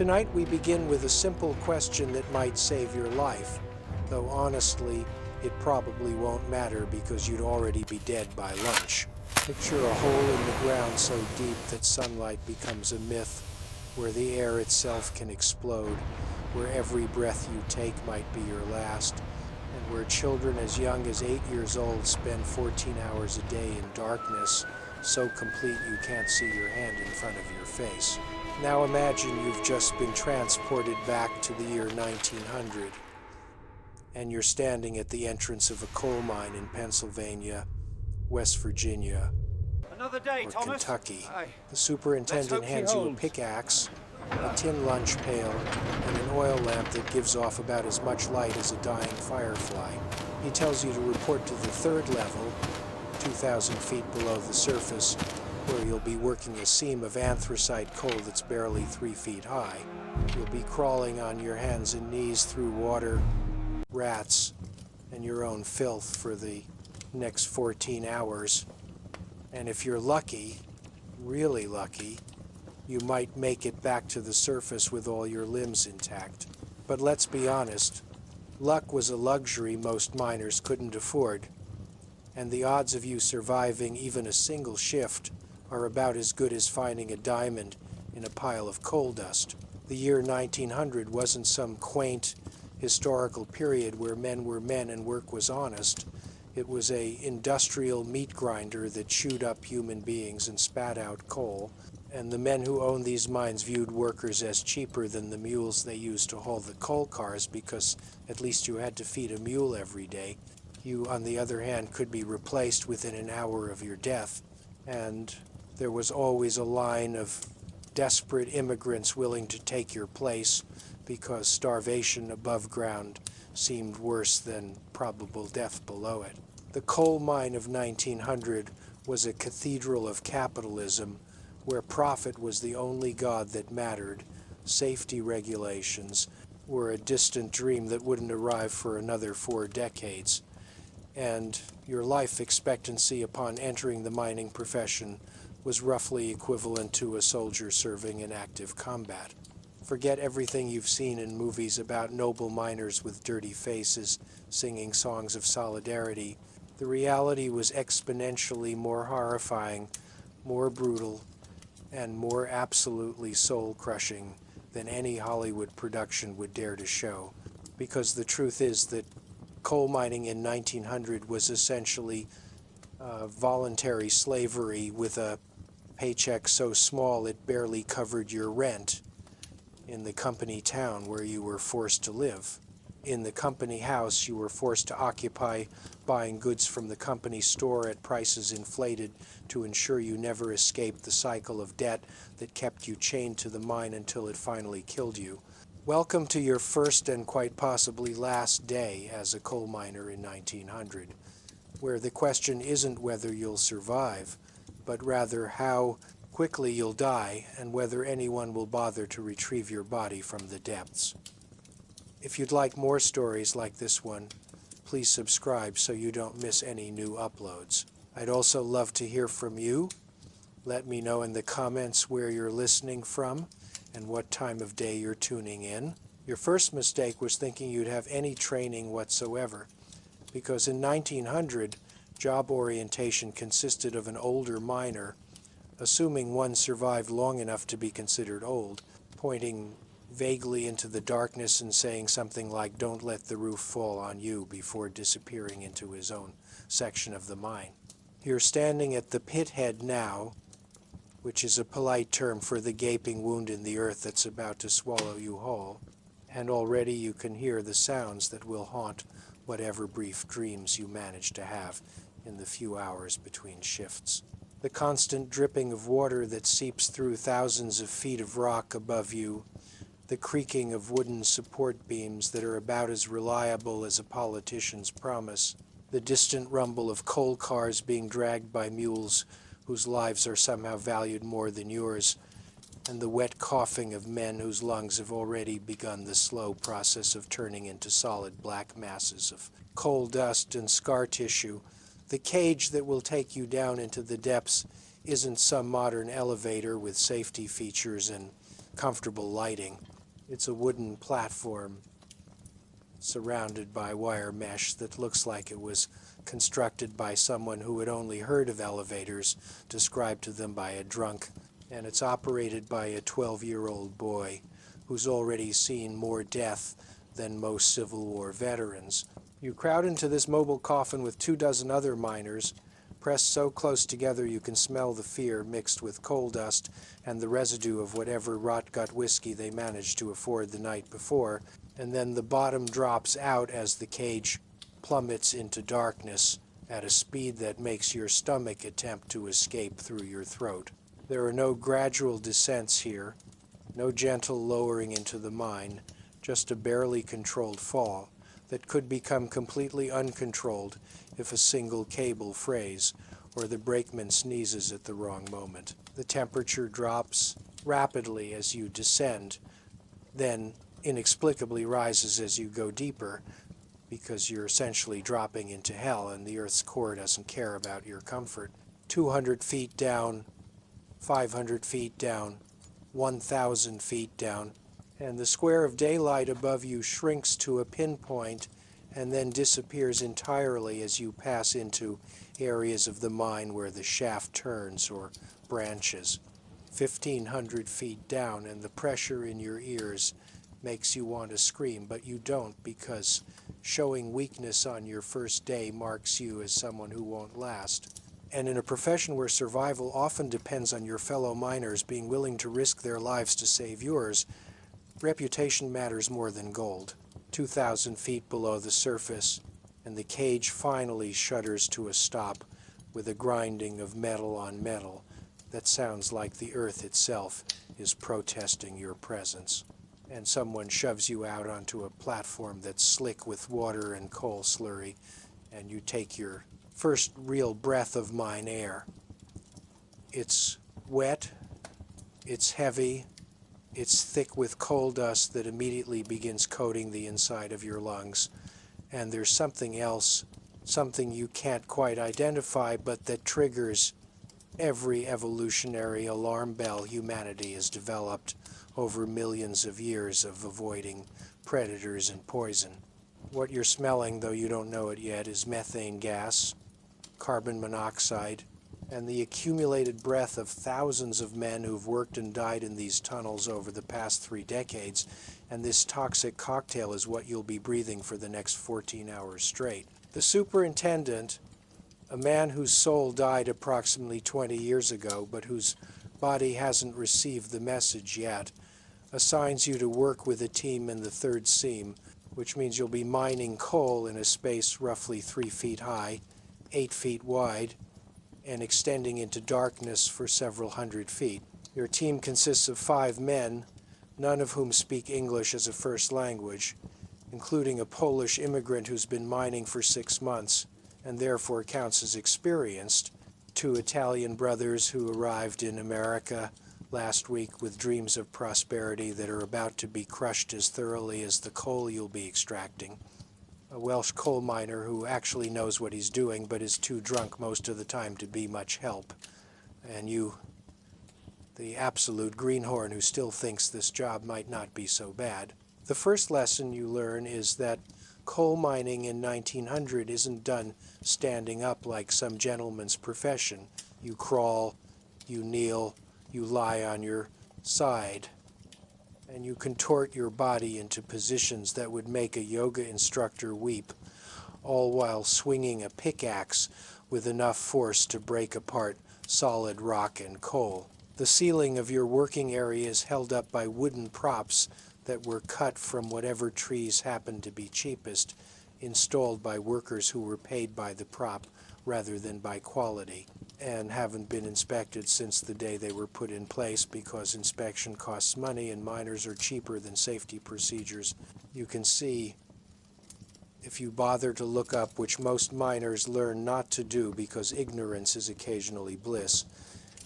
Tonight we begin with a simple question that might save your life, though honestly, it probably won't matter because you'd already be dead by lunch. Picture a hole in the ground so deep that sunlight becomes a myth, where the air itself can explode, where every breath you take might be your last, and where children as young as 8 years old spend 14 hours a day in darkness, so complete you can't see your hand in front of your face. Now imagine you've just been transported back to the year 1900, and you're standing at the entrance of a coal mine in Pennsylvania, West Virginia, Another day, or Thomas. Kentucky. Aye. The superintendent hands you a pickaxe, a tin lunch pail, and an oil lamp that gives off about as much light as a dying firefly. He tells you to report to the third level, 2,000 feet below the surface, where you'll be working a seam of anthracite coal that's barely 3 feet high. You'll be crawling on your hands and knees through water, rats, and your own filth for the next 14 hours. And if you're lucky, really lucky, you might make it back to the surface with all your limbs intact. But let's be honest, luck was a luxury most miners couldn't afford, and the odds of you surviving even a single shift are about as good as finding a diamond in a pile of coal dust. The year 1900 wasn't some quaint historical period where men were men and work was honest. It was an industrial meat grinder that chewed up human beings and spat out coal, and the men who owned these mines viewed workers as cheaper than the mules they used to haul the coal cars because at least you had to feed a mule every day. You, on the other hand, could be replaced within an hour of your death, and there was always a line of desperate immigrants willing to take your place because starvation above ground seemed worse than probable death below it. The coal mine of 1900 was a cathedral of capitalism where profit was the only god that mattered. Safety regulations were a distant dream that wouldn't arrive for another 4 decades. And your life expectancy upon entering the mining profession was roughly equivalent to a soldier serving in active combat. Forget everything you've seen in movies about noble miners with dirty faces singing songs of solidarity. The reality was exponentially more horrifying, more brutal, and more absolutely soul-crushing than any Hollywood production would dare to show. Because the truth is that coal mining in 1900 was essentially voluntary slavery with a paycheck so small it barely covered your rent in the company town where you were forced to live. In the company house, you were forced to occupy buying goods from the company store at prices inflated to ensure you never escaped the cycle of debt that kept you chained to the mine until it finally killed you. Welcome to your first and quite possibly last day as a coal miner in 1900, where the question isn't whether you'll survive, but rather how quickly you'll die and whether anyone will bother to retrieve your body from the depths. If you'd like more stories like this one, please subscribe so you don't miss any new uploads. I'd also love to hear from you. Let me know in the comments where you're listening from and what time of day you're tuning in. Your first mistake was thinking you'd have any training whatsoever, because in 1900, job orientation consisted of an older miner, assuming one survived long enough to be considered old, pointing vaguely into the darkness and saying something like, "Don't let the roof fall on you," before disappearing into his own section of the mine. You're standing at the pit head now, which is a polite term for the gaping wound in the earth that's about to swallow you whole, and already you can hear the sounds that will haunt whatever brief dreams you manage to have in the few hours between shifts. The constant dripping of water that seeps through thousands of feet of rock above you, the creaking of wooden support beams that are about as reliable as a politician's promise, the distant rumble of coal cars being dragged by mules whose lives are somehow valued more than yours, and the wet coughing of men whose lungs have already begun the slow process of turning into solid black masses of coal dust and scar tissue. The cage that will take you down into the depths isn't some modern elevator with safety features and comfortable lighting. It's a wooden platform surrounded by wire mesh that looks like it was constructed by someone who had only heard of elevators described to them by a drunk, and it's operated by a 12-year-old boy who's already seen more death than most Civil War veterans. You crowd into this mobile coffin with 24 other miners, pressed so close together you can smell the fear mixed with coal dust and the residue of whatever rot-gut whiskey they managed to afford the night before, and then the bottom drops out as the cage plummets into darkness at a speed that makes your stomach attempt to escape through your throat. There are no gradual descents here, no gentle lowering into the mine, just a barely controlled fall that could become completely uncontrolled if a single cable frays or the brakeman sneezes at the wrong moment. The temperature drops rapidly as you descend, then inexplicably rises as you go deeper, because you're essentially dropping into hell and the Earth's core doesn't care about your comfort. 200 feet down, 500 feet down, 1,000 feet down, and the square of daylight above you shrinks to a pinpoint and then disappears entirely as you pass into areas of the mine where the shaft turns or branches. 1,500 feet down, and the pressure in your ears makes you want to scream, but you don't, because showing weakness on your first day marks you as someone who won't last. And in a profession where survival often depends on your fellow miners being willing to risk their lives to save yours, reputation matters more than gold. 2,000 feet below the surface, and the cage finally shudders to a stop with a grinding of metal on metal that sounds like the earth itself is protesting your presence. And someone shoves you out onto a platform that's slick with water and coal slurry, and you take your first real breath of mine air. It's wet, it's heavy, it's thick with coal dust that immediately begins coating the inside of your lungs. And there's something else, something you can't quite identify, but that triggers every evolutionary alarm bell humanity has developed over millions of years of avoiding predators and poison. What you're smelling, though you don't know it yet, is methane gas, carbon monoxide, and the accumulated breath of thousands of men who've worked and died in these tunnels over the past 3 decades, and this toxic cocktail is what you'll be breathing for the next 14 hours straight. The superintendent, a man whose soul died approximately 20 years ago, but whose body hasn't received the message yet, assigns you to work with a team in the third seam, which means you'll be mining coal in a space roughly 3 feet high, 8 feet wide, and extending into darkness for several hundred feet. Your team consists of 5 men, none of whom speak English as a first language, including a Polish immigrant who's been mining for 6 months and therefore counts as experienced, 2 Italian brothers who arrived in America last week with dreams of prosperity that are about to be crushed as thoroughly as the coal you'll be extracting, a Welsh coal miner who actually knows what he's doing but is too drunk most of the time to be much help, and you, the absolute greenhorn who still thinks this job might not be so bad. The first lesson you learn is that coal mining in 1900 isn't done standing up like some gentleman's profession. You crawl, you kneel, you lie on your side, and you contort your body into positions that would make a yoga instructor weep, all while swinging a pickaxe with enough force to break apart solid rock and coal. The ceiling of your working area is held up by wooden props that were cut from whatever trees happened to be cheapest, installed by workers who were paid by the prop rather than by quality, and haven't been inspected since the day they were put in place because inspection costs money and miners are cheaper than safety procedures. You can see, if you bother to look up, which most miners learn not to do because ignorance is occasionally bliss,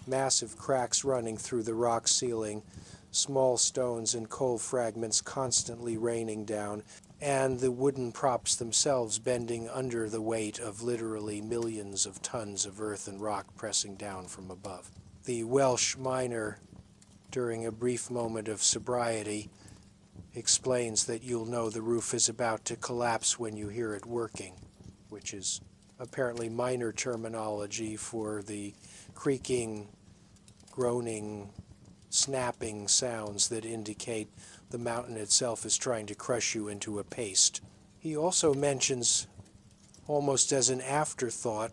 massive cracks running through the rock ceiling, small stones and coal fragments constantly raining down, and the wooden props themselves bending under the weight of literally millions of tons of earth and rock pressing down from above. The Welsh miner during a brief moment of sobriety, explains that you'll know the roof is about to collapse when you hear it working, which is apparently minor terminology for the creaking, groaning, snapping sounds that indicate the mountain itself is trying to crush you into a paste. He also mentions, almost as an afterthought,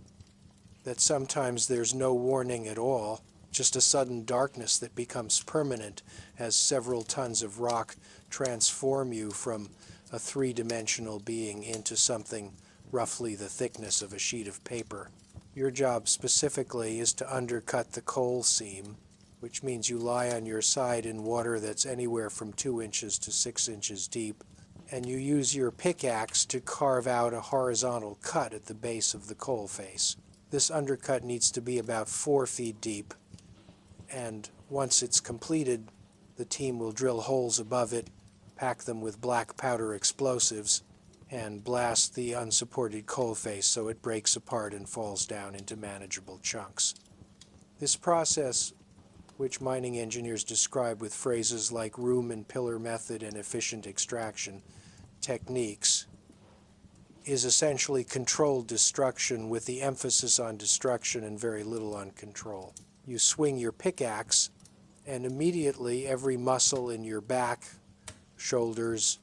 that sometimes there's no warning at all, just a sudden darkness that becomes permanent as several tons of rock transform you from a three-dimensional being into something roughly the thickness of a sheet of paper. Your job specifically is to undercut the coal seam, which means you lie on your side in water that's anywhere from 2 inches to 6 inches deep, and you use your pickaxe to carve out a horizontal cut at the base of the coal face. This undercut needs to be about 4 feet deep, and once it's completed, the team will drill holes above it, pack them with black powder explosives, and blast the unsupported coal face so it breaks apart and falls down into manageable chunks. This process, which mining engineers describe with phrases like room and pillar method and efficient extraction techniques, is essentially controlled destruction with the emphasis on destruction and very little on control. You swing your pickaxe, and immediately every muscle in your back, shoulders,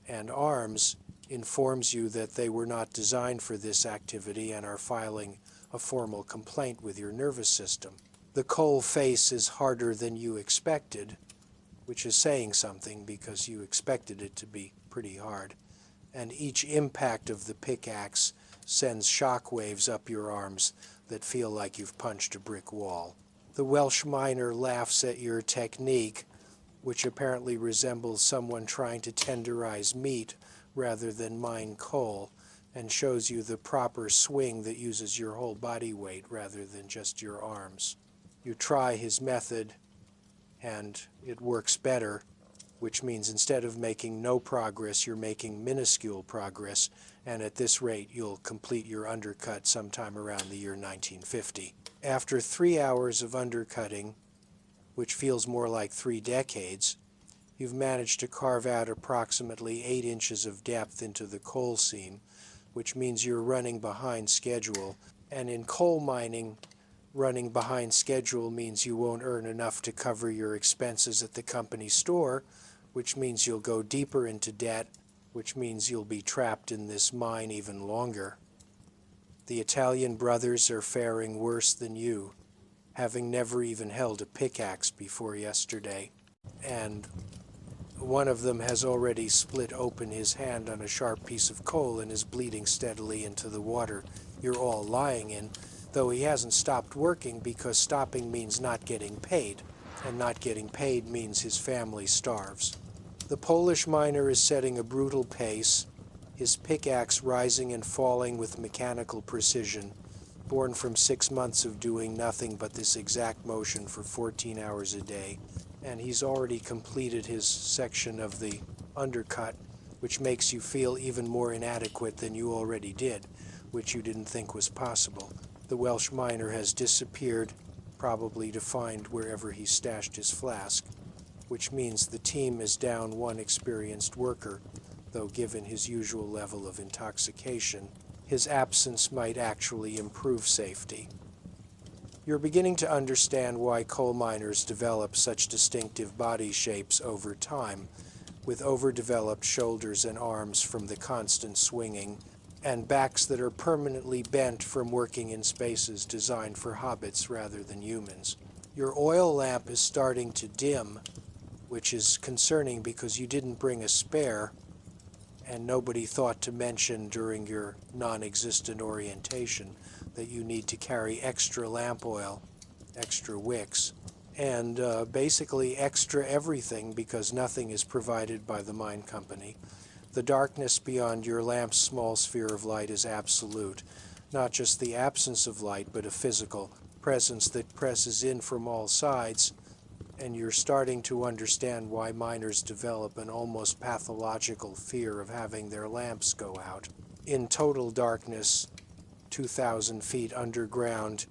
and arms informs you that they were not designed for this activity and are filing a formal complaint with your nervous system. The coal face is harder than you expected, which is saying something because you expected it to be pretty hard. And each impact of the pickaxe sends shock waves up your arms that feel like you've punched a brick wall. The Welsh miner laughs at your technique, which apparently resembles someone trying to tenderize meat rather than mine coal, and shows you the proper swing that uses your whole body weight rather than just your arms. You try his method, and it works better, which means instead of making no progress, you're making minuscule progress, and at this rate you'll complete your undercut sometime around the year 1950. After 3 hours of undercutting, which feels more like 3 decades, you've managed to carve out approximately 8 inches of depth into the coal seam, which means you're running behind schedule. And in coal mining, running behind schedule means you won't earn enough to cover your expenses at the company store, which means you'll go deeper into debt, which means you'll be trapped in this mine even longer. The Italian brothers are faring worse than you, having never even held a pickaxe before yesterday, and one of them has already split open his hand on a sharp piece of coal and is bleeding steadily into the water you're all lying in, though he hasn't stopped working because stopping means not getting paid, and not getting paid means his family starves. The Polish miner is setting a brutal pace, his pickaxe rising and falling with mechanical precision, born from 6 months of doing nothing but this exact motion for 14 hours a day, and he's already completed his section of the undercut, which makes you feel even more inadequate than you already did, which you didn't think was possible. The Welsh miner has disappeared, probably to find wherever he stashed his flask, which means the team is down 1 experienced worker, though given his usual level of intoxication, his absence might actually improve safety. You're beginning to understand why coal miners develop such distinctive body shapes over time, with overdeveloped shoulders and arms from the constant swinging, and backs that are permanently bent from working in spaces designed for hobbits rather than humans. Your oil lamp is starting to dim, which is concerning because you didn't bring a spare, and nobody thought to mention during your non-existent orientation that you need to carry extra lamp oil, extra wicks, and basically extra everything because nothing is provided by the mine company. The darkness beyond your lamp's small sphere of light is absolute, not just the absence of light, but a physical presence that presses in from all sides, and you're starting to understand why miners develop an almost pathological fear of having their lamps go out. In total darkness, 2,000 feet underground,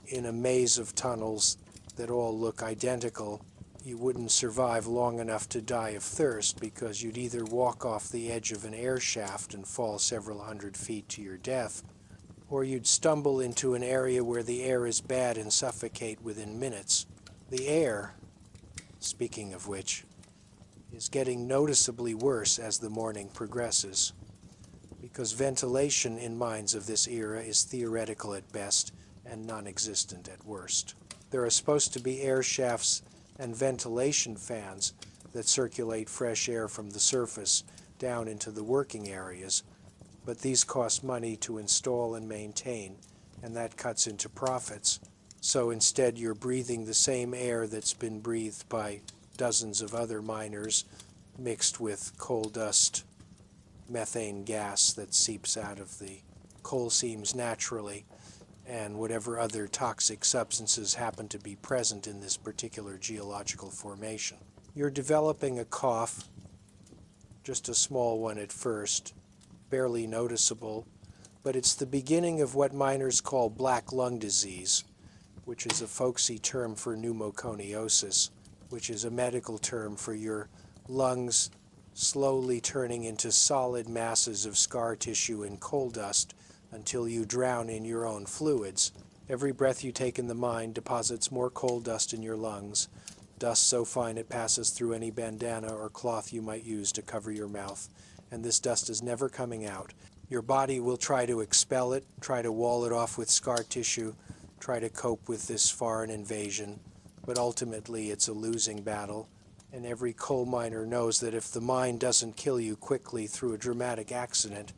in a maze of tunnels that all look identical, you wouldn't survive long enough to die of thirst, because you'd either walk off the edge of an air shaft and fall several hundred feet to your death, or you'd stumble into an area where the air is bad and suffocate within minutes. The air, speaking of which, is getting noticeably worse as the morning progresses, because ventilation in mines of this era is theoretical at best and non-existent at worst. There are supposed to be air shafts and ventilation fans that circulate fresh air from the surface down into the working areas, but these cost money to install and maintain, and that cuts into profits. So instead you're breathing the same air that's been breathed by dozens of other miners, mixed with coal dust, methane gas that seeps out of the coal seams naturally, and whatever other toxic substances happen to be present in this particular geological formation. You're developing a cough, just a small one at first, barely noticeable, but it's the beginning of what miners call black lung disease, which is a folksy term for pneumoconiosis, which is a medical term for your lungs slowly turning into solid masses of scar tissue and coal dust until you drown in your own fluids. Every breath you take in the mine deposits more coal dust in your lungs, dust so fine it passes through any bandana or cloth you might use to cover your mouth, and this dust is never coming out. Your body will try to expel it, try to wall it off with scar tissue, try to cope with this foreign invasion, but ultimately it's a losing battle, and every coal miner knows that if the mine doesn't kill you quickly through a dramatic accident,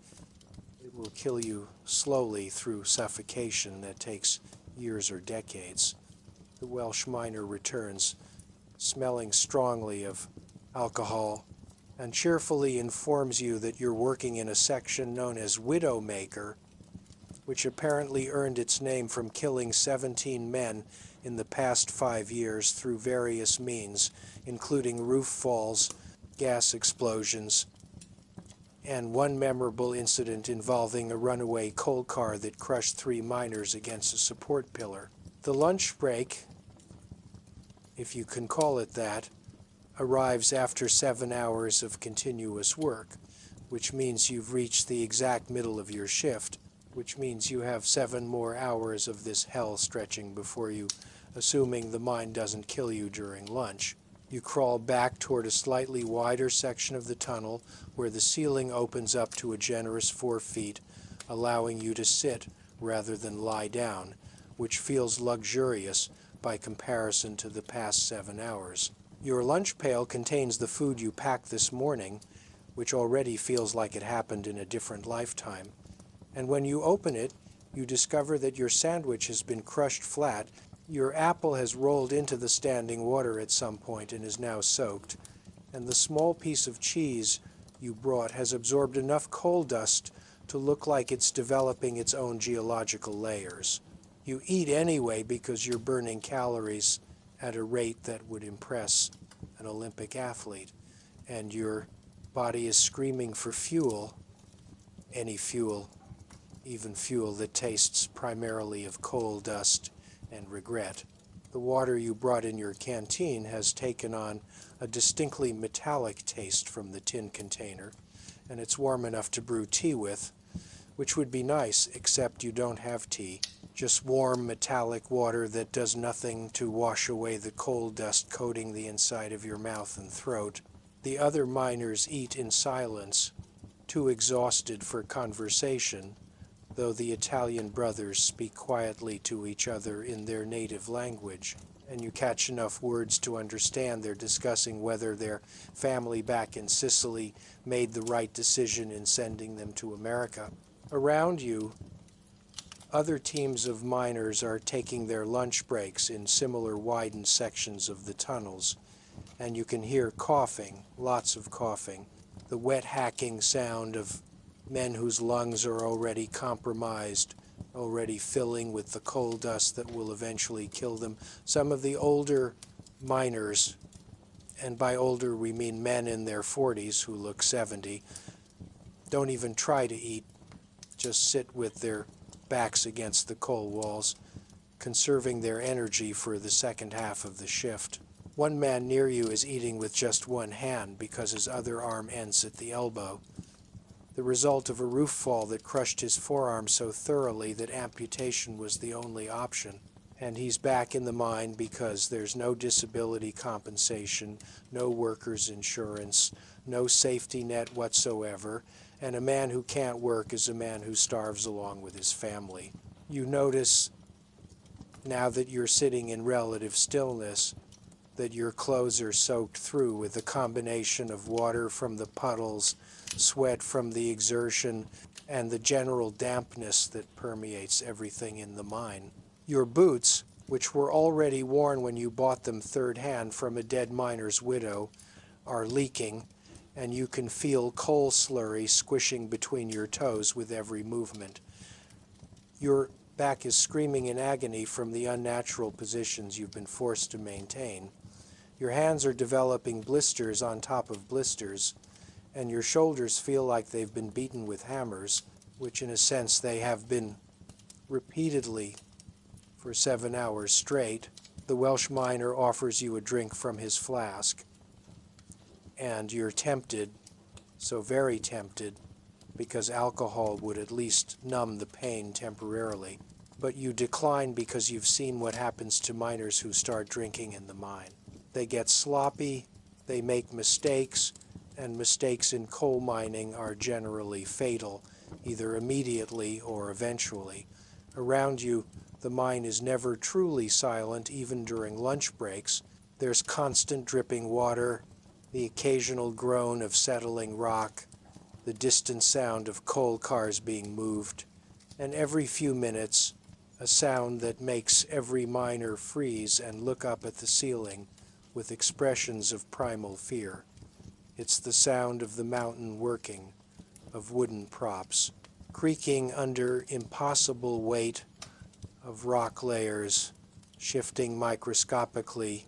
it will kill you slowly through suffocation that takes years or decades. The Welsh miner returns, smelling strongly of alcohol, and cheerfully informs you that you're working in a section known as Widowmaker, which apparently earned its name from killing 17 men in the past 5 years through various means, including roof falls, gas explosions, and one memorable incident involving a runaway coal car that crushed 3 miners against a support pillar. The lunch break, if you can call it that, arrives after 7 hours of continuous work, which means you've reached the exact middle of your shift, which means you have 7 more hours of this hell stretching before you, assuming the mine doesn't kill you during lunch. You crawl back toward a slightly wider section of the tunnel where the ceiling opens up to a generous 4 feet, allowing you to sit rather than lie down, which feels luxurious by comparison to the past 7 hours. Your lunch pail contains the food you packed this morning, which already feels like it happened in a different lifetime. And when you open it, you discover that your sandwich has been crushed flat, your apple has rolled into the standing water at some point and is now soaked, and the small piece of cheese you brought has absorbed enough coal dust to look like it's developing its own geological layers. You eat anyway because you're burning calories at a rate that would impress an Olympic athlete, and your body is screaming for fuel, any fuel, even fuel that tastes primarily of coal dust and regret. The water you brought in your canteen has taken on a distinctly metallic taste from the tin container, and it's warm enough to brew tea with, which would be nice, except you don't have tea. Just warm metallic water that does nothing to wash away the coal dust coating the inside of your mouth and throat. The other miners eat in silence, too exhausted for conversation, though the Italian brothers speak quietly to each other in their native language, and you catch enough words to understand they're discussing whether their family back in Sicily made the right decision in sending them to America. Around you, other teams of miners are taking their lunch breaks in similar widened sections of the tunnels, and you can hear coughing, lots of coughing, the wet hacking sound of men whose lungs are already compromised, already filling with the coal dust that will eventually kill them. Some of the older miners, and by older we mean men in their 40s who look 70, don't even try to eat, just sit with their backs against the coal walls, conserving their energy for the second half of the shift. One man near you is eating with just one hand because his other arm ends at the elbow, the result of a roof fall that crushed his forearm so thoroughly that amputation was the only option. And he's back in the mine because there's no disability compensation, no workers' insurance, no safety net whatsoever, and a man who can't work is a man who starves along with his family. You notice, now that you're sitting in relative stillness, that your clothes are soaked through with a combination of water from the puddles, sweat from the exertion, and the general dampness that permeates everything in the mine. Your boots, which were already worn when you bought them third-hand from a dead miner's widow, are leaking, and you can feel coal slurry squishing between your toes with every movement. Your back is screaming in agony from the unnatural positions you've been forced to maintain. Your hands are developing blisters on top of blisters, and your shoulders feel like they've been beaten with hammers, which in a sense they have been repeatedly for 7 hours straight. The Welsh miner offers you a drink from his flask, and you're tempted, so very tempted, because alcohol would at least numb the pain temporarily. But you decline because you've seen what happens to miners who start drinking in the mine. They get sloppy, they make mistakes, and mistakes in coal mining are generally fatal, either immediately or eventually. Around you, the mine is never truly silent, even during lunch breaks. There's constant dripping water, the occasional groan of settling rock, the distant sound of coal cars being moved, and every few minutes, a sound that makes every miner freeze and look up at the ceiling with expressions of primal fear. It's the sound of the mountain working, of wooden props, creaking under impossible weight of rock layers, shifting microscopically,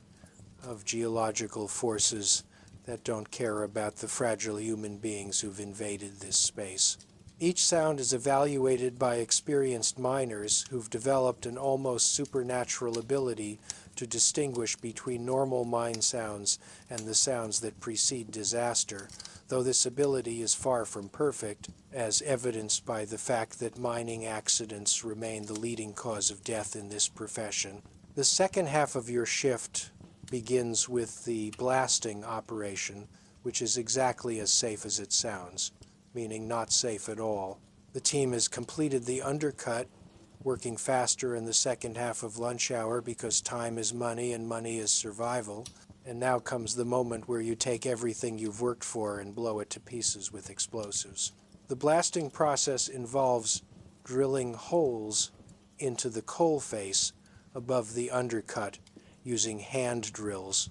of geological forces that don't care about the fragile human beings who've invaded this space. Each sound is evaluated by experienced miners who've developed an almost supernatural ability to distinguish between normal mine sounds and the sounds that precede disaster, though this ability is far from perfect, as evidenced by the fact that mining accidents remain the leading cause of death in this profession. The second half of your shift begins with the blasting operation, which is exactly as safe as it sounds, meaning not safe at all. The team has completed the undercut, working faster in the second half of lunch hour because time is money and money is survival. And now comes the moment where you take everything you've worked for and blow it to pieces with explosives. The blasting process involves drilling holes into the coal face above the undercut using hand drills,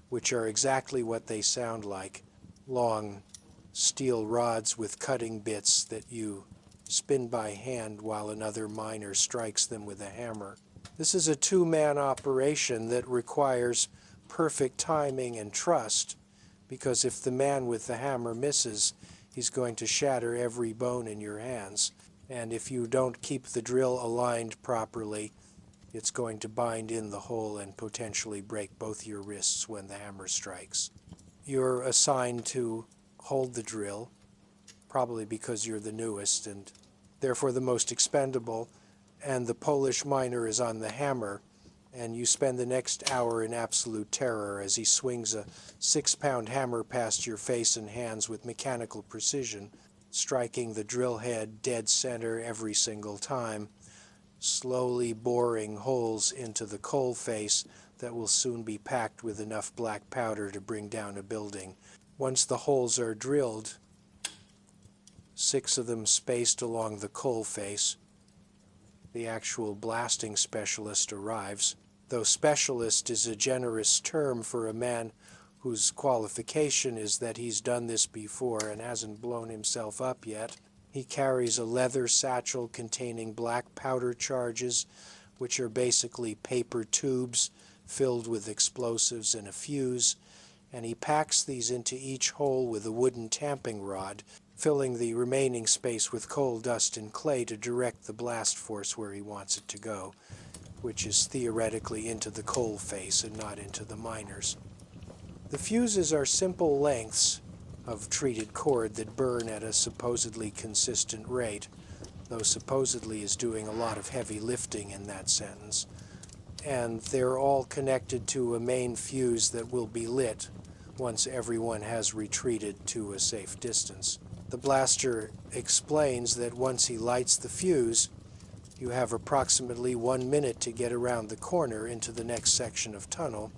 which are exactly what they sound like, long steel rods with cutting bits that you spin by hand while another miner strikes them with a hammer. This is a two-man operation that requires perfect timing and trust, because if the man with the hammer misses, he's going to shatter every bone in your hands. And if you don't keep the drill aligned properly, it's going to bind in the hole and potentially break both your wrists when the hammer strikes. You're assigned to hold the drill, probably because you're the newest and therefore the most expendable, and the Polish miner is on the hammer, and you spend the next hour in absolute terror as he swings a 6-pound hammer past your face and hands with mechanical precision, striking the drill head dead center every single time, slowly boring holes into the coal face that will soon be packed with enough black powder to bring down a building. Once the holes are drilled, 6 of them spaced along the coal face, the actual blasting specialist arrives. Though specialist is a generous term for a man whose qualification is that he's done this before and hasn't blown himself up yet. He carries a leather satchel containing black powder charges, which are basically paper tubes filled with explosives and a fuse, and he packs these into each hole with a wooden tamping rod, filling the remaining space with coal dust and clay to direct the blast force where he wants it to go. which is theoretically into the coal face and not into the miners. The fuses are simple lengths of treated cord that burn at a supposedly consistent rate, though supposedly is doing a lot of heavy lifting in that sentence. And they're all connected to a main fuse that will be lit once everyone has retreated to a safe distance. The blaster explains that once he lights the fuse, you have approximately 1 minute to get around the corner into the next section of tunnel,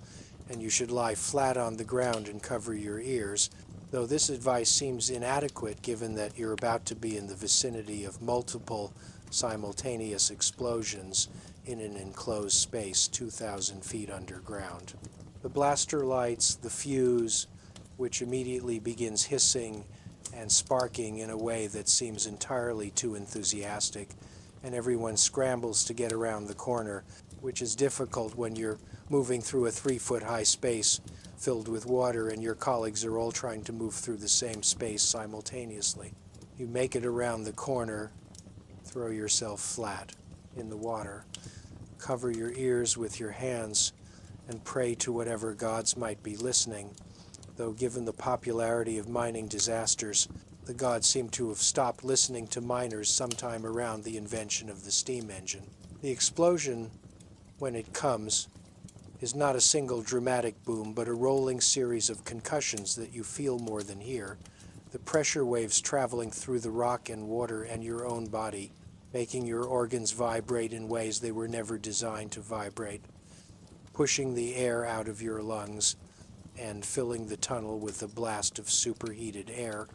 and you should lie flat on the ground and cover your ears, though this advice seems inadequate given that you're about to be in the vicinity of multiple simultaneous explosions in an enclosed space 2,000 feet underground. The blaster lights the fuse, which immediately begins hissing and sparking in a way that seems entirely too enthusiastic, and everyone scrambles to get around the corner, which is difficult when you're moving through a 3-foot-high space filled with water and your colleagues are all trying to move through the same space simultaneously. You make it around the corner, throw yourself flat in the water, cover your ears with your hands, and pray to whatever gods might be listening, though given the popularity of mining disasters, the gods seem to have stopped listening to miners sometime around the invention of the steam engine. The explosion, when it comes, is not a single dramatic boom, but a rolling series of concussions that you feel more than hear, the pressure waves traveling through the rock and water and your own body, making your organs vibrate in ways they were never designed to vibrate, pushing the air out of your lungs and filling the tunnel with a blast of superheated air,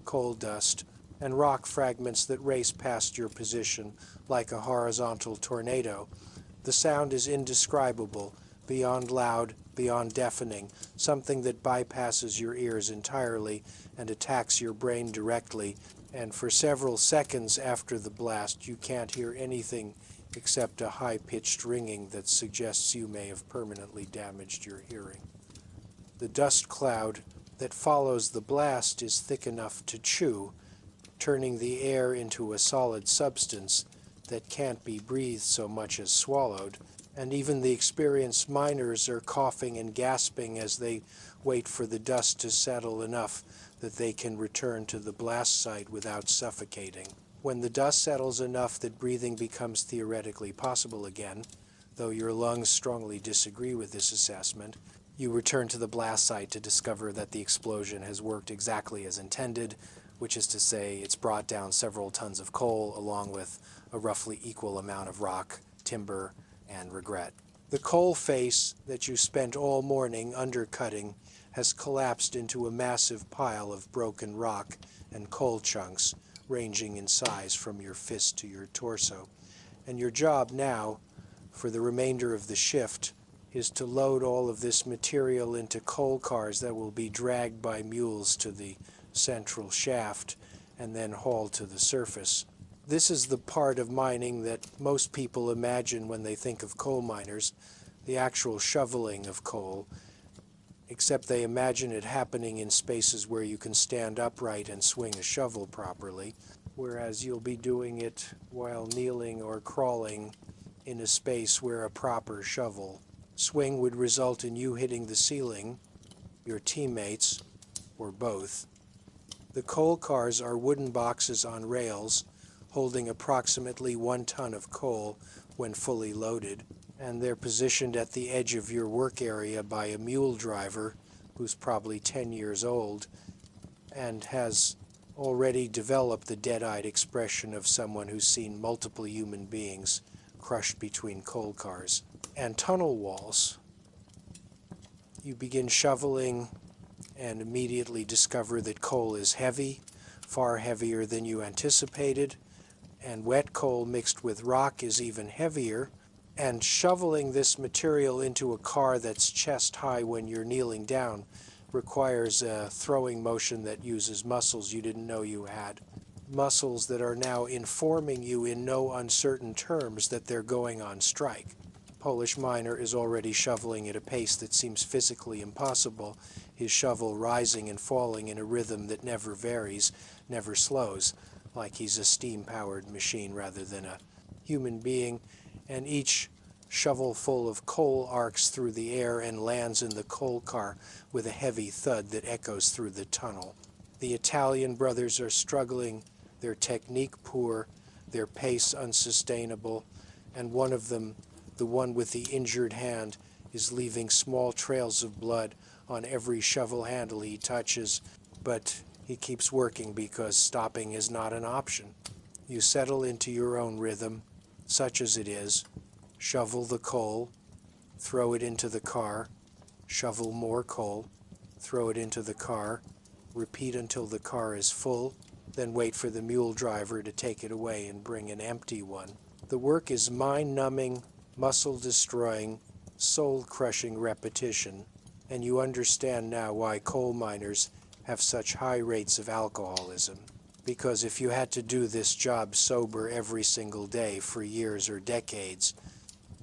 coal dust, and rock fragments that race past your position like a horizontal tornado. The sound is indescribable, beyond loud, beyond deafening, something that bypasses your ears entirely and attacks your brain directly, and for several seconds after the blast you can't hear anything except a high-pitched ringing that suggests you may have permanently damaged your hearing. The dust cloud that follows the blast is thick enough to chew, turning the air into a solid substance that can't be breathed so much as swallowed, and even the experienced miners are coughing and gasping as they wait for the dust to settle enough that they can return to the blast site without suffocating. When the dust settles enough that breathing becomes theoretically possible again, though your lungs strongly disagree with this assessment, you return to the blast site to discover that the explosion has worked exactly as intended, which is to say it's brought down several tons of coal along with a roughly equal amount of rock, timber, and regret. The coal face that you spent all morning undercutting has collapsed into a massive pile of broken rock and coal chunks ranging in size from your fist to your torso. And your job now, for the remainder of the shift, is to load all of this material into coal cars that will be dragged by mules to the central shaft and then hauled to the surface. This is the part of mining that most people imagine when they think of coal miners, the actual shoveling of coal, except they imagine it happening in spaces where you can stand upright and swing a shovel properly, whereas you'll be doing it while kneeling or crawling in a space where a proper shovel swing would result in you hitting the ceiling, your teammates, or both. The coal cars are wooden boxes on rails holding approximately 1 ton of coal when fully loaded, and they're positioned at the edge of your work area by a mule driver who's probably 10 years old and has already developed the dead-eyed expression of someone who's seen multiple human beings crushed between coal cars. And tunnel walls. You begin shoveling and immediately discover that coal is heavy, far heavier than you anticipated, and wet coal mixed with rock is even heavier, and shoveling this material into a car that's chest high when you're kneeling down requires a throwing motion that uses muscles you didn't know you had. Muscles that are now informing you in no uncertain terms that they're going on strike. Polish miner is already shoveling at a pace that seems physically impossible, his shovel rising and falling in a rhythm that never varies, never slows, like he's a steam-powered machine rather than a human being, and each Shovel full of coal arcs through the air and lands in the coal car with a heavy thud that echoes through the tunnel. The Italian brothers are struggling, their technique poor, their pace unsustainable, and one of them, the one with the injured hand, is leaving small trails of blood on every shovel handle he touches, but he keeps working because stopping is not an option. You settle into your own rhythm, such as it is, shovel the coal, throw it into the car, shovel more coal, throw it into the car, repeat until the car is full, then wait for the mule driver to take it away and bring an empty one. The work is mind-numbing, muscle-destroying, soul-crushing repetition, and you understand now why coal miners have such high rates of alcoholism. Because if you had to do this job sober every single day for years or decades,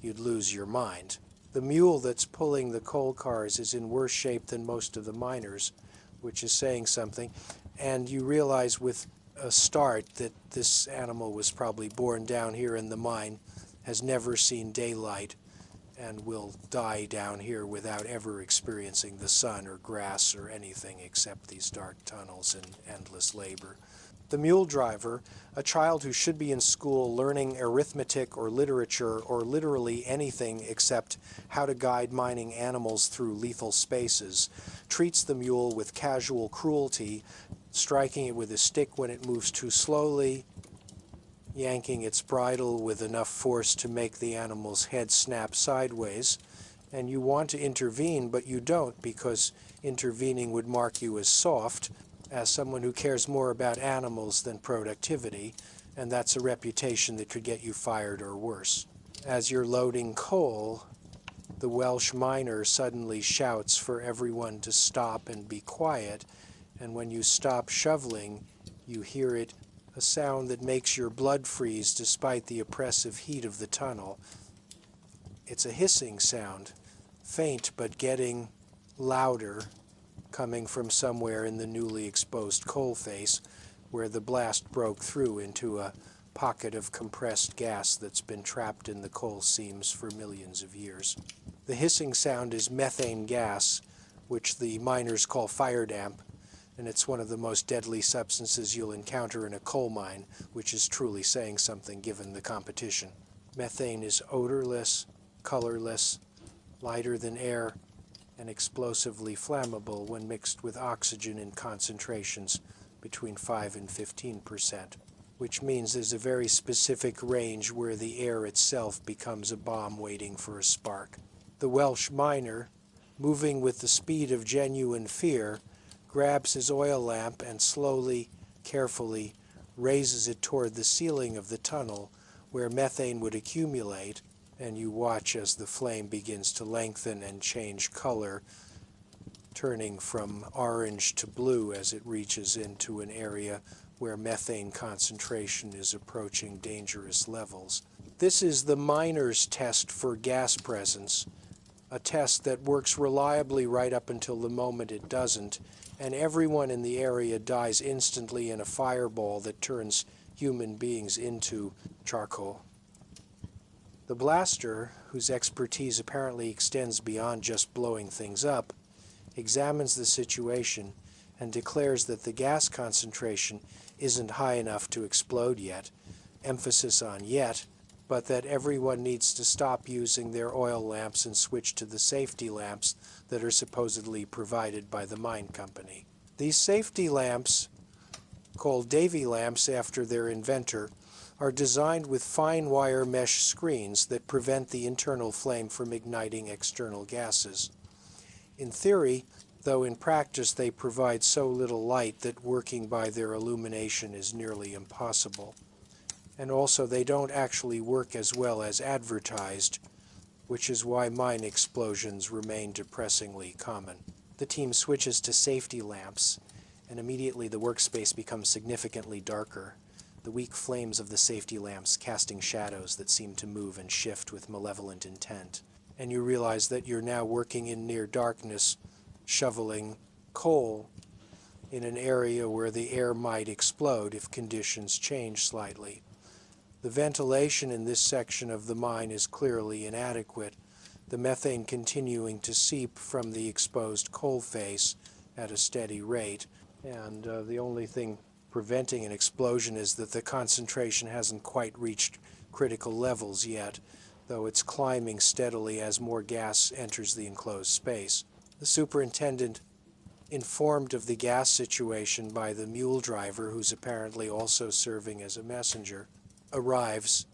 you'd lose your mind. The mule that's pulling the coal cars is in worse shape than most of the miners, which is saying something, and you realize with a start that this animal was probably born down here in the mine, has never seen daylight, and will die down here without ever experiencing the sun or grass or anything except these dark tunnels and endless labor. The mule driver, a child who should be in school learning arithmetic or literature or literally anything except how to guide mining animals through lethal spaces, treats the mule with casual cruelty, striking it with a stick when it moves too slowly, yanking its bridle with enough force to make the animal's head snap sideways, and you want to intervene, but you don't because intervening would mark you as soft, as someone who cares more about animals than productivity, and that's a reputation that could get you fired or worse. As you're loading coal, the Welsh miner suddenly shouts for everyone to stop and be quiet, and when you stop shoveling, you hear it, a sound that makes your blood freeze despite the oppressive heat of the tunnel. It's a hissing sound, faint but getting louder, coming from somewhere in the newly exposed coal face, where the blast broke through into a pocket of compressed gas that's been trapped in the coal seams for millions of years. The hissing sound is methane gas, which the miners call fire damp, and it's one of the most deadly substances you'll encounter in a coal mine, which is truly saying something given the competition. Methane is odorless, colorless, lighter than air, and explosively flammable when mixed with oxygen in concentrations between 5 and 15%, which means there's a very specific range where the air itself becomes a bomb waiting for a spark. The Welsh miner, moving with the speed of genuine fear, grabs his oil lamp and slowly, carefully raises it toward the ceiling of the tunnel where methane would accumulate, and you watch as the flame begins to lengthen and change color, turning from orange to blue as it reaches into an area where methane concentration is approaching dangerous levels. This is the miner's test for gas presence, a test that works reliably right up until the moment it doesn't, and everyone in the area dies instantly in a fireball that turns human beings into charcoal. The blaster, whose expertise apparently extends beyond just blowing things up, examines the situation and declares that the gas concentration isn't high enough to explode yet, emphasis on yet, but that everyone needs to stop using their oil lamps and switch to the safety lamps that are supposedly provided by the mine company. These safety lamps, called Davy lamps after their inventor, are designed with fine wire mesh screens that prevent the internal flame from igniting external gases. In theory, though in practice they provide so little light that working by their illumination is nearly impossible. And also they don't actually work as well as advertised, which is why mine explosions remain depressingly common. The team switches to safety lamps, and immediately the workspace becomes significantly darker, the weak flames of the safety lamps casting shadows that seem to move and shift with malevolent intent. And you realize that you're now working in near darkness, shoveling coal in an area where the air might explode if conditions change slightly. The ventilation in this section of the mine is clearly inadequate, the methane continuing to seep from the exposed coal face at a steady rate, and the only thing preventing an explosion is that the concentration hasn't quite reached critical levels yet, though it's climbing steadily as more gas enters the enclosed space. The superintendent, informed of the gas situation by the mule driver, who's apparently also serving as a messenger, arrives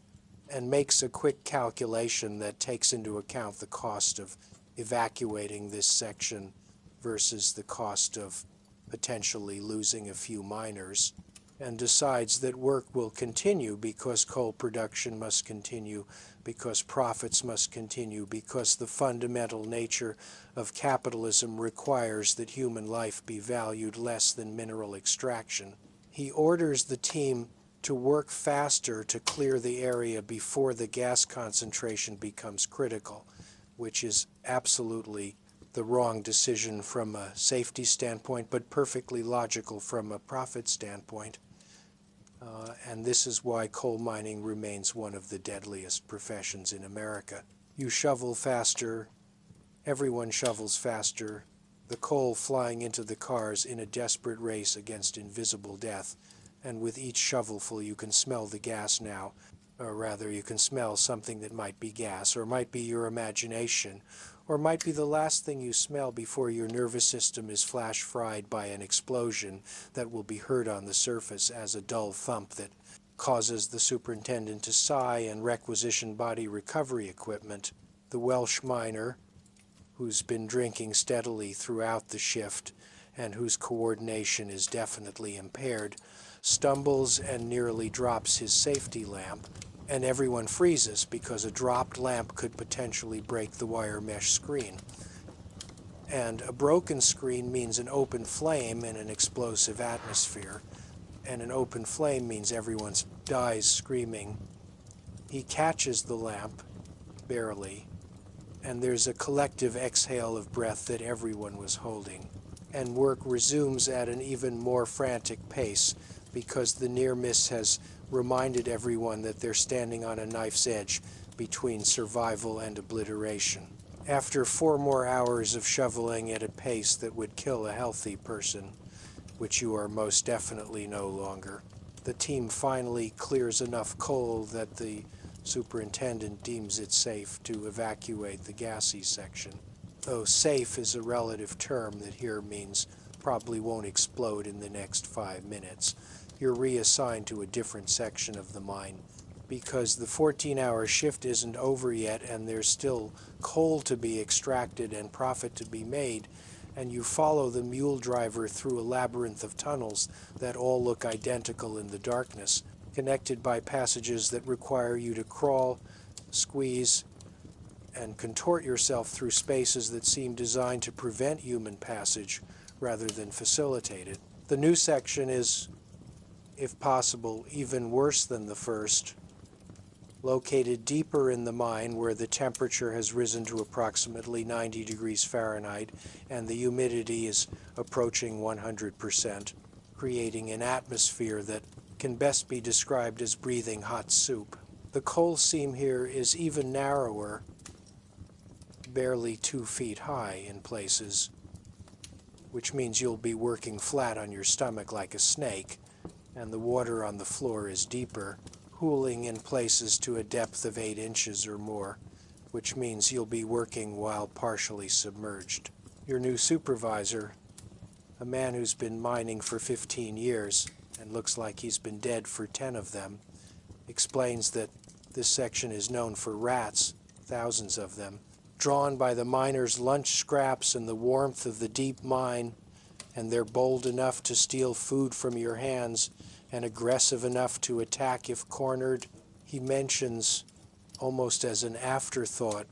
and makes a quick calculation that takes into account the cost of evacuating this section versus the cost of potentially losing a few miners, and decides that work will continue because coal production must continue, because profits must continue, because the fundamental nature of capitalism requires that human life be valued less than mineral extraction. He orders the team to work faster to clear the area before the gas concentration becomes critical, which is absolutely the wrong decision from a safety standpoint, but perfectly logical from a profit standpoint. And this is why coal mining remains one of the deadliest professions in America. You shovel faster, everyone shovels faster, the coal flying into the cars in a desperate race against invisible death. And with each shovelful you can smell the gas now, or rather you can smell something that might be gas, or might be your imagination, or might be the last thing you smell before your nervous system is flash fried by an explosion that will be heard on the surface as a dull thump that causes the superintendent to sigh and requisition body recovery equipment. The Welsh miner, who's been drinking steadily throughout the shift and whose coordination is definitely impaired, stumbles and nearly drops his safety lamp, and everyone freezes because a dropped lamp could potentially break the wire mesh screen. And a broken screen means an open flame in an explosive atmosphere, and an open flame means everyone dies screaming. He catches the lamp, barely, and there's a collective exhale of breath that everyone was holding. And work resumes at an even more frantic pace, because the near miss has reminded everyone that they're standing on a knife's edge between survival and obliteration. After 4 more hours of shoveling at a pace that would kill a healthy person, which you are most definitely no longer, the team finally clears enough coal that the superintendent deems it safe to evacuate the gassy section. Though safe is a relative term that here means probably won't explode in the next 5 minutes. You're reassigned to a different section of the mine because the 14-hour shift isn't over yet and there's still coal to be extracted and profit to be made, and you follow the mule driver through a labyrinth of tunnels that all look identical in the darkness, connected by passages that require you to crawl, squeeze, and contort yourself through spaces that seem designed to prevent human passage rather than facilitate it. The new section is, if possible, even worse than the first, located deeper in the mine where the temperature has risen to approximately 90 degrees Fahrenheit and the humidity is approaching 100%, creating an atmosphere that can best be described as breathing hot soup. The coal seam here is even narrower, barely 2 feet high in places, which means you'll be working flat on your stomach like a snake, and the water on the floor is deeper, cooling in places to a depth of 8 inches or more, which means you'll be working while partially submerged. Your new supervisor, a man who's been mining for 15 years and looks like he's been dead for 10 of them, explains that this section is known for rats, thousands of them, drawn by the miners' lunch scraps and the warmth of the deep mine, and they're bold enough to steal food from your hands and aggressive enough to attack if cornered. He mentions, almost as an afterthought,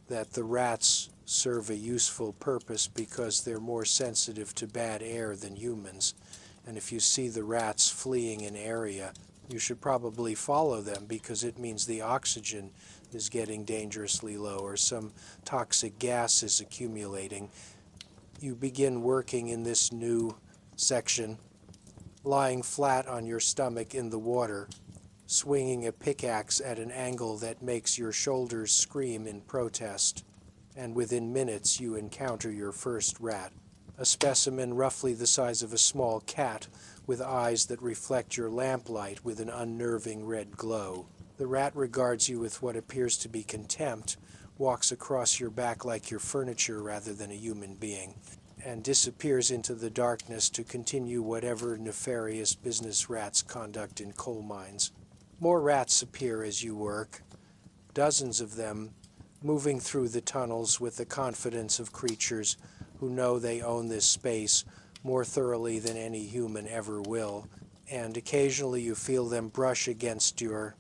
that the rats serve a useful purpose because they're more sensitive to bad air than humans, and if you see the rats fleeing an area, you should probably follow them because it means the oxygen is getting dangerously low or some toxic gas is accumulating. You begin working in this new section, lying flat on your stomach in the water, swinging a pickaxe at an angle that makes your shoulders scream in protest, and within minutes you encounter your first rat, a specimen roughly the size of a small cat with eyes that reflect your lamplight with an unnerving red glow. The rat regards you with what appears to be contempt, walks across your back like you're furniture rather than a human being, and disappears into the darkness to continue whatever nefarious business rats conduct in coal mines. More rats appear as you work, dozens of them, moving through the tunnels with the confidence of creatures who know they own this space more thoroughly than any human ever will, and occasionally you feel them brush against your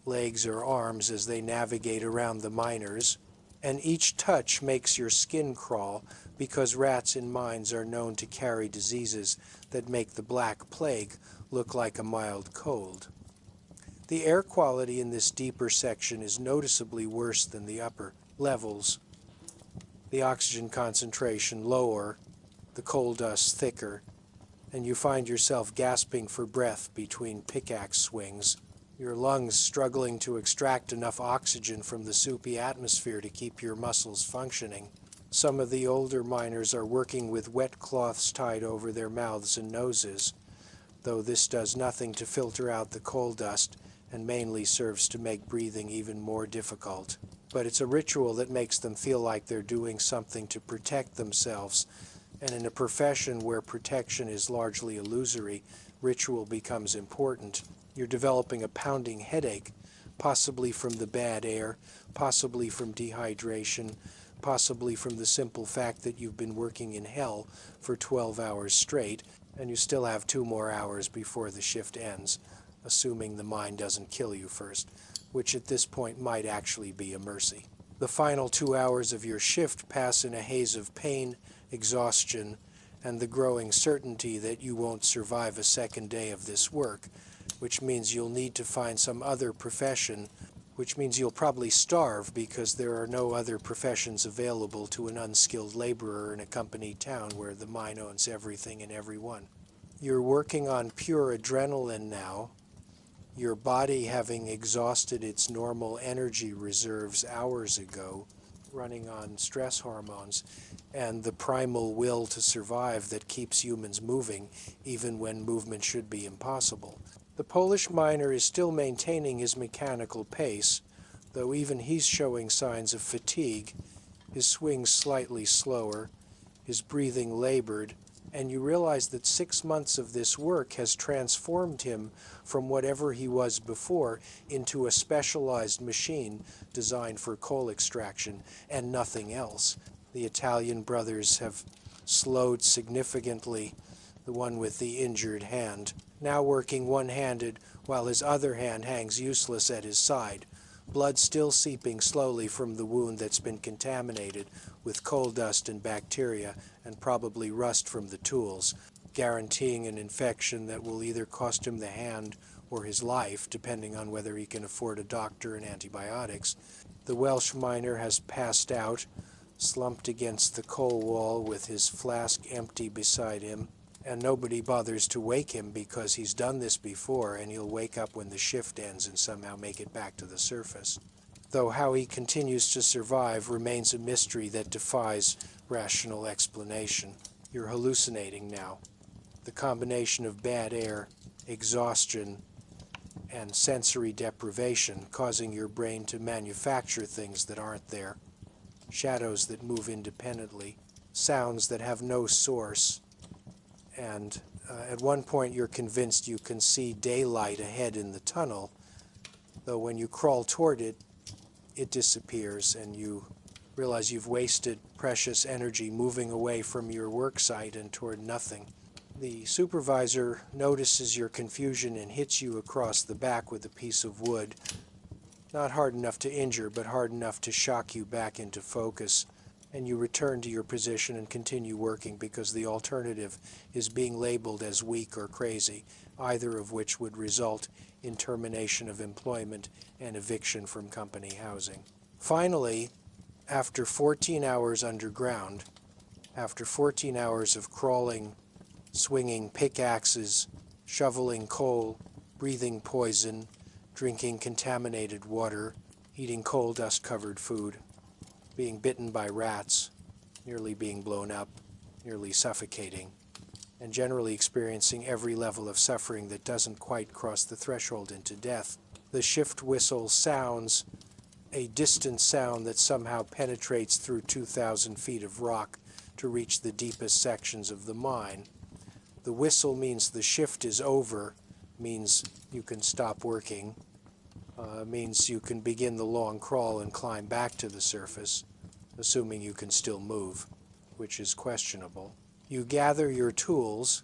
legs or arms as they navigate around the miners, and each touch makes your skin crawl because rats in mines are known to carry diseases that make the Black Plague look like a mild cold. The air quality in this deeper section is noticeably worse than the upper levels. The oxygen concentration lower, the coal dust thicker, and you find yourself gasping for breath between pickaxe swings, your lungs struggling to extract enough oxygen from the soupy atmosphere to keep your muscles functioning. Some of the older miners are working with wet cloths tied over their mouths and noses, though this does nothing to filter out the coal dust and mainly serves to make breathing even more difficult. But it's a ritual that makes them feel like they're doing something to protect themselves, and in a profession where protection is largely illusory, ritual becomes important. You're developing a pounding headache, possibly from the bad air, possibly from dehydration, possibly from the simple fact that you've been working in hell for 12 hours straight, and you still have 2 more hours before the shift ends, assuming the mine doesn't kill you first, which at this point might actually be a mercy. The final 2 hours of your shift pass in a haze of pain, exhaustion, and the growing certainty that you won't survive a second day of this work, which means you'll need to find some other profession, which means you'll probably starve because there are no other professions available to an unskilled laborer in a company town where the mine owns everything and everyone. You're working on pure adrenaline now, your body having exhausted its normal energy reserves hours ago, running on stress hormones, and the primal will to survive that keeps humans moving, even when movement should be impossible. The Polish miner is still maintaining his mechanical pace, though even he's showing signs of fatigue, his swings slightly slower, his breathing labored, and you realize that 6 months of this work has transformed him from whatever he was before into a specialized machine designed for coal extraction and nothing else. The Italian brothers have slowed significantly, the one with the injured hand, now working one-handed while his other hand hangs useless at his side, blood still seeping slowly from the wound that's been contaminated with coal dust and bacteria and probably rust from the tools, guaranteeing an infection that will either cost him the hand or his life, depending on whether he can afford a doctor and antibiotics. The Welsh miner has passed out, slumped against the coal wall with his flask empty beside him, and nobody bothers to wake him because he's done this before and he'll wake up when the shift ends and somehow make it back to the surface. Though how he continues to survive remains a mystery that defies rational explanation. You're hallucinating now. The combination of bad air, exhaustion, and sensory deprivation causing your brain to manufacture things that aren't there. Shadows that move independently, sounds that have no source, and at one point you're convinced you can see daylight ahead in the tunnel, though when you crawl toward it, it disappears and you realize you've wasted precious energy moving away from your work site and toward nothing. The supervisor notices your confusion and hits you across the back with a piece of wood, not hard enough to injure, but hard enough to shock you back into focus, and you return to your position and continue working because the alternative is being labeled as weak or crazy, either of which would result in termination of employment and eviction from company housing. Finally, after 14 hours underground, after 14 hours of crawling, swinging pickaxes, shoveling coal, breathing poison, drinking contaminated water, eating coal dust-covered food, being bitten by rats, nearly being blown up, nearly suffocating, and generally experiencing every level of suffering that doesn't quite cross the threshold into death. The shift whistle sounds a distant sound that somehow penetrates through 2,000 feet of rock to reach the deepest sections of the mine. The whistle means the shift is over, means you can stop working, means you can begin the long crawl and climb back to the surface, assuming you can still move, which is questionable. You gather your tools,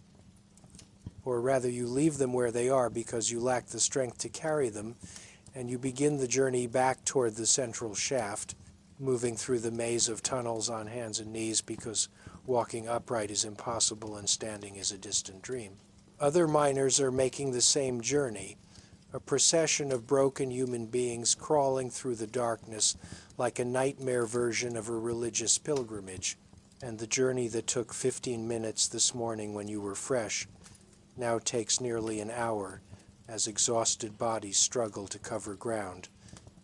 or rather you leave them where they are because you lack the strength to carry them, and you begin the journey back toward the central shaft, moving through the maze of tunnels on hands and knees because walking upright is impossible and standing is a distant dream. Other miners are making the same journey, a procession of broken human beings crawling through the darkness like a nightmare version of a religious pilgrimage. And the journey that took 15 minutes this morning when you were fresh now takes nearly an hour as exhausted bodies struggle to cover ground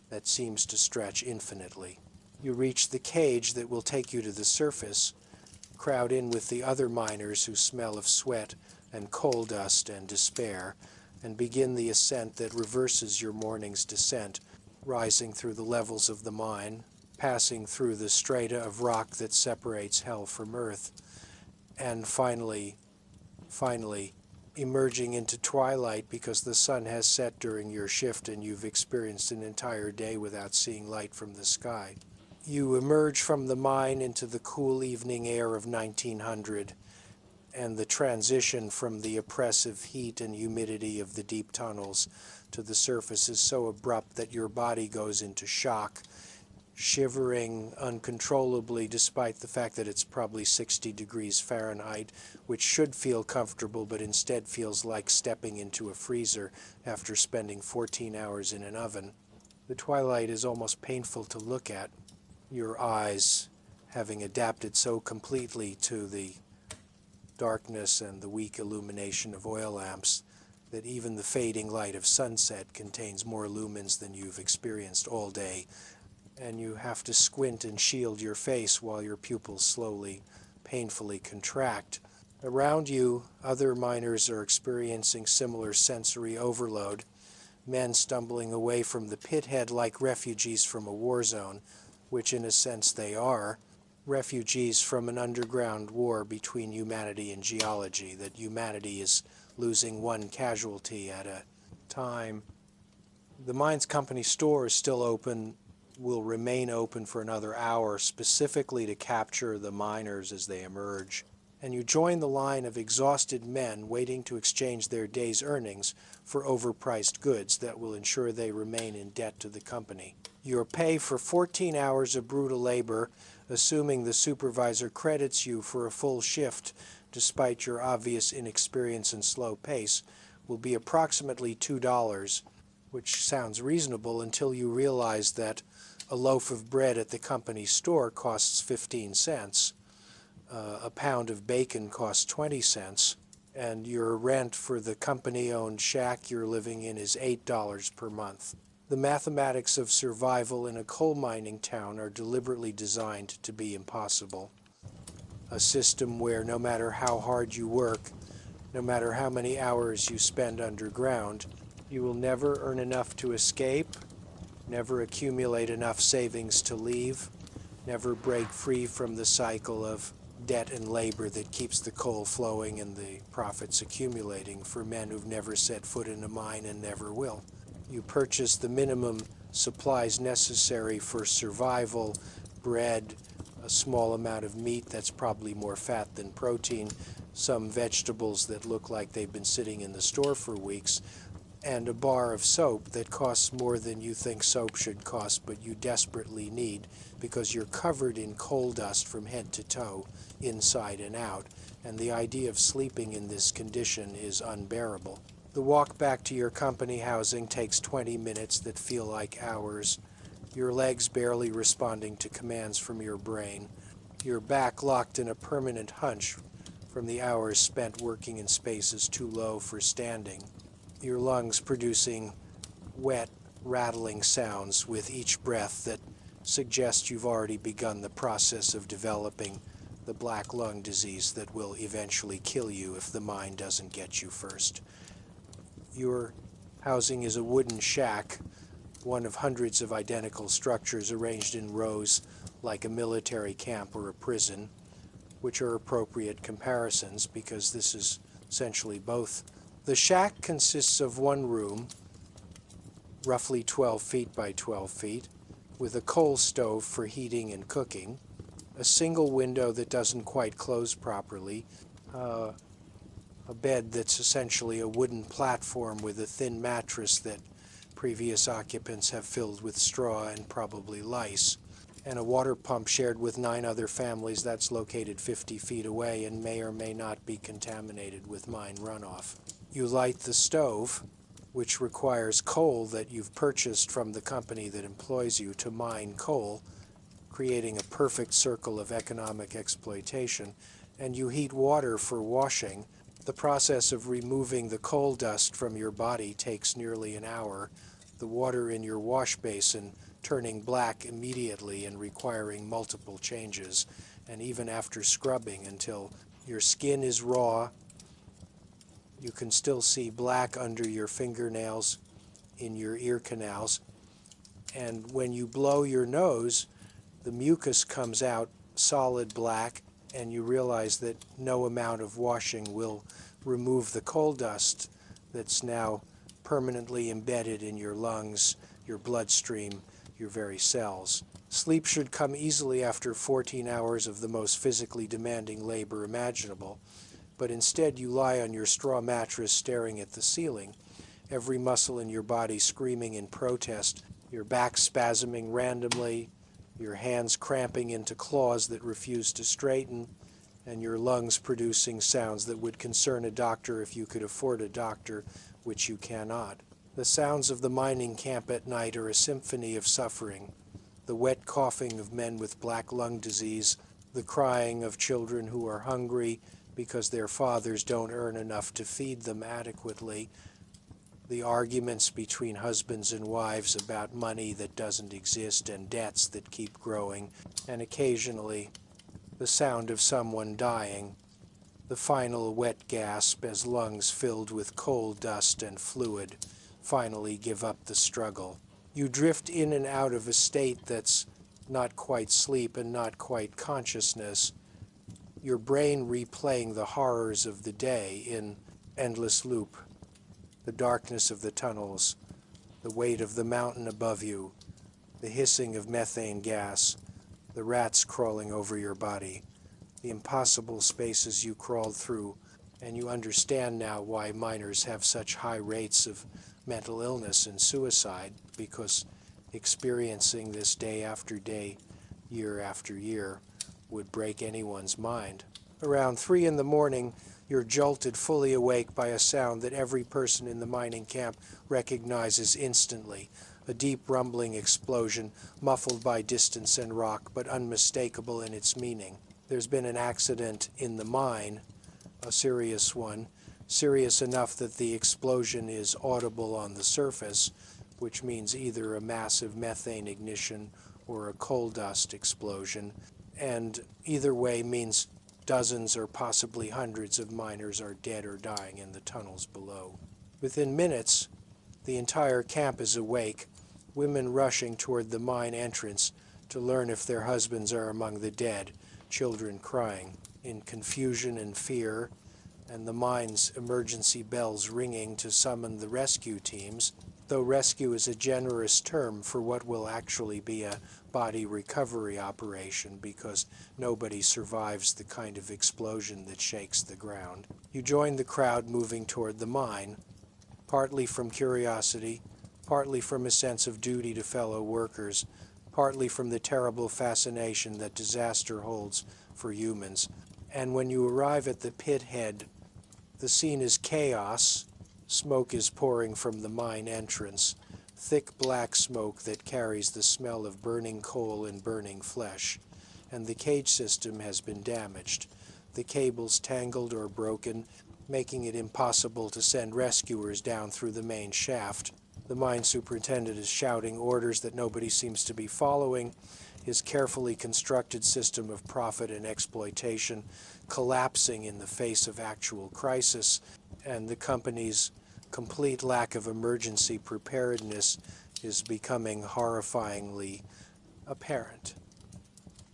that seems to stretch infinitely. You reach the cage that will take you to the surface, crowd in with the other miners who smell of sweat and coal dust and despair, and begin the ascent that reverses your morning's descent, rising through the levels of the mine, passing through the strata of rock that separates hell from earth, and finally, emerging into twilight because the sun has set during your shift and you've experienced an entire day without seeing light from the sky. You emerge from the mine into the cool evening air of 1900, and the transition from the oppressive heat and humidity of the deep tunnels to the surface is so abrupt that your body goes into shock, shivering uncontrollably despite the fact that it's probably 60 degrees Fahrenheit, which should feel comfortable but instead feels like stepping into a freezer after spending 14 hours in an oven. The twilight is almost painful to look at, your eyes having adapted so completely to the darkness and the weak illumination of oil lamps that even the fading light of sunset contains more lumens than you've experienced all day, and you have to squint and shield your face while your pupils slowly, painfully contract. Around you, other miners are experiencing similar sensory overload, men stumbling away from the pit head like refugees from a war zone, which in a sense they are, refugees from an underground war between humanity and geology, that humanity is losing one casualty at a time. The Mines Company store is still open, will remain open for another hour, specifically to capture the miners as they emerge. And you join the line of exhausted men waiting to exchange their day's earnings for overpriced goods that will ensure they remain in debt to the company. Your pay for 14 hours of brutal labor, assuming the supervisor credits you for a full shift despite your obvious inexperience and slow pace, will be approximately $2, which sounds reasonable until you realize that a loaf of bread at the company store costs 15 cents, a pound of bacon costs 20 cents, and your rent for the company-owned shack you're living in is $8 per month. The mathematics of survival in a coal mining town are deliberately designed to be impossible. A system where no matter how hard you work, no matter how many hours you spend underground, you will never earn enough to escape, never accumulate enough savings to leave, never break free from the cycle of debt and labor that keeps the coal flowing and the profits accumulating for men who've never set foot in a mine and never will. You purchase the minimum supplies necessary for survival, bread, a small amount of meat that's probably more fat than protein, some vegetables that look like they've been sitting in the store for weeks, and a bar of soap that costs more than you think soap should cost, but you desperately need because you're covered in coal dust from head to toe, inside and out, and the idea of sleeping in this condition is unbearable. The walk back to your company housing takes 20 minutes that feel like hours, your legs barely responding to commands from your brain, your back locked in a permanent hunch from the hours spent working in spaces too low for standing. your lungs producing wet, rattling sounds with each breath that suggest you've already begun the process of developing the black lung disease that will eventually kill you if the mine doesn't get you first. Your housing is a wooden shack, one of hundreds of identical structures arranged in rows like a military camp or a prison, which are appropriate comparisons because this is essentially both. The shack consists of one room, roughly 12 feet by 12 feet, with a coal stove for heating and cooking, a single window that doesn't quite close properly, a bed that's essentially a wooden platform with a thin mattress that previous occupants have filled with straw and probably lice, and a water pump shared with 9 other families that's located 50 feet away and may or may not be contaminated with mine runoff. You light the stove, which requires coal that you've purchased from the company that employs you to mine coal, creating a perfect circle of economic exploitation, and you heat water for washing. The process of removing the coal dust from your body takes nearly an hour, the water in your wash basin turning black immediately and requiring multiple changes, and even after scrubbing until your skin is raw, you can still see black under your fingernails, in your ear canals, and when you blow your nose, the mucus comes out solid black, and you realize that no amount of washing will remove the coal dust that's now permanently embedded in your lungs, your bloodstream, your very cells. Sleep should come easily after 14 hours of the most physically demanding labor imaginable, but instead you lie on your straw mattress staring at the ceiling, every muscle in your body screaming in protest, your back spasming randomly, your hands cramping into claws that refuse to straighten, and your lungs producing sounds that would concern a doctor if you could afford a doctor, which you cannot. The sounds of the mining camp at night are a symphony of suffering. The wet coughing of men with black lung disease, the crying of children who are hungry because their fathers don't earn enough to feed them adequately, the arguments between husbands and wives about money that doesn't exist and debts that keep growing, and occasionally the sound of someone dying, the final wet gasp as lungs filled with coal dust and fluid finally give up the struggle. You drift in and out of a state that's not quite sleep and not quite consciousness, your brain replaying the horrors of the day in endless loop. The darkness of the tunnels, the weight of the mountain above you, the hissing of methane gas, the rats crawling over your body, the impossible spaces you crawled through, and you understand now why miners have such high rates of mental illness and suicide, because experiencing this day after day, year after year, would break anyone's mind. Around 3 in the morning, you're jolted fully awake by a sound that every person in the mining camp recognizes instantly, a deep rumbling explosion, muffled by distance and rock, but unmistakable in its meaning. There's been an accident in the mine, a serious one, serious enough that the explosion is audible on the surface, which means either a massive methane ignition or a coal dust explosion, and either way means dozens or possibly hundreds of miners are dead or dying in the tunnels below. Within minutes, the entire camp is awake, women rushing toward the mine entrance to learn if their husbands are among the dead, children crying in confusion and fear, and the mine's emergency bells ringing to summon the rescue teams, though rescue is a generous term for what will actually be a body recovery operation because nobody survives the kind of explosion that shakes the ground. You join the crowd moving toward the mine, partly from curiosity, partly from a sense of duty to fellow workers, partly from the terrible fascination that disaster holds for humans. And when you arrive at the pit head, the scene is chaos. Smoke is pouring from the mine entrance, thick black smoke that carries the smell of burning coal and burning flesh, and the cage system has been damaged, the cables tangled or broken, making it impossible to send rescuers down through the main shaft. The mine superintendent is shouting orders that nobody seems to be following. His carefully constructed system of profit and exploitation collapsing in the face of actual crisis, and the company's complete lack of emergency preparedness is becoming horrifyingly apparent.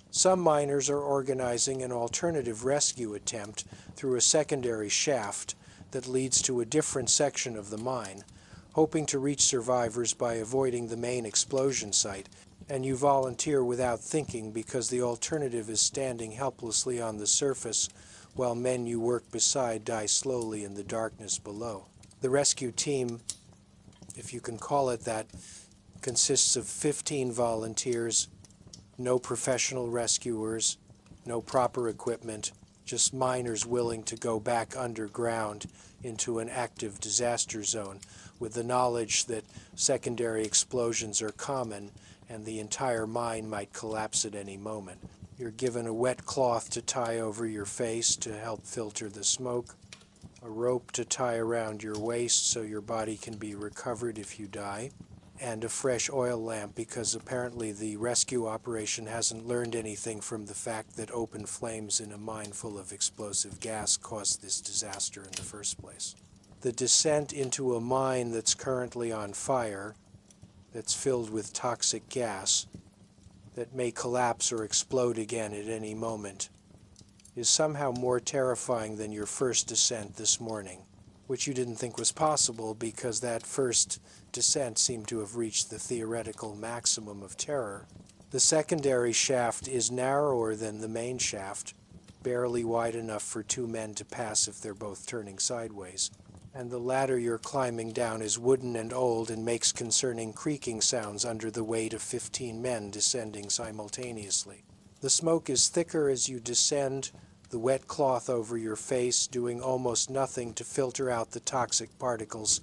Some miners are organizing an alternative rescue attempt through a secondary shaft that leads to a different section of the mine, hoping to reach survivors by avoiding the main explosion site, and you volunteer without thinking because the alternative is standing helplessly on the surface while men you work beside die slowly in the darkness below. The rescue team, if you can call it that, consists of 15 volunteers, no professional rescuers, no proper equipment, just miners willing to go back underground into an active disaster zone with the knowledge that secondary explosions are common and the entire mine might collapse at any moment. You're given a wet cloth to tie over your face to help filter the smoke, a rope to tie around your waist so your body can be recovered if you die, and a fresh oil lamp because apparently the rescue operation hasn't learned anything from the fact that open flames in a mine full of explosive gas caused this disaster in the first place. The descent into a mine that's currently on fire, that's filled with toxic gas, that may collapse or explode again at any moment, is somehow more terrifying than your first descent this morning, which you didn't think was possible because that first descent seemed to have reached the theoretical maximum of terror. The secondary shaft is narrower than the main shaft, barely wide enough for two men to pass if they're both turning sideways. And the ladder you're climbing down is wooden and old and makes concerning creaking sounds under the weight of 15 men descending simultaneously. The smoke is thicker as you descend, the wet cloth over your face doing almost nothing to filter out the toxic particles,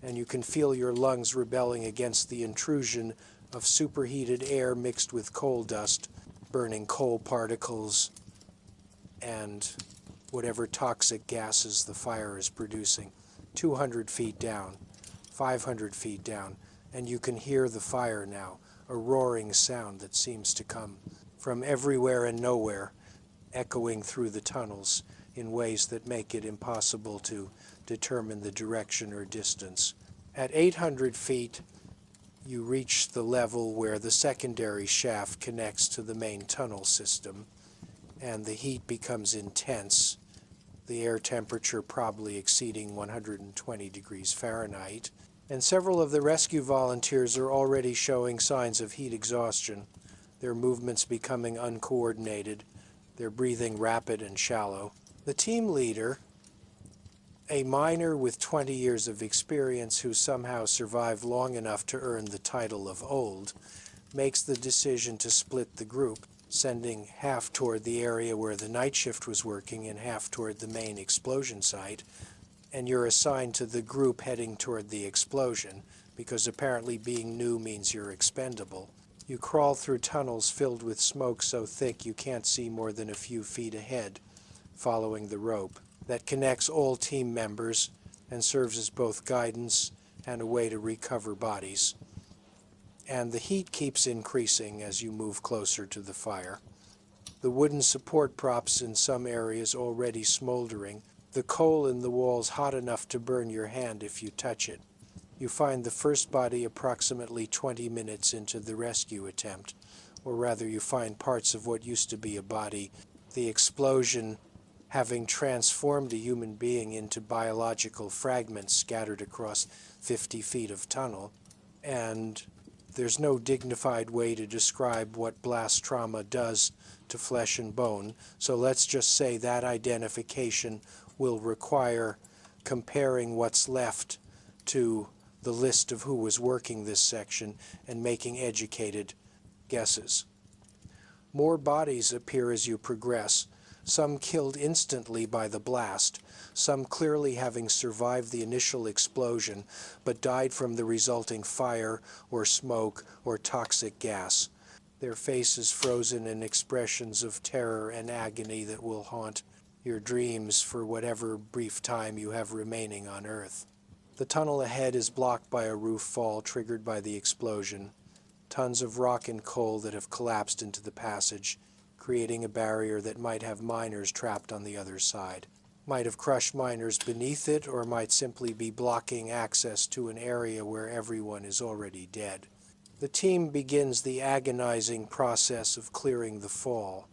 and you can feel your lungs rebelling against the intrusion of superheated air mixed with coal dust, burning coal particles, and whatever toxic gases the fire is producing. 200 feet down, 500 feet down, and you can hear the fire now, a roaring sound that seems to come from everywhere and nowhere, echoing through the tunnels in ways that make it impossible to determine the direction or distance. At 800 feet, you reach the level where the secondary shaft connects to the main tunnel system, and the heat becomes intense, the air temperature probably exceeding 120 degrees Fahrenheit, and several of the rescue volunteers are already showing signs of heat exhaustion, their movements becoming uncoordinated, their breathing rapid and shallow. The team leader, a miner with 20 years of experience who somehow survived long enough to earn the title of old, makes the decision to split the group, sending half toward the area where the night shift was working and half toward the main explosion site, and you're assigned to the group heading toward the explosion, because apparently being new means you're expendable. You crawl through tunnels filled with smoke so thick you can't see more than a few feet ahead, following the rope that connects all team members and serves as both guidance and a way to recover bodies. And the heat keeps increasing as you move closer to the fire. The wooden support props in some areas already smoldering, the coal in the walls hot enough to burn your hand if you touch it. You find the first body approximately 20 minutes into the rescue attempt, or rather you find parts of what used to be a body, the explosion having transformed a human being into biological fragments scattered across 50 feet of tunnel, and there's no dignified way to describe what blast trauma does to flesh and bone, so let's just say that identification will require comparing what's left to the list of who was working this section and making educated guesses. More bodies appear as you progress, some killed instantly by the blast, some clearly having survived the initial explosion but died from the resulting fire or smoke or toxic gas, their faces frozen in expressions of terror and agony that will haunt your dreams for whatever brief time you have remaining on Earth. The tunnel ahead is blocked by a roof fall triggered by the explosion. Tons of rock and coal that have collapsed into the passage, creating a barrier that might have miners trapped on the other side. Might have crushed miners beneath it, or might simply be blocking access to an area where everyone is already dead. The team begins the agonizing process of clearing the fall,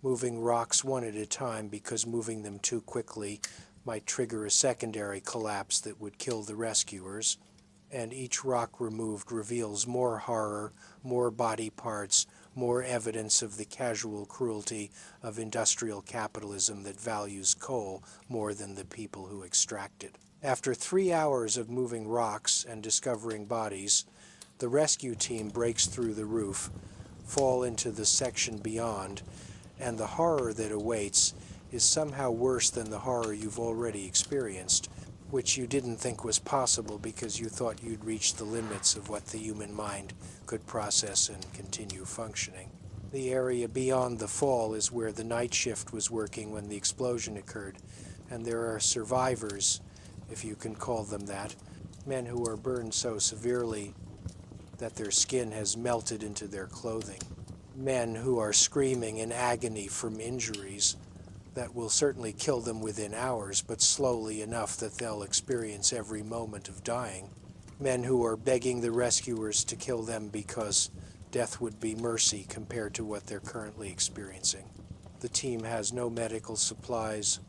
moving rocks one at a time because moving them too quickly might trigger a secondary collapse that would kill the rescuers, and each rock removed reveals more horror, more body parts, more evidence of the casual cruelty of industrial capitalism that values coal more than the people who extract it. After 3 hours of moving rocks and discovering bodies, the rescue team breaks through the roof, fall into the section beyond, and the horror that awaits is somehow worse than the horror you've already experienced, which you didn't think was possible because you thought you'd reached the limits of what the human mind could process and continue functioning. The area beyond the fall is where the night shift was working when the explosion occurred, and there are survivors, if you can call them that, men who are burned so severely that their skin has melted into their clothing. Men who are screaming in agony from injuries that will certainly kill them within hours, but slowly enough that they'll experience every moment of dying. Men who are begging the rescuers to kill them because death would be mercy compared to what they're currently experiencing. The team has no medical supplies,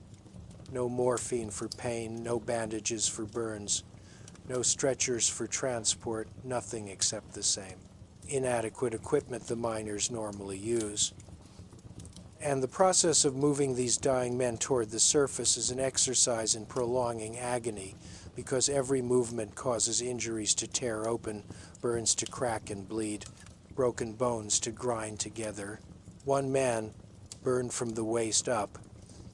no morphine for pain, no bandages for burns, no stretchers for transport, nothing except the same inadequate equipment the miners normally use. And the process of moving these dying men toward the surface is an exercise in prolonging agony, because every movement causes injuries to tear open, burns to crack and bleed, broken bones to grind together. One man, burned from the waist up,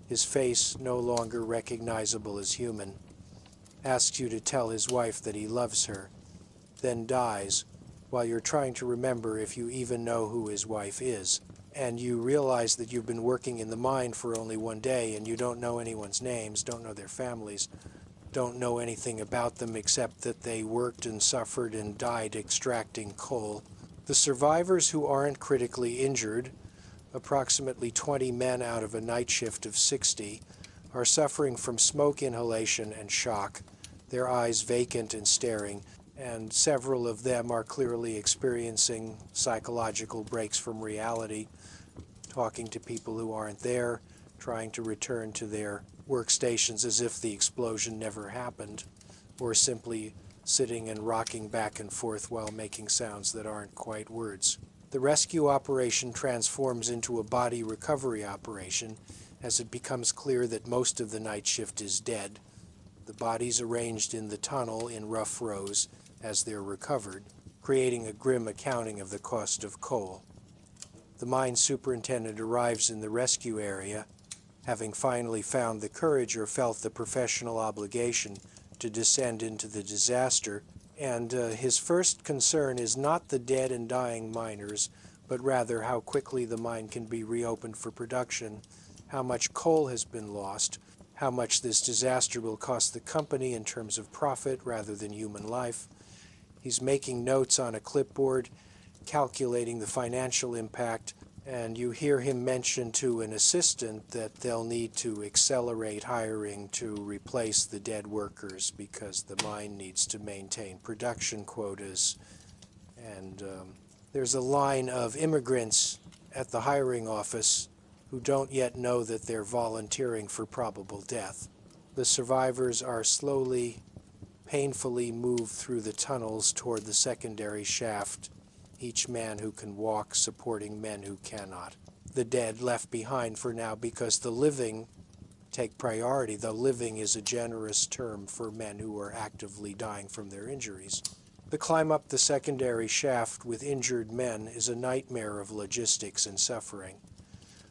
his face no longer recognizable as human, asks you to tell his wife that he loves her, then dies, while you're trying to remember if you even know who his wife is. And you realize that you've been working in the mine for only one day and you don't know anyone's names, don't know their families, don't know anything about them except that they worked and suffered and died extracting coal. The survivors who aren't critically injured, approximately 20 men out of a night shift of 60, are suffering from smoke inhalation and shock, their eyes vacant and staring, and several of them are clearly experiencing psychological breaks from reality, talking to people who aren't there, trying to return to their workstations as if the explosion never happened, or simply sitting and rocking back and forth while making sounds that aren't quite words. The rescue operation transforms into a body recovery operation as it becomes clear that most of the night shift is dead. The bodies arranged in the tunnel in rough rows as they're recovered, creating a grim accounting of the cost of coal. The mine superintendent arrives in the rescue area, having finally found the courage or felt the professional obligation to descend into the disaster, and his first concern is not the dead and dying miners, but rather how quickly the mine can be reopened for production, how much coal has been lost, how much this disaster will cost the company in terms of profit rather than human life. He's making notes on a clipboard, calculating the financial impact, and you hear him mention to an assistant that they'll need to accelerate hiring to replace the dead workers because the mine needs to maintain production quotas. And there's a line of immigrants at the hiring office who don't yet know that they're volunteering for probable death. The survivors are slowly, painfully moved through the tunnels toward the secondary shaft, each man who can walk supporting men who cannot. The dead left behind for now because the living take priority. The living is a generous term for men who are actively dying from their injuries. The climb up the secondary shaft with injured men is a nightmare of logistics and suffering.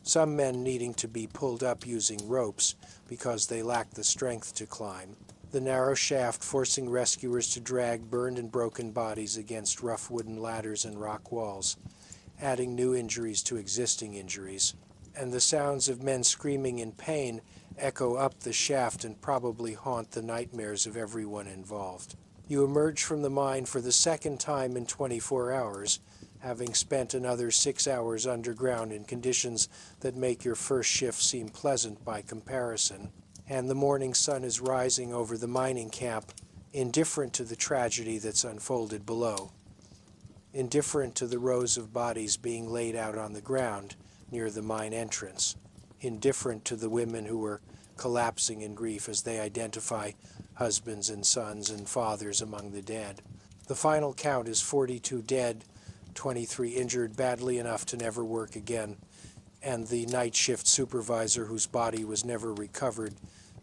Some men needing to be pulled up using ropes because they lack the strength to climb. The narrow shaft forcing rescuers to drag burned and broken bodies against rough wooden ladders and rock walls, adding new injuries to existing injuries. and the sounds of men screaming in pain echo up the shaft and probably haunt the nightmares of everyone involved. You emerge from the mine for the second time in 24 hours, having spent another 6 hours underground in conditions that make your first shift seem pleasant by comparison, and the morning sun is rising over the mining camp, indifferent to the tragedy that's unfolded below, indifferent to the rows of bodies being laid out on the ground near the mine entrance, indifferent to the women who are collapsing in grief as they identify husbands and sons and fathers among the dead. The final count is 42 dead, 23 injured badly enough to never work again, and the night shift supervisor whose body was never recovered,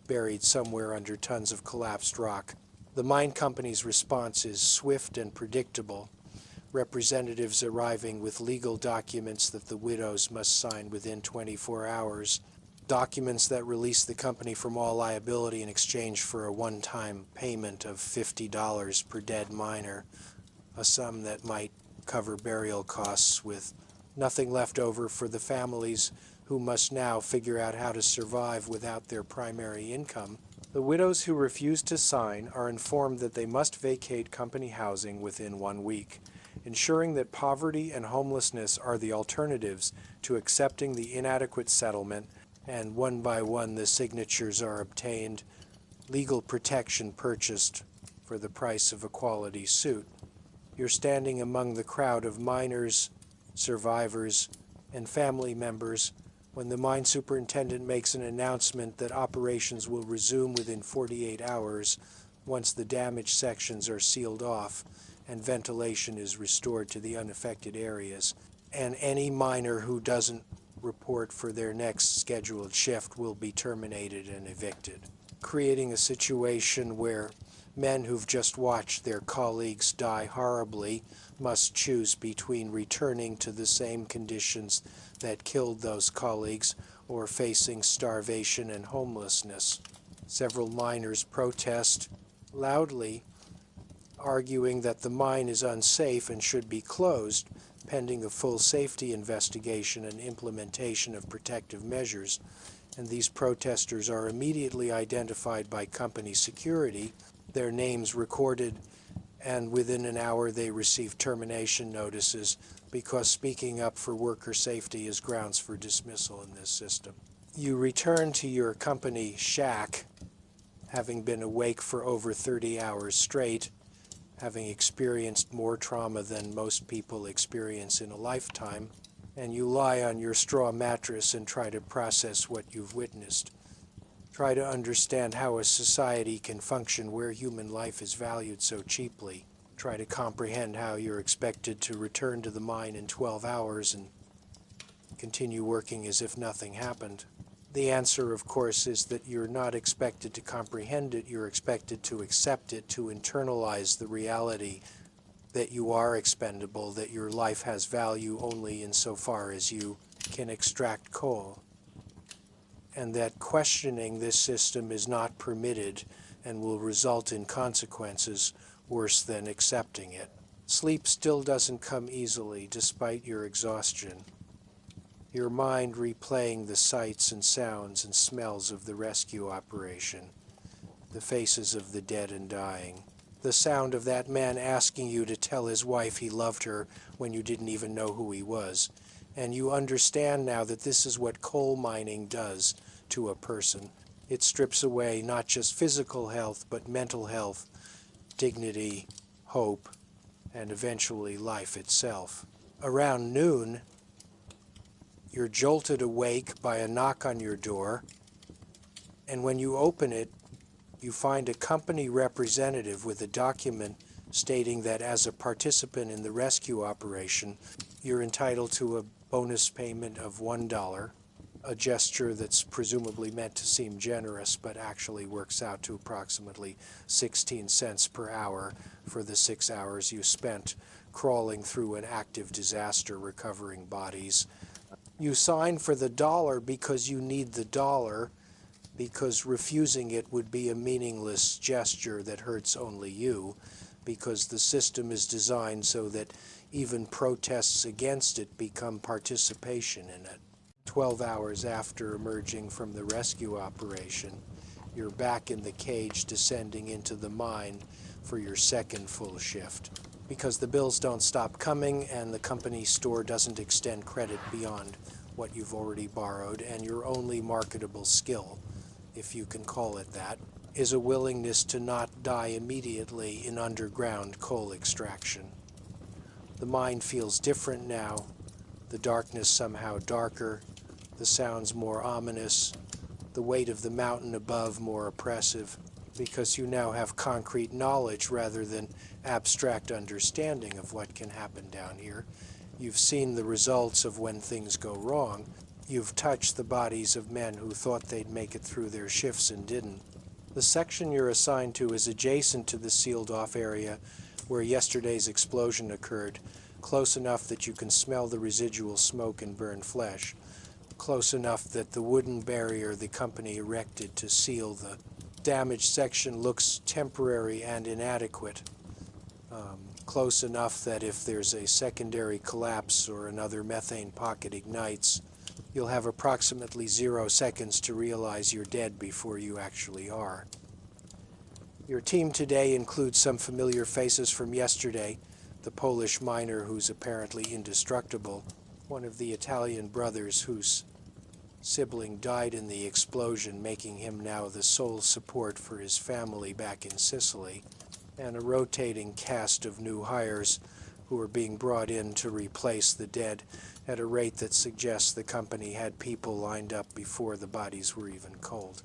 buried somewhere under tons of collapsed rock. The mine company's response is swift and predictable, representatives arriving with legal documents that the widows must sign within 24 hours, documents that release the company from all liability in exchange for a one-time payment of $50 per dead miner, a sum that might cover burial costs, with nothing left over for the families who must now figure out how to survive without their primary income. The widows who refuse to sign are informed that they must vacate company housing within 1 week, ensuring that poverty and homelessness are the alternatives to accepting the inadequate settlement, and one by one the signatures are obtained, legal protection purchased for the price of a quality suit. You're standing among the crowd of miners, survivors, and family members when the mine superintendent makes an announcement that operations will resume within 48 hours once the damaged sections are sealed off and ventilation is restored to the unaffected areas, and any miner who doesn't report for their next scheduled shift will be terminated and evicted, creating a situation where men who've just watched their colleagues die horribly must choose between returning to the same conditions that killed those colleagues or facing starvation and homelessness. Several miners protest loudly, arguing that the mine is unsafe and should be closed, pending a full safety investigation and implementation of protective measures, and these protesters are immediately identified by company security, their names recorded, and within an hour they receive termination notices because speaking up for worker safety is grounds for dismissal in this system. You return to your company shack, having been awake for over 30 hours straight, having experienced more trauma than most people experience in a lifetime, and you lie on your straw mattress and try to process what you've witnessed. Try to understand how a society can function where human life is valued so cheaply. Try to comprehend how you're expected to return to the mine in 12 hours and continue working as if nothing happened. The answer, of course, is that you're not expected to comprehend it, you're expected to accept it, to internalize the reality that you are expendable, that your life has value only insofar as you can extract coal, and that questioning this system is not permitted and will result in consequences worse than accepting it. Sleep still doesn't come easily despite your exhaustion. Your mind replaying the sights and sounds and smells of the rescue operation, the faces of the dead and dying, the sound of that man asking you to tell his wife he loved her when you didn't even know who he was. And you understand now that this is what coal mining does to a person. It strips away not just physical health, but mental health, dignity, hope, and eventually life itself. Around noon, you're jolted awake by a knock on your door, and when you open it, you find a company representative with a document stating that as a participant in the rescue operation, you're entitled to a bonus payment of $1, a gesture that's presumably meant to seem generous, but actually works out to approximately 16 cents per hour for the 6 hours you spent crawling through an active disaster recovering bodies. You sign for the dollar because you need the dollar, because refusing it would be a meaningless gesture that hurts only you, because the system is designed so that even protests against it become participation in it. 12 hours after emerging from the rescue operation, you're back in the cage descending into the mine for your second full shift. Because the bills don't stop coming and the company store doesn't extend credit beyond what you've already borrowed, and your only marketable skill, if you can call it that, is a willingness to not die immediately in underground coal extraction. The mine feels different now, the darkness somehow darker, the sounds more ominous, the weight of the mountain above more oppressive, because you now have concrete knowledge rather than abstract understanding of what can happen down here. You've seen the results of when things go wrong. You've touched the bodies of men who thought they'd make it through their shifts and didn't. The section you're assigned to is adjacent to the sealed-off area where yesterday's explosion occurred, close enough that you can smell the residual smoke and burned flesh, close enough that the wooden barrier the company erected to seal the damaged section looks temporary and inadequate, close enough that if there's a secondary collapse or another methane pocket ignites, you'll have approximately 0 seconds to realize you're dead before you actually are. Your team today includes some familiar faces from yesterday, the Polish miner who's apparently indestructible, one of the Italian brothers whose sibling died in the explosion, making him now the sole support for his family back in Sicily, and a rotating cast of new hires who are being brought in to replace the dead at a rate that suggests the company had people lined up before the bodies were even cold.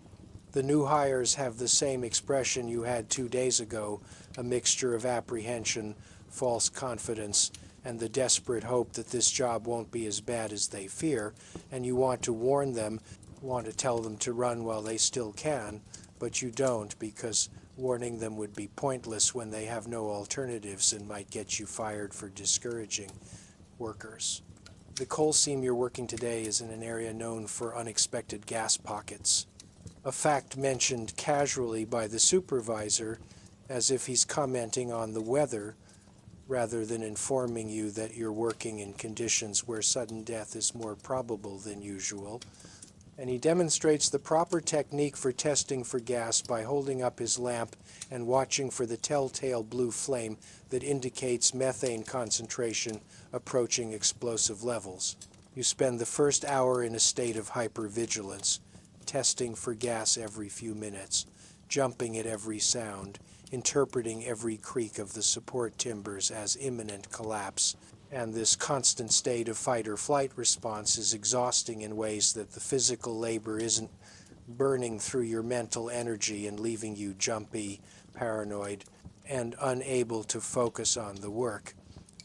The new hires have the same expression you had 2 days ago, a mixture of apprehension, false confidence, and the desperate hope that this job won't be as bad as they fear, and you want to warn them, want to tell them to run while they still can, but you don't because warning them would be pointless when they have no alternatives and might get you fired for discouraging workers. The coal seam you're working today is in an area known for unexpected gas pockets, a fact mentioned casually by the supervisor as if he's commenting on the weather rather than informing you that you're working in conditions where sudden death is more probable than usual. And he demonstrates the proper technique for testing for gas by holding up his lamp and watching for the telltale blue flame that indicates methane concentration approaching explosive levels. You spend the first hour in a state of hypervigilance, testing for gas every few minutes, jumping at every sound, interpreting every creak of the support timbers as imminent collapse, and this constant state of fight-or-flight response is exhausting in ways that the physical labor isn't burning through your mental energy and leaving you jumpy, paranoid, and unable to focus on the work.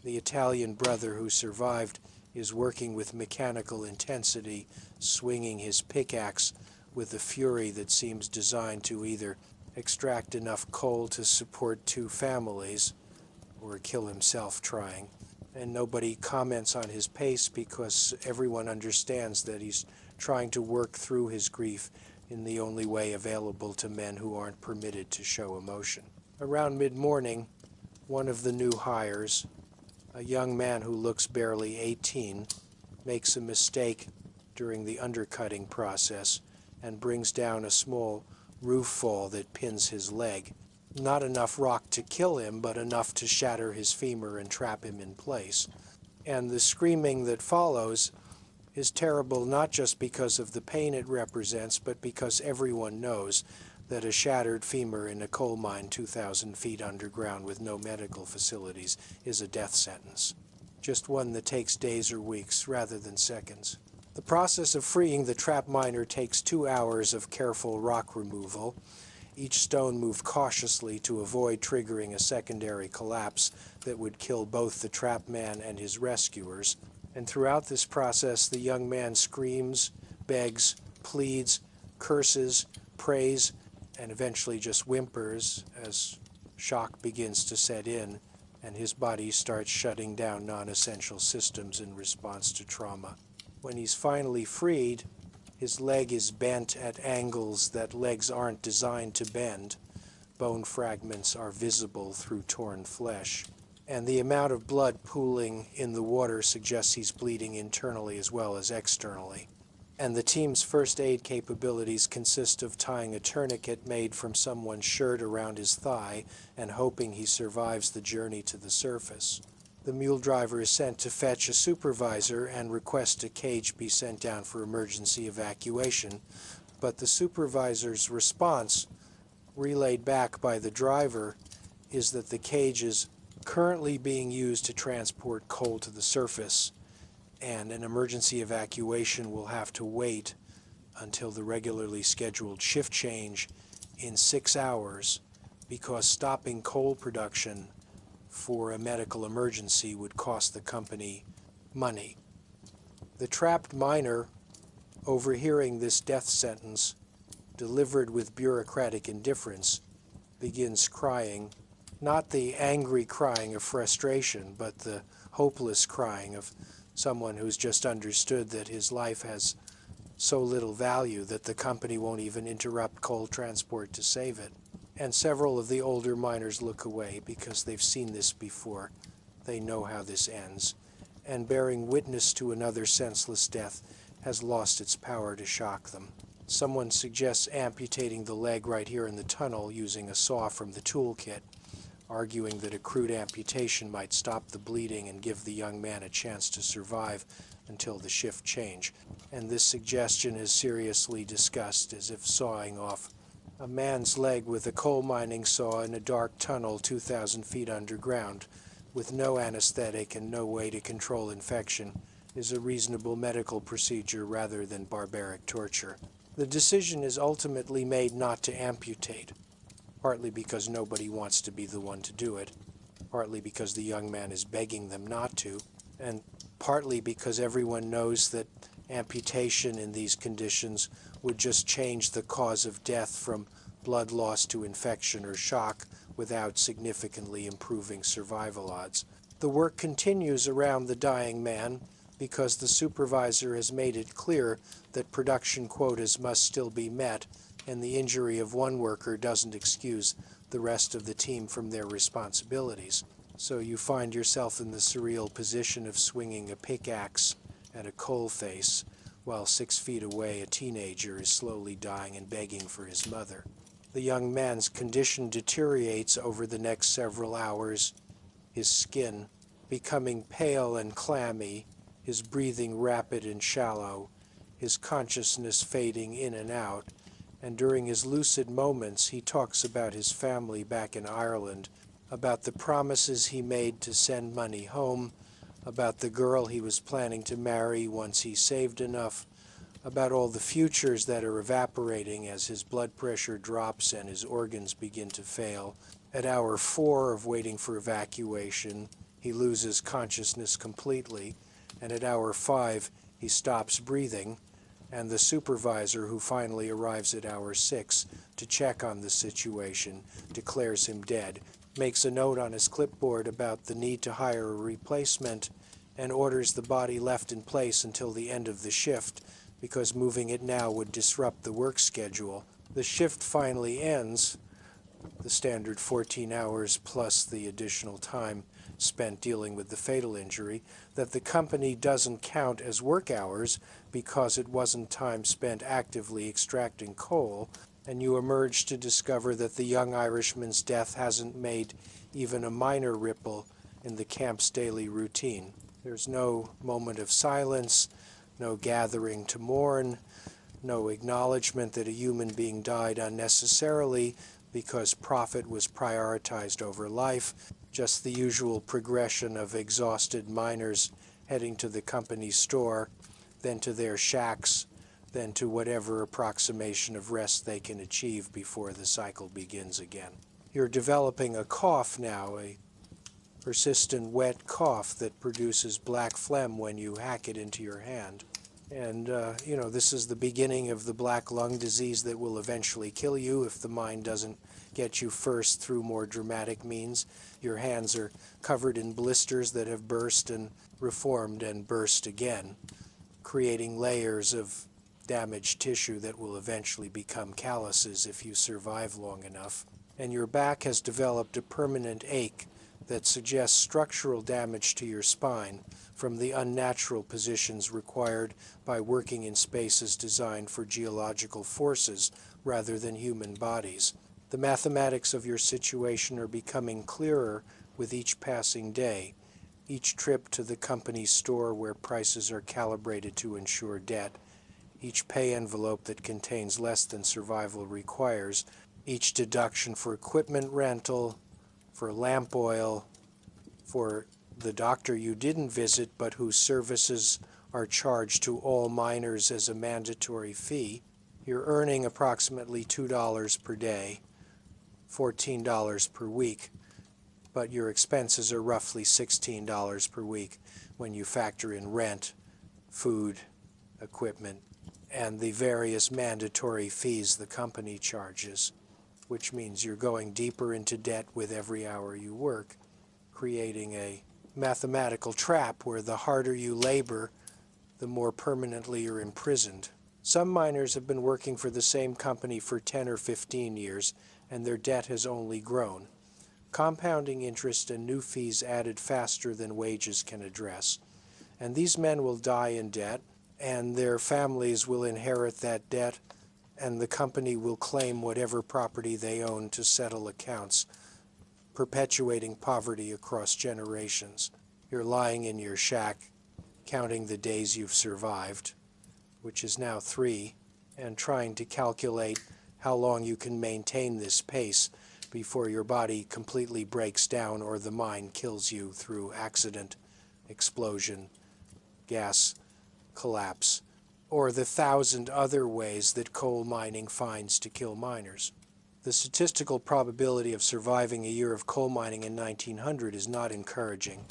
The Italian brother who survived is working with mechanical intensity, swinging his pickaxe with a fury that seems designed to either extract enough coal to support 2 families or kill himself trying. And nobody comments on his pace because everyone understands that he's trying to work through his grief in the only way available to men who aren't permitted to show emotion. Around mid-morning, one of the new hires, a young man who looks barely 18, makes a mistake during the undercutting process and brings down a small roof fall that pins his leg. Not enough rock to kill him, but enough to shatter his femur and trap him in place. And the screaming that follows is terrible not just because of the pain it represents, but because everyone knows that a shattered femur in a coal mine 2,000 feet underground with no medical facilities is a death sentence. Just one that takes days or weeks rather than seconds. The process of freeing the trapped miner takes 2 hours of careful rock removal. Each stone moved cautiously to avoid triggering a secondary collapse that would kill both the trapped man and his rescuers. And throughout this process, the young man screams, begs, pleads, curses, prays, and eventually just whimpers as shock begins to set in and his body starts shutting down non-essential systems in response to trauma. When he's finally freed, his leg is bent at angles that legs aren't designed to bend. Bone fragments are visible through torn flesh. And the amount of blood pooling in the water suggests he's bleeding internally as well as externally. And the team's first aid capabilities consist of tying a tourniquet made from someone's shirt around his thigh and hoping he survives the journey to the surface. The mule driver is sent to fetch a supervisor and request a cage be sent down for emergency evacuation, but the supervisor's response, relayed back by the driver, is that the cage is currently being used to transport coal to the surface, and an emergency evacuation will have to wait until the regularly scheduled shift change in 6 hours, because stopping coal production for a medical emergency would cost the company money. The trapped miner, overhearing this death sentence, delivered with bureaucratic indifference, begins crying, not the angry crying of frustration, but the hopeless crying of someone who's just understood that his life has so little value that the company won't even interrupt coal transport to save it. And several of the older miners look away because they've seen this before. They know how this ends. And bearing witness to another senseless death has lost its power to shock them. Someone suggests amputating the leg right here in the tunnel using a saw from the toolkit, arguing that a crude amputation might stop the bleeding and give the young man a chance to survive until the shift change. And this suggestion is seriously discussed as if sawing off a man's leg with a coal mining saw in a dark tunnel 2,000 feet underground, with no anesthetic and no way to control infection, is a reasonable medical procedure rather than barbaric torture. The decision is ultimately made not to amputate, partly because nobody wants to be the one to do it, partly because the young man is begging them not to, and partly because everyone knows that amputation in these conditions would just change the cause of death from blood loss to infection or shock without significantly improving survival odds. The work continues around the dying man because the supervisor has made it clear that production quotas must still be met, and the injury of one worker doesn't excuse the rest of the team from their responsibilities. So you find yourself in the surreal position of swinging a pickaxe at a coal face, while 6 feet away a teenager is slowly dying and begging for his mother. The young man's condition deteriorates over the next several hours, his skin becoming pale and clammy, his breathing rapid and shallow, his consciousness fading in and out, and during his lucid moments he talks about his family back in Ireland, about the promises he made to send money home, about the girl he was planning to marry once he saved enough, about all the futures that are evaporating as his blood pressure drops and his organs begin to fail. At hour 4 of waiting for evacuation, he loses consciousness completely, and at hour 5 he stops breathing, and the supervisor, who finally arrives at hour 6 to check on the situation, declares him dead, makes a note on his clipboard about the need to hire a replacement, and orders the body left in place until the end of the shift, because moving it now would disrupt the work schedule. The shift finally ends, the standard 14 hours plus the additional time spent dealing with the fatal injury, that the company doesn't count as work hours because it wasn't time spent actively extracting coal, and you emerge to discover that the young Irishman's death hasn't made even a minor ripple in the camp's daily routine. There's no moment of silence, no gathering to mourn, no acknowledgement that a human being died unnecessarily because profit was prioritized over life, just the usual progression of exhausted miners heading to the company store, then to their shacks, then to whatever approximation of rest they can achieve before the cycle begins again. You're developing a cough now, a persistent wet cough that produces black phlegm when you hack it into your hand. And, this is the beginning of the black lung disease that will eventually kill you if the mind doesn't get you first through more dramatic means. Your hands are covered in blisters that have burst and reformed and burst again, creating layers of damaged tissue that will eventually become calluses if you survive long enough. And your back has developed a permanent ache that suggests structural damage to your spine from the unnatural positions required by working in spaces designed for geological forces rather than human bodies. The mathematics of your situation are becoming clearer with each passing day, each trip to the company's store where prices are calibrated to ensure debt, each pay envelope that contains less than survival requires, each deduction for equipment rental, for lamp oil, for the doctor you didn't visit but whose services are charged to all miners as a mandatory fee. You're earning approximately $2 per day, $14 per week, but your expenses are roughly $16 per week when you factor in rent, food, equipment, and the various mandatory fees the company charges, which means you're going deeper into debt with every hour you work, creating a mathematical trap where the harder you labor, the more permanently you're imprisoned. Some miners have been working for the same company for 10 or 15 years, and their debt has only grown. Compounding interest and new fees added faster than wages can address. And these men will die in debt, and their families will inherit that debt, and the company will claim whatever property they own to settle accounts, perpetuating poverty across generations. You're lying in your shack, counting the days you've survived, which is now 3, and trying to calculate how long you can maintain this pace before your body completely breaks down or the mine kills you through accident, explosion, gas collapse, or the 1,000 other ways that coal mining finds to kill miners. The statistical probability of surviving a year of coal mining in 1900 is not encouraging,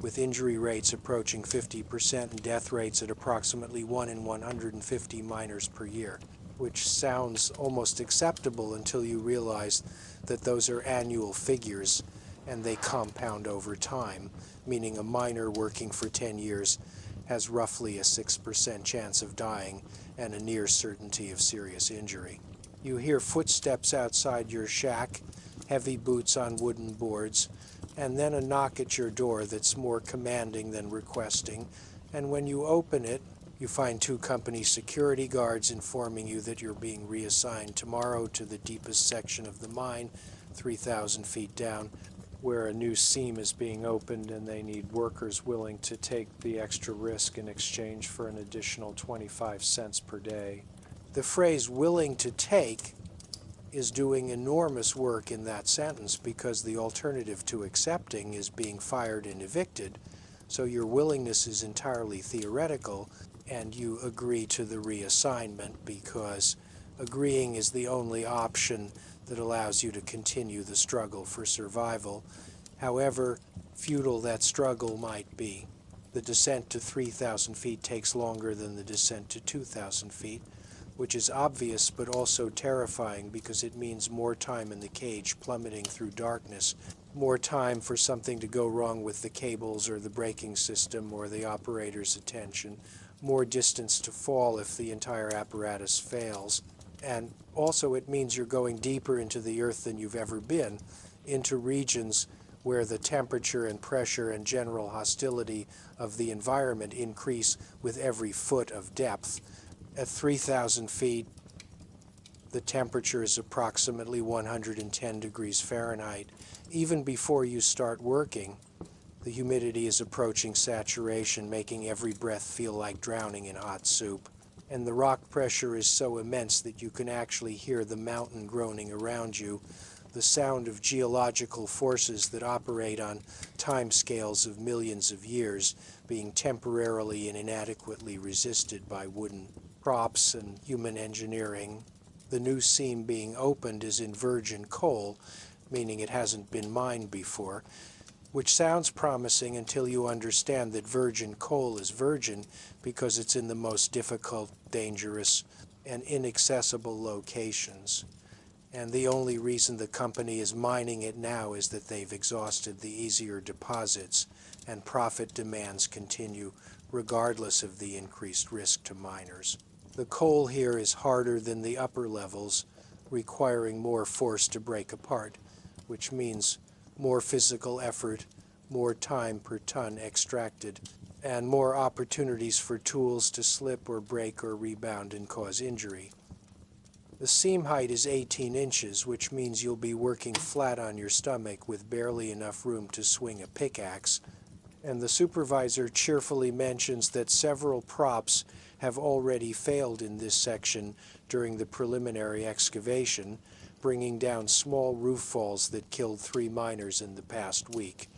with injury rates approaching 50% and death rates at approximately 1 in 150 miners per year, which sounds almost acceptable until you realize that those are annual figures and they compound over time, meaning a miner working for 10 years has roughly a 6% chance of dying and a near certainty of serious injury. You hear footsteps outside your shack, heavy boots on wooden boards, and then a knock at your door that's more commanding than requesting, and when you open it, you find 2 company security guards informing you that you're being reassigned tomorrow to the deepest section of the mine, 3,000 feet down, where a new seam is being opened and they need workers willing to take the extra risk in exchange for an additional 25 cents per day. The phrase willing to take is doing enormous work in that sentence because the alternative to accepting is being fired and evicted, so your willingness is entirely theoretical and you agree to the reassignment because agreeing is the only option that allows you to continue the struggle for survival, however futile that struggle might be. The descent to 3,000 feet takes longer than the descent to 2,000 feet, which is obvious but also terrifying because it means more time in the cage plummeting through darkness, more time for something to go wrong with the cables or the braking system or the operator's attention, more distance to fall if the entire apparatus fails, and also it means you're going deeper into the earth than you've ever been, into regions where the temperature and pressure and general hostility of the environment increase with every foot of depth. At 3,000 feet, the temperature is approximately 110 degrees Fahrenheit. Even before you start working, the humidity is approaching saturation, making every breath feel like drowning in hot soup. And the rock pressure is so immense that you can actually hear the mountain groaning around you, the sound of geological forces that operate on time scales of millions of years being temporarily and inadequately resisted by wooden props and human engineering. The new seam being opened is in virgin coal, meaning it hasn't been mined before, which sounds promising until you understand that virgin coal is virgin because it's in the most difficult, dangerous, and inaccessible locations. And the only reason the company is mining it now is that they've exhausted the easier deposits, and profit demands continue regardless of the increased risk to miners. The coal here is harder than the upper levels, requiring more force to break apart, which means more physical effort, more time per ton extracted, and more opportunities for tools to slip or break or rebound and cause injury. The seam height is 18 inches, which means you'll be working flat on your stomach with barely enough room to swing a pickaxe, and the supervisor cheerfully mentions that several props have already failed in this section during the preliminary excavation, bringing down small roof falls that killed 3 miners in the past week.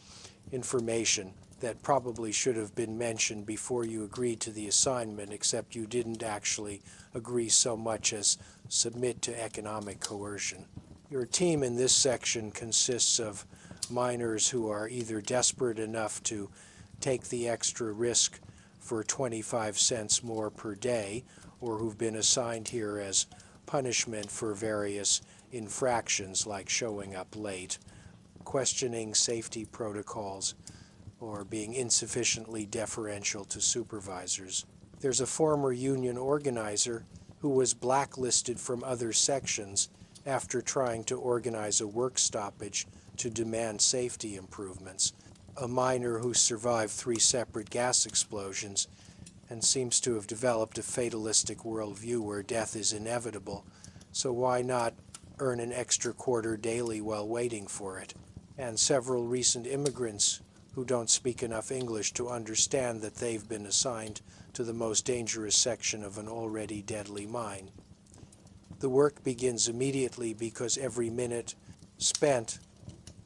Information that probably should have been mentioned before you agreed to the assignment, except you didn't actually agree so much as submit to economic coercion. Your team in this section consists of miners who are either desperate enough to take the extra risk for 25 cents more per day, or who've been assigned here as punishment for various infractions like showing up late, questioning safety protocols, or being insufficiently deferential to supervisors. There's a former union organizer who was blacklisted from other sections after trying to organize a work stoppage to demand safety improvements, a miner who survived 3 separate gas explosions and seems to have developed a fatalistic worldview where death is inevitable, so why not earn an extra quarter daily while waiting for it, and several recent immigrants who don't speak enough English to understand that they've been assigned to the most dangerous section of an already deadly mine. The work begins immediately because every minute spent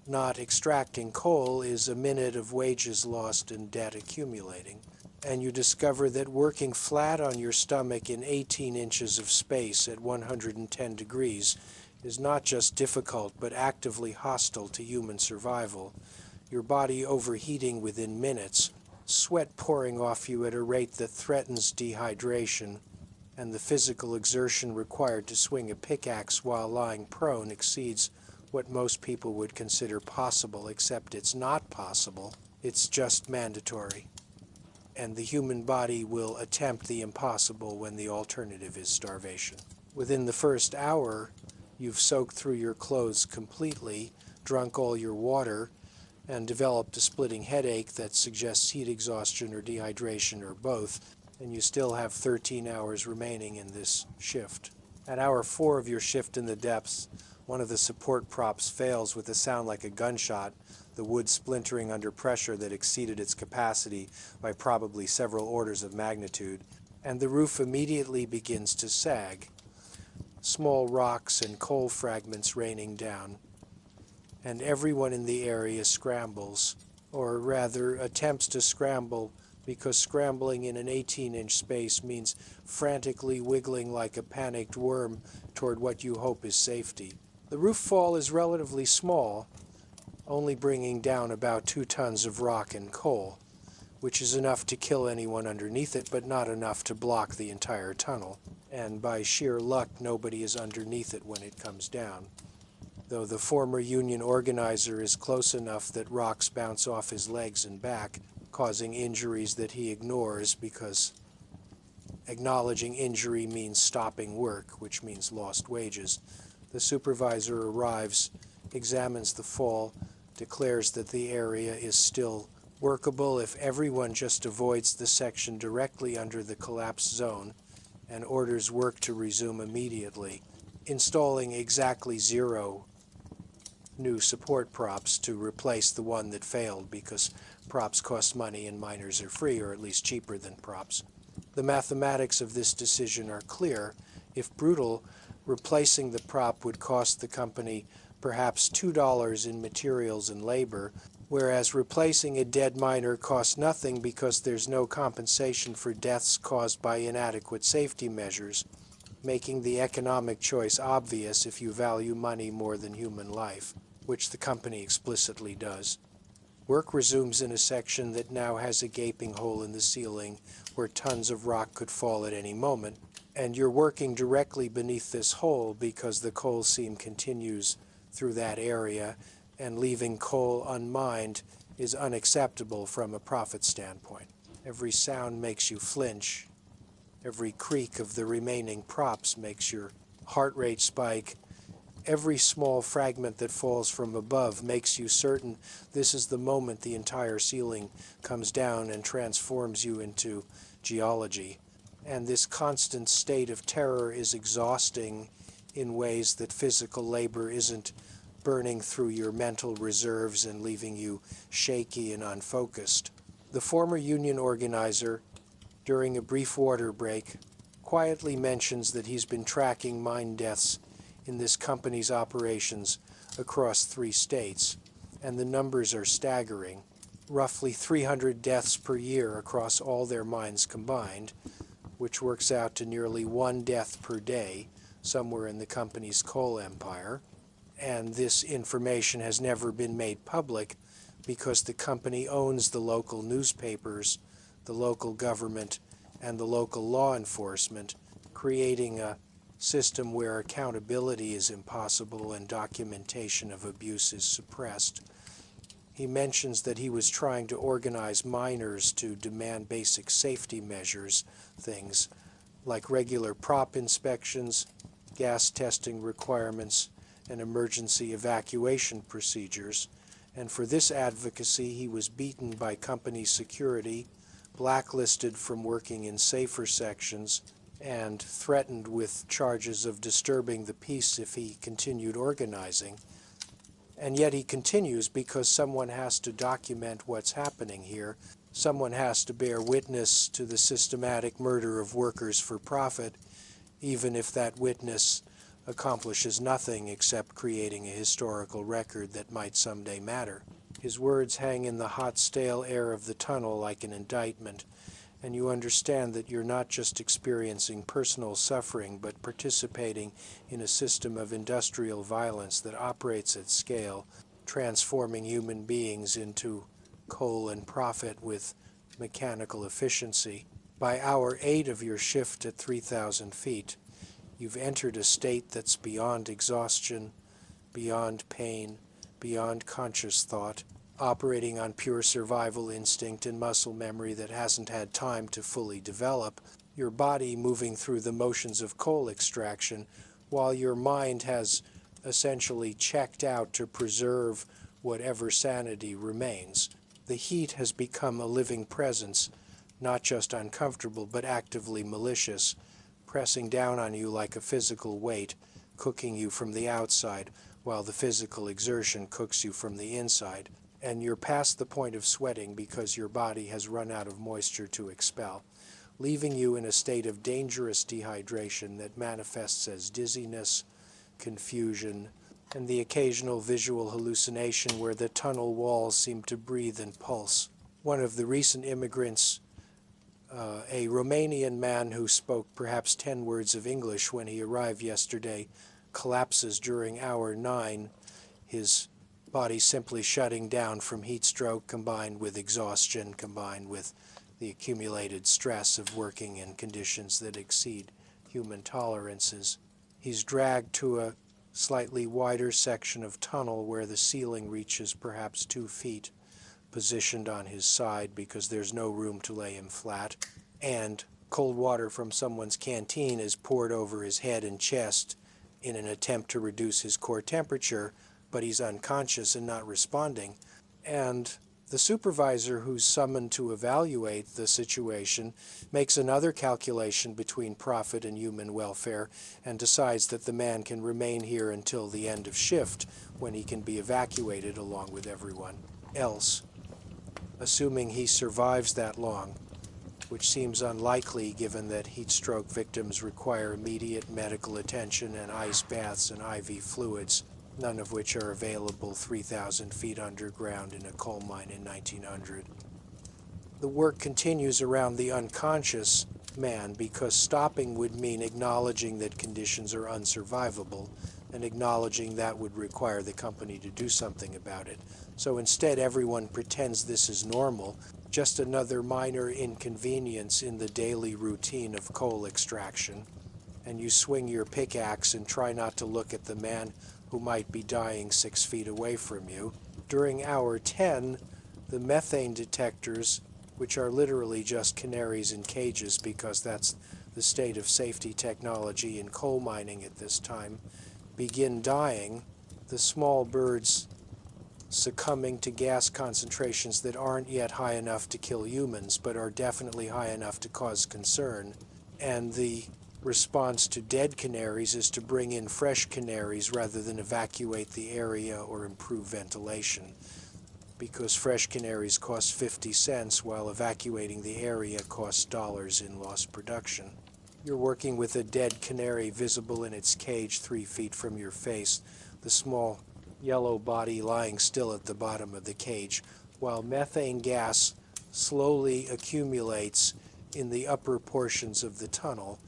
not extracting coal is a minute of wages lost and debt accumulating. And you discover that working flat on your stomach in 18 inches of space at 110 degrees is not just difficult but actively hostile to human survival. Your body overheating within minutes, sweat pouring off you at a rate that threatens dehydration, and the physical exertion required to swing a pickaxe while lying prone exceeds what most people would consider possible, except it's not possible, it's just mandatory. And the human body will attempt the impossible when the alternative is starvation. Within the first hour, you've soaked through your clothes completely, drunk all your water, and developed a splitting headache that suggests heat exhaustion or dehydration or both, and you still have 13 hours remaining in this shift. At hour 4 of your shift in the depths, one of the support props fails with a sound like a gunshot, the wood splintering under pressure that exceeded its capacity by probably several orders of magnitude, and the roof immediately begins to sag, small rocks and coal fragments raining down. And everyone in the area scrambles, or rather attempts to scramble, because scrambling in an 18-inch space means frantically wiggling like a panicked worm toward what you hope is safety. The roof fall is relatively small, only bringing down about 2 tons of rock and coal, which is enough to kill anyone underneath it, but not enough to block the entire tunnel. And by sheer luck, nobody is underneath it when it comes down, though the former union organizer is close enough that rocks bounce off his legs and back, causing injuries that he ignores because acknowledging injury means stopping work, which means lost wages. The supervisor arrives, examines the fall, declares that the area is still workable if everyone just avoids the section directly under the collapse zone, and orders work to resume immediately, installing exactly 0 new support props to replace the one that failed, because props cost money and miners are free, or at least cheaper than props. The mathematics of this decision are clear. If brutal, replacing the prop would cost the company perhaps $2 in materials and labor, whereas replacing a dead miner costs nothing because there's no compensation for deaths caused by inadequate safety measures, making the economic choice obvious if you value money more than human life, which the company explicitly does. Work resumes in a section that now has a gaping hole in the ceiling where tons of rock could fall at any moment, and you're working directly beneath this hole because the coal seam continues through that area, and leaving coal unmined is unacceptable from a profit standpoint. Every sound makes you flinch. Every creak of the remaining props makes your heart rate spike. Every small fragment that falls from above makes you certain this is the moment the entire ceiling comes down and transforms you into geology. And this constant state of terror is exhausting in ways that physical labor isn't, burning through your mental reserves and leaving you shaky and unfocused. The former union organizer, during a brief water break, quietly mentions that he's been tracking mine deaths in this company's operations across 3 states, and the numbers are staggering. Roughly 300 deaths per year across all their mines combined, which works out to nearly 1 death per day somewhere in the company's coal empire. And this information has never been made public because the company owns the local newspapers, the local government, and the local law enforcement, creating a system where accountability is impossible and documentation of abuse is suppressed. He mentions that he was trying to organize miners to demand basic safety measures, things like regular prop inspections, gas testing requirements, and emergency evacuation procedures, and for this advocacy he was beaten by company security, blacklisted from working in safer sections, and threatened with charges of disturbing the peace if he continued organizing. And yet he continues because someone has to document what's happening here. Someone has to bear witness to the systematic murder of workers for profit, even if that witness accomplishes nothing except creating a historical record that might someday matter. His words hang in the hot, stale air of the tunnel like an indictment, and you understand that you're not just experiencing personal suffering, but participating in a system of industrial violence that operates at scale, transforming human beings into coal and profit with mechanical efficiency. By hour 8 of your shift at 3,000 feet, you've entered a state that's beyond exhaustion, beyond pain, beyond conscious thought, operating on pure survival instinct and muscle memory that hasn't had time to fully develop, your body moving through the motions of coal extraction, while your mind has essentially checked out to preserve whatever sanity remains. The heat has become a living presence, not just uncomfortable, but actively malicious, pressing down on you like a physical weight, cooking you from the outside, while the physical exertion cooks you from the inside. And you're past the point of sweating because your body has run out of moisture to expel, leaving you in a state of dangerous dehydration that manifests as dizziness, confusion, and the occasional visual hallucination where the tunnel walls seem to breathe and pulse. One of the recent immigrants, a Romanian man who spoke perhaps 10 words of English when he arrived yesterday, collapses during hour 9, his body simply shutting down from heat stroke combined with exhaustion, combined with the accumulated stress of working in conditions that exceed human tolerances. He's dragged to a slightly wider section of tunnel where the ceiling reaches perhaps 2 feet, positioned on his side because there's no room to lay him flat, and cold water from someone's canteen is poured over his head and chest in an attempt to reduce his core temperature, but he's unconscious and not responding. And the supervisor who's summoned to evaluate the situation makes another calculation between profit and human welfare and decides that the man can remain here until the end of shift, when he can be evacuated along with everyone else. Assuming he survives that long, which seems unlikely given that heat stroke victims require immediate medical attention and ice baths and IV fluids, none of which are available 3,000 feet underground in a coal mine in 1900. The work continues around the unconscious man because stopping would mean acknowledging that conditions are unsurvivable, and acknowledging that would require the company to do something about it. So instead, everyone pretends this is normal, just another minor inconvenience in the daily routine of coal extraction, and you swing your pickaxe and try not to look at the man who might be dying 6 feet away from you. During hour 10, the methane detectors, which are literally just canaries in cages because that's the state of safety technology in coal mining at this time, begin dying, the small birds succumbing to gas concentrations that aren't yet high enough to kill humans, but are definitely high enough to cause concern. And the response to dead canaries is to bring in fresh canaries rather than evacuate the area or improve ventilation, because fresh canaries cost 50 cents while evacuating the area costs dollars in lost production. You're working with a dead canary visible in its cage 3 feet from your face, the small yellow body lying still at the bottom of the cage, while methane gas slowly accumulates in the upper portions of the tunnel.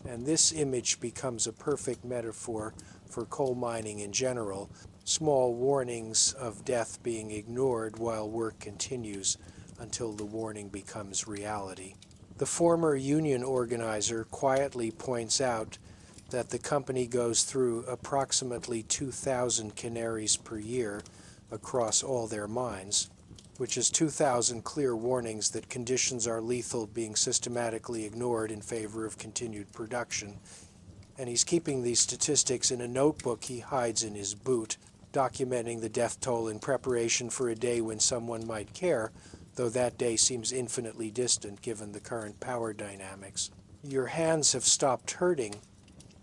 And this image becomes a perfect metaphor for coal mining in general, small warnings of death being ignored while work continues until the warning becomes reality. The former union organizer quietly points out that the company goes through approximately 2,000 canaries per year across all their mines, which is 2,000 clear warnings that conditions are lethal being systematically ignored in favor of continued production. And he's keeping these statistics in a notebook he hides in his boot, documenting the death toll in preparation for a day when someone might care, though that day seems infinitely distant given the current power dynamics. Your hands have stopped hurting,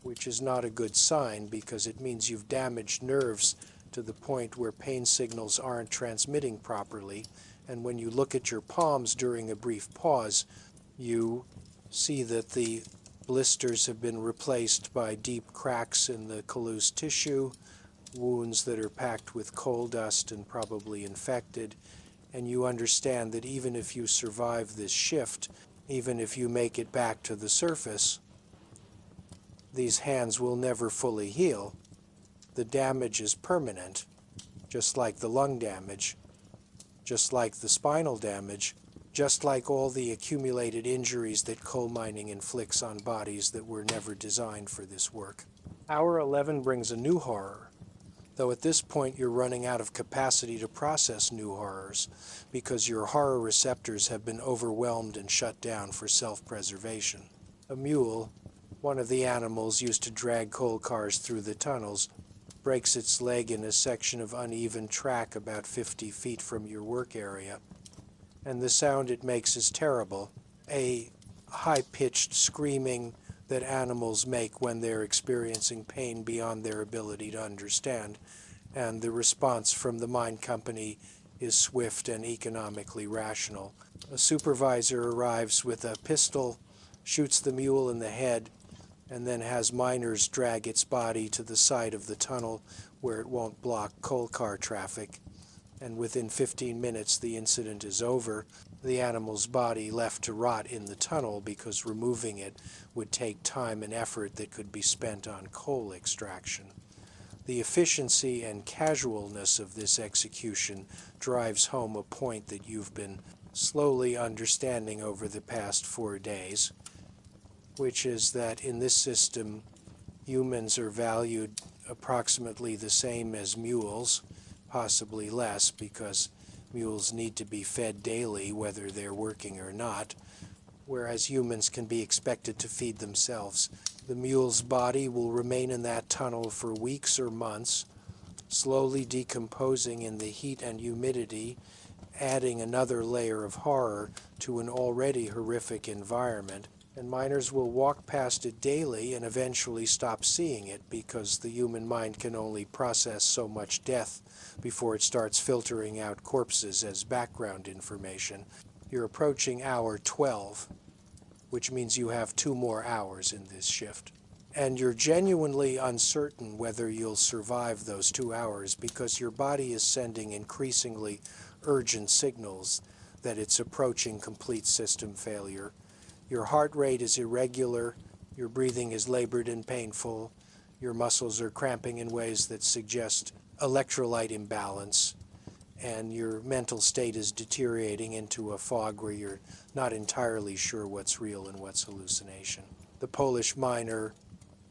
which is not a good sign because it means you've damaged nerves to the point where pain signals aren't transmitting properly, and when you look at your palms during a brief pause, you see that the blisters have been replaced by deep cracks in the callous tissue, wounds that are packed with coal dust and probably infected, and you understand that even if you survive this shift, even if you make it back to the surface, these hands will never fully heal. The damage is permanent, just like the lung damage, just like the spinal damage, just like all the accumulated injuries that coal mining inflicts on bodies that were never designed for this work. Hour 11 brings a new horror, though at this point you're running out of capacity to process new horrors because your horror receptors have been overwhelmed and shut down for self-preservation. A mule, one of the animals used to drag coal cars through the tunnels, breaks its leg in a section of uneven track about 50 feet from your work area, and the sound it makes is terrible, a high-pitched screaming that animals make when they're experiencing pain beyond their ability to understand, and the response from the mine company is swift and economically rational. A supervisor arrives with a pistol, shoots the mule in the head, and then has miners drag its body to the side of the tunnel where it won't block coal car traffic. And within 15 minutes the incident is over, the animal's body left to rot in the tunnel because removing it would take time and effort that could be spent on coal extraction. The efficiency and casualness of this execution drives home a point that you've been slowly understanding over the past 4 days, which is that in this system, humans are valued approximately the same as mules, possibly less because mules need to be fed daily whether they're working or not, whereas humans can be expected to feed themselves. The mule's body will remain in that tunnel for weeks or months, slowly decomposing in the heat and humidity, adding another layer of horror to an already horrific environment. And miners will walk past it daily and eventually stop seeing it because the human mind can only process so much death before it starts filtering out corpses as background information. You're approaching hour 12, which means you have 2 more hours in this shift. And you're genuinely uncertain whether you'll survive those 2 hours because your body is sending increasingly urgent signals that it's approaching complete system failure. Your heart rate is irregular, your breathing is labored and painful, your muscles are cramping in ways that suggest electrolyte imbalance, and your mental state is deteriorating into a fog where you're not entirely sure what's real and what's hallucination. The Polish miner,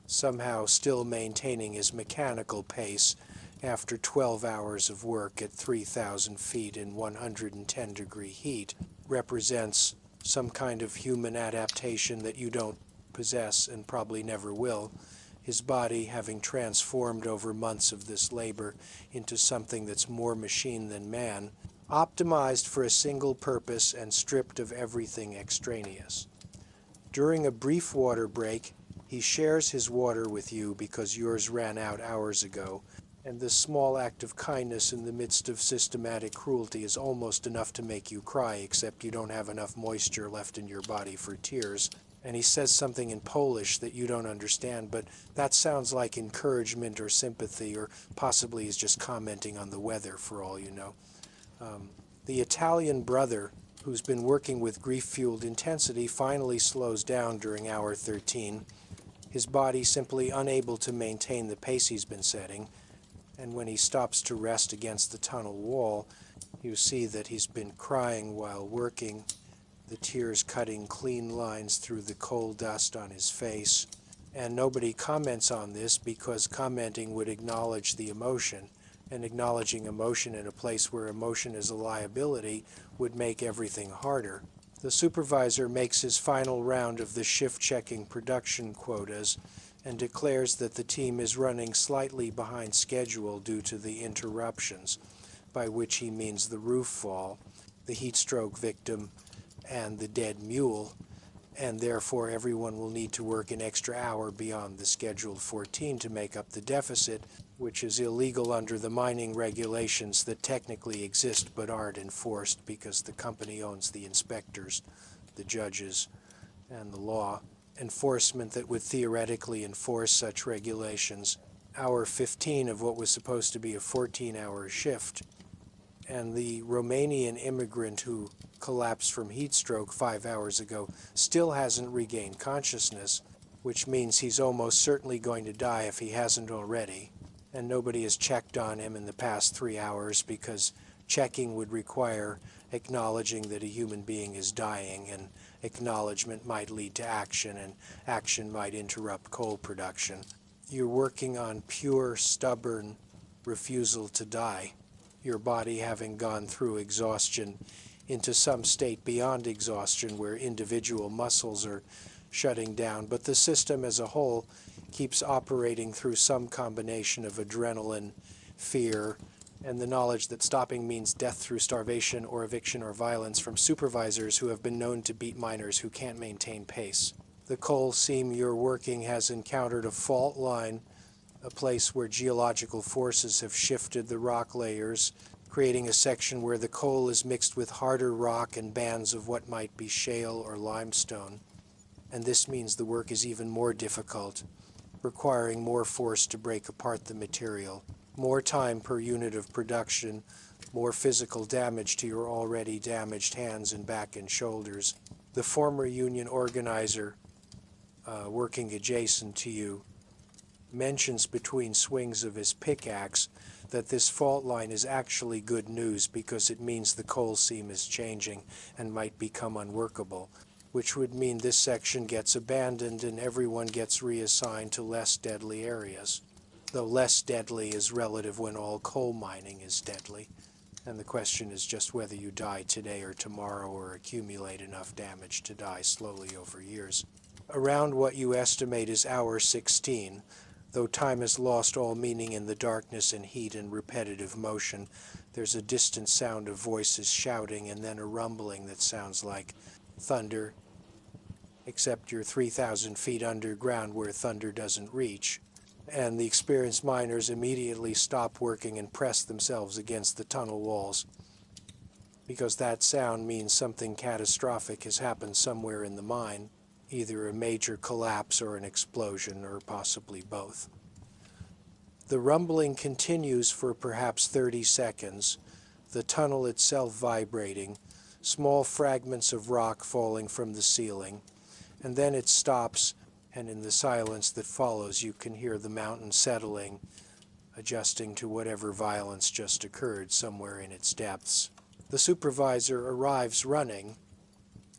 somehow still maintaining his mechanical pace after 12 hours of work at 3,000 feet in 110-degree heat, represents some kind of human adaptation that you don't possess and probably never will. his body having transformed over months of this labor into something that's more machine than man, optimized for a single purpose and stripped of everything extraneous. During a brief water break, he shares his water with you because yours ran out hours ago, and this small act of kindness in the midst of systematic cruelty is almost enough to make you cry, except you don't have enough moisture left in your body for tears. And he says something in Polish that you don't understand, but that sounds like encouragement or sympathy, or possibly he's just commenting on the weather for all you know. The Italian brother, who's been working with grief-fueled intensity, finally slows down during hour 13, his body simply unable to maintain the pace he's been setting, and when he stops to rest against the tunnel wall, you see that he's been crying while working, the tears cutting clean lines through the coal dust on his face, and nobody comments on this because commenting would acknowledge the emotion, and acknowledging emotion in a place where emotion is a liability would make everything harder. The supervisor makes his final round of the shift-checking production quotas and declares that the team is running slightly behind schedule due to the interruptions, by which he means the roof fall, the heat stroke victim, and the dead mule, and therefore everyone will need to work an extra hour beyond the scheduled 14 to make up the deficit, which is illegal under the mining regulations that technically exist but aren't enforced because the company owns the inspectors, the judges, and the law. Enforcement that would theoretically enforce such regulations. Hour 15 of what was supposed to be a 14-hour shift. And the Romanian immigrant who collapsed from heat stroke 5 hours ago still hasn't regained consciousness, which means he's almost certainly going to die if he hasn't already. And nobody has checked on him in the past 3 hours because checking would require acknowledging that a human being is dying, and acknowledgement might lead to action, and action might interrupt coal production. You're working on pure, stubborn refusal to die, your body having gone through exhaustion into some state beyond exhaustion where individual muscles are shutting down, but the system as a whole keeps operating through some combination of adrenaline, fear, and the knowledge that stopping means death through starvation or eviction or violence from supervisors who have been known to beat miners who can't maintain pace. The coal seam you're working has encountered a fault line, a place where geological forces have shifted the rock layers, creating a section where the coal is mixed with harder rock and bands of what might be shale or limestone. And this means the work is even more difficult, requiring more force to break apart the material, more time per unit of production, more physical damage to your already damaged hands and back and shoulders. The former union organizer, working adjacent to you, mentions between swings of his pickaxe that this fault line is actually good news because it means the coal seam is changing and might become unworkable, which would mean this section gets abandoned and everyone gets reassigned to less deadly areas. Though less deadly is relative when all coal mining is deadly, and the question is just whether you die today or tomorrow or accumulate enough damage to die slowly over years. Around what you estimate is hour 16, though time has lost all meaning in the darkness and heat and repetitive motion, there's a distant sound of voices shouting and then a rumbling that sounds like thunder, except you're 3,000 feet underground where thunder doesn't reach. And the experienced miners immediately stop working and press themselves against the tunnel walls, because that sound means something catastrophic has happened somewhere in the mine, either a major collapse or an explosion, or possibly both. The rumbling continues for perhaps 30 seconds, the tunnel itself vibrating, small fragments of rock falling from the ceiling, and then it stops, and in the silence that follows you can hear the mountain settling, adjusting to whatever violence just occurred somewhere in its depths. The supervisor arrives running,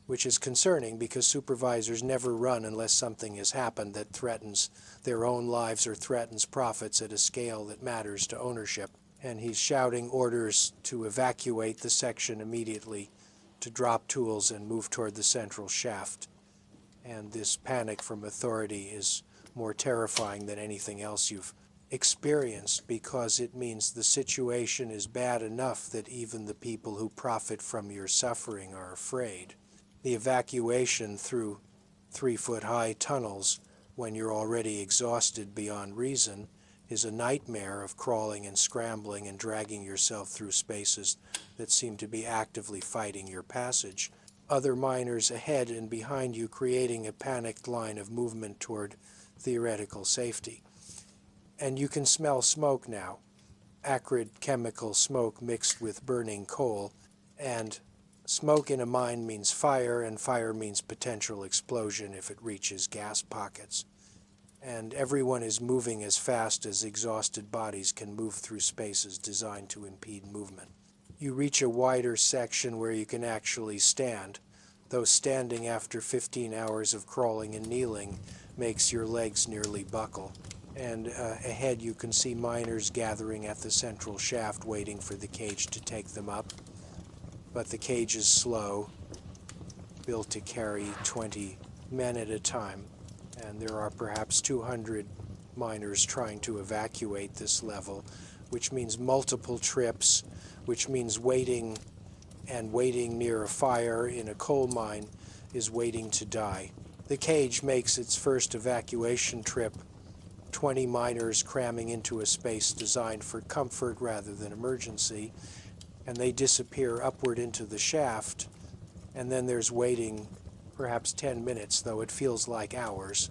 which is concerning because supervisors never run unless something has happened that threatens their own lives or threatens profits at a scale that matters to ownership. And he's shouting orders to evacuate the section immediately, to drop tools and move toward the central shaft. And this panic from authority is more terrifying than anything else you've experienced, because it means the situation is bad enough that even the people who profit from your suffering are afraid. The evacuation through 3-foot-high tunnels when you're already exhausted beyond reason is a nightmare of crawling and scrambling and dragging yourself through spaces that seem to be actively fighting your passage. Other miners ahead and behind you creating a panicked line of movement toward theoretical safety. And you can smell smoke now, acrid chemical smoke mixed with burning coal, and smoke in a mine means fire, and fire means potential explosion if it reaches gas pockets. And everyone is moving as fast as exhausted bodies can move through spaces designed to impede movement. You reach a wider section where you can actually stand, though standing after 15 hours of crawling and kneeling makes your legs nearly buckle. And ahead you can see miners gathering at the central shaft waiting for the cage to take them up. But the cage is slow, built to carry 20 men at a time, and there are perhaps 200 miners trying to evacuate this level, which means multiple trips, which means waiting, and waiting near a fire in a coal mine is waiting to die. The cage makes its first evacuation trip, 20 miners cramming into a space designed for comfort rather than emergency, and they disappear upward into the shaft, and then there's waiting, perhaps 10 minutes, though it feels like hours,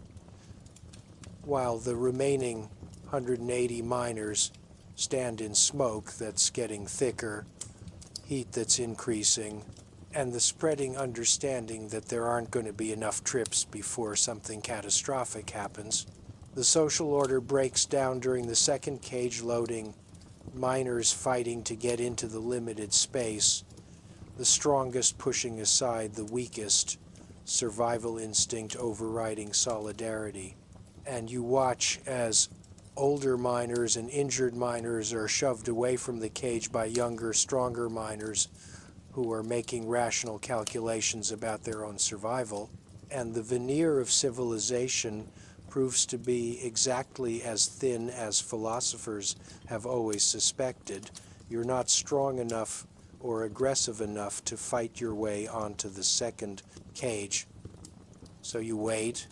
while the remaining 180 miners stand in smoke that's getting thicker, heat that's increasing, and the spreading understanding that there aren't going to be enough trips before something catastrophic happens. The social order breaks down during the second cage loading, miners fighting to get into the limited space, the strongest pushing aside the weakest, survival instinct overriding solidarity. And you watch as older miners and injured miners are shoved away from the cage by younger, stronger miners who are making rational calculations about their own survival. And the veneer of civilization proves to be exactly as thin as philosophers have always suspected. You're not strong enough or aggressive enough to fight your way onto the second cage. So you wait,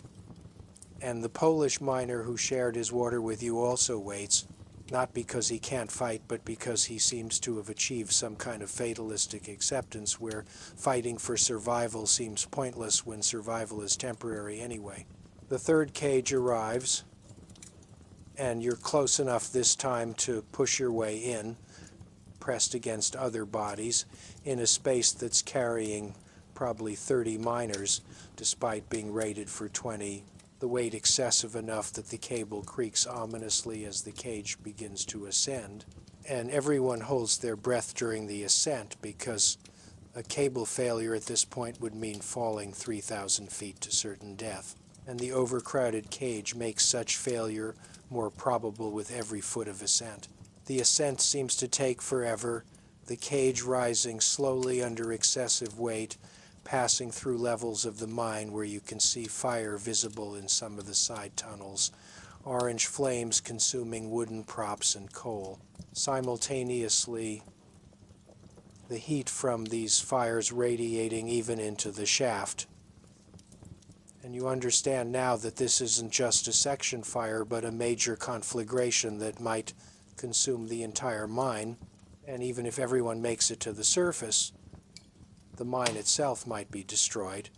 and the Polish miner who shared his water with you also waits, not because he can't fight, but because he seems to have achieved some kind of fatalistic acceptance where fighting for survival seems pointless when survival is temporary anyway. The third cage arrives, and you're close enough this time to push your way in, pressed against other bodies, in a space that's carrying probably 30 miners, despite being rated for 20, the weight excessive enough that the cable creaks ominously as the cage begins to ascend. And everyone holds their breath during the ascent, because a cable failure at this point would mean falling 3,000 feet to certain death. And the overcrowded cage makes such failure more probable with every foot of ascent. The ascent seems to take forever, the cage rising slowly under excessive weight, passing through levels of the mine where you can see fire visible in some of the side tunnels, orange flames consuming wooden props and coal. Simultaneously, the heat from these fires radiating even into the shaft. And you understand now that this isn't just a section fire, but a major conflagration that might consume the entire mine. And even if everyone makes it to the surface, the mine itself might be destroyed,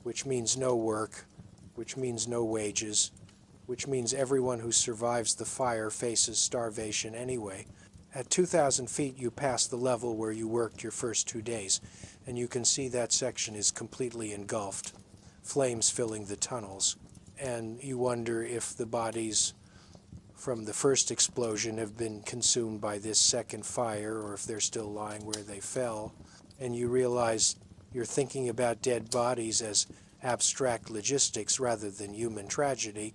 which means no work, which means no wages, which means everyone who survives the fire faces starvation anyway. At 2,000 feet, you pass the level where you worked your first 2 days, and you can see that section is completely engulfed, flames filling the tunnels. And you wonder if the bodies from the first explosion have been consumed by this second fire, or if they're still lying where they fell. And you realize you're thinking about dead bodies as abstract logistics rather than human tragedy,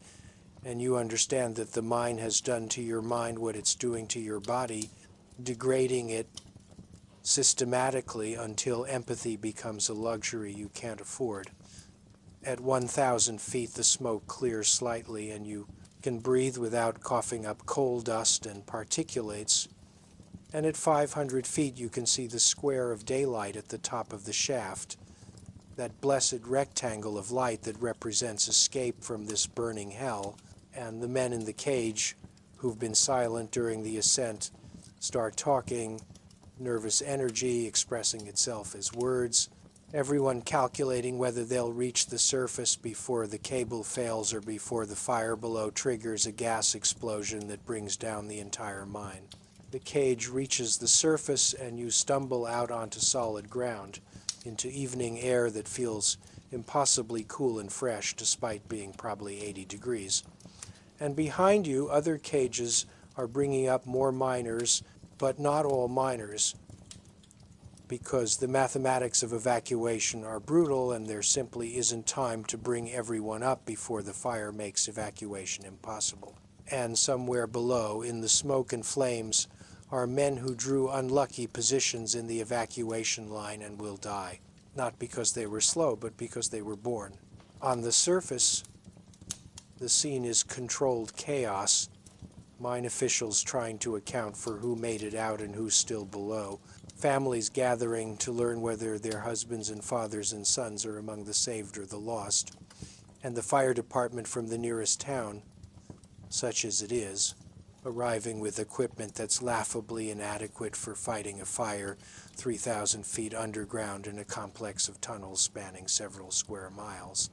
and you understand that the mine has done to your mind what it's doing to your body, degrading it systematically until empathy becomes a luxury you can't afford. At 1,000 feet, the smoke clears slightly and you can breathe without coughing up coal dust and particulates. And at 500 feet, you can see the square of daylight at the top of the shaft, that blessed rectangle of light that represents escape from this burning hell. And the men in the cage who've been silent during the ascent start talking, nervous energy expressing itself as words, everyone calculating whether they'll reach the surface before the cable fails or before the fire below triggers a gas explosion that brings down the entire mine. The cage reaches the surface and you stumble out onto solid ground, into evening air that feels impossibly cool and fresh despite being probably 80 degrees. And behind you, other cages are bringing up more miners, but not all miners, because the mathematics of evacuation are brutal and there simply isn't time to bring everyone up before the fire makes evacuation impossible. And somewhere below, in the smoke and flames, are men who drew unlucky positions in the evacuation line and will die, not because they were slow, but because they were born. On the surface, the scene is controlled chaos, mine officials trying to account for who made it out and who's still below, families gathering to learn whether their husbands and fathers and sons are among the saved or the lost, and the fire department from the nearest town, such as it is, arriving with equipment that's laughably inadequate for fighting a fire 3,000 feet underground in a complex of tunnels spanning several square miles.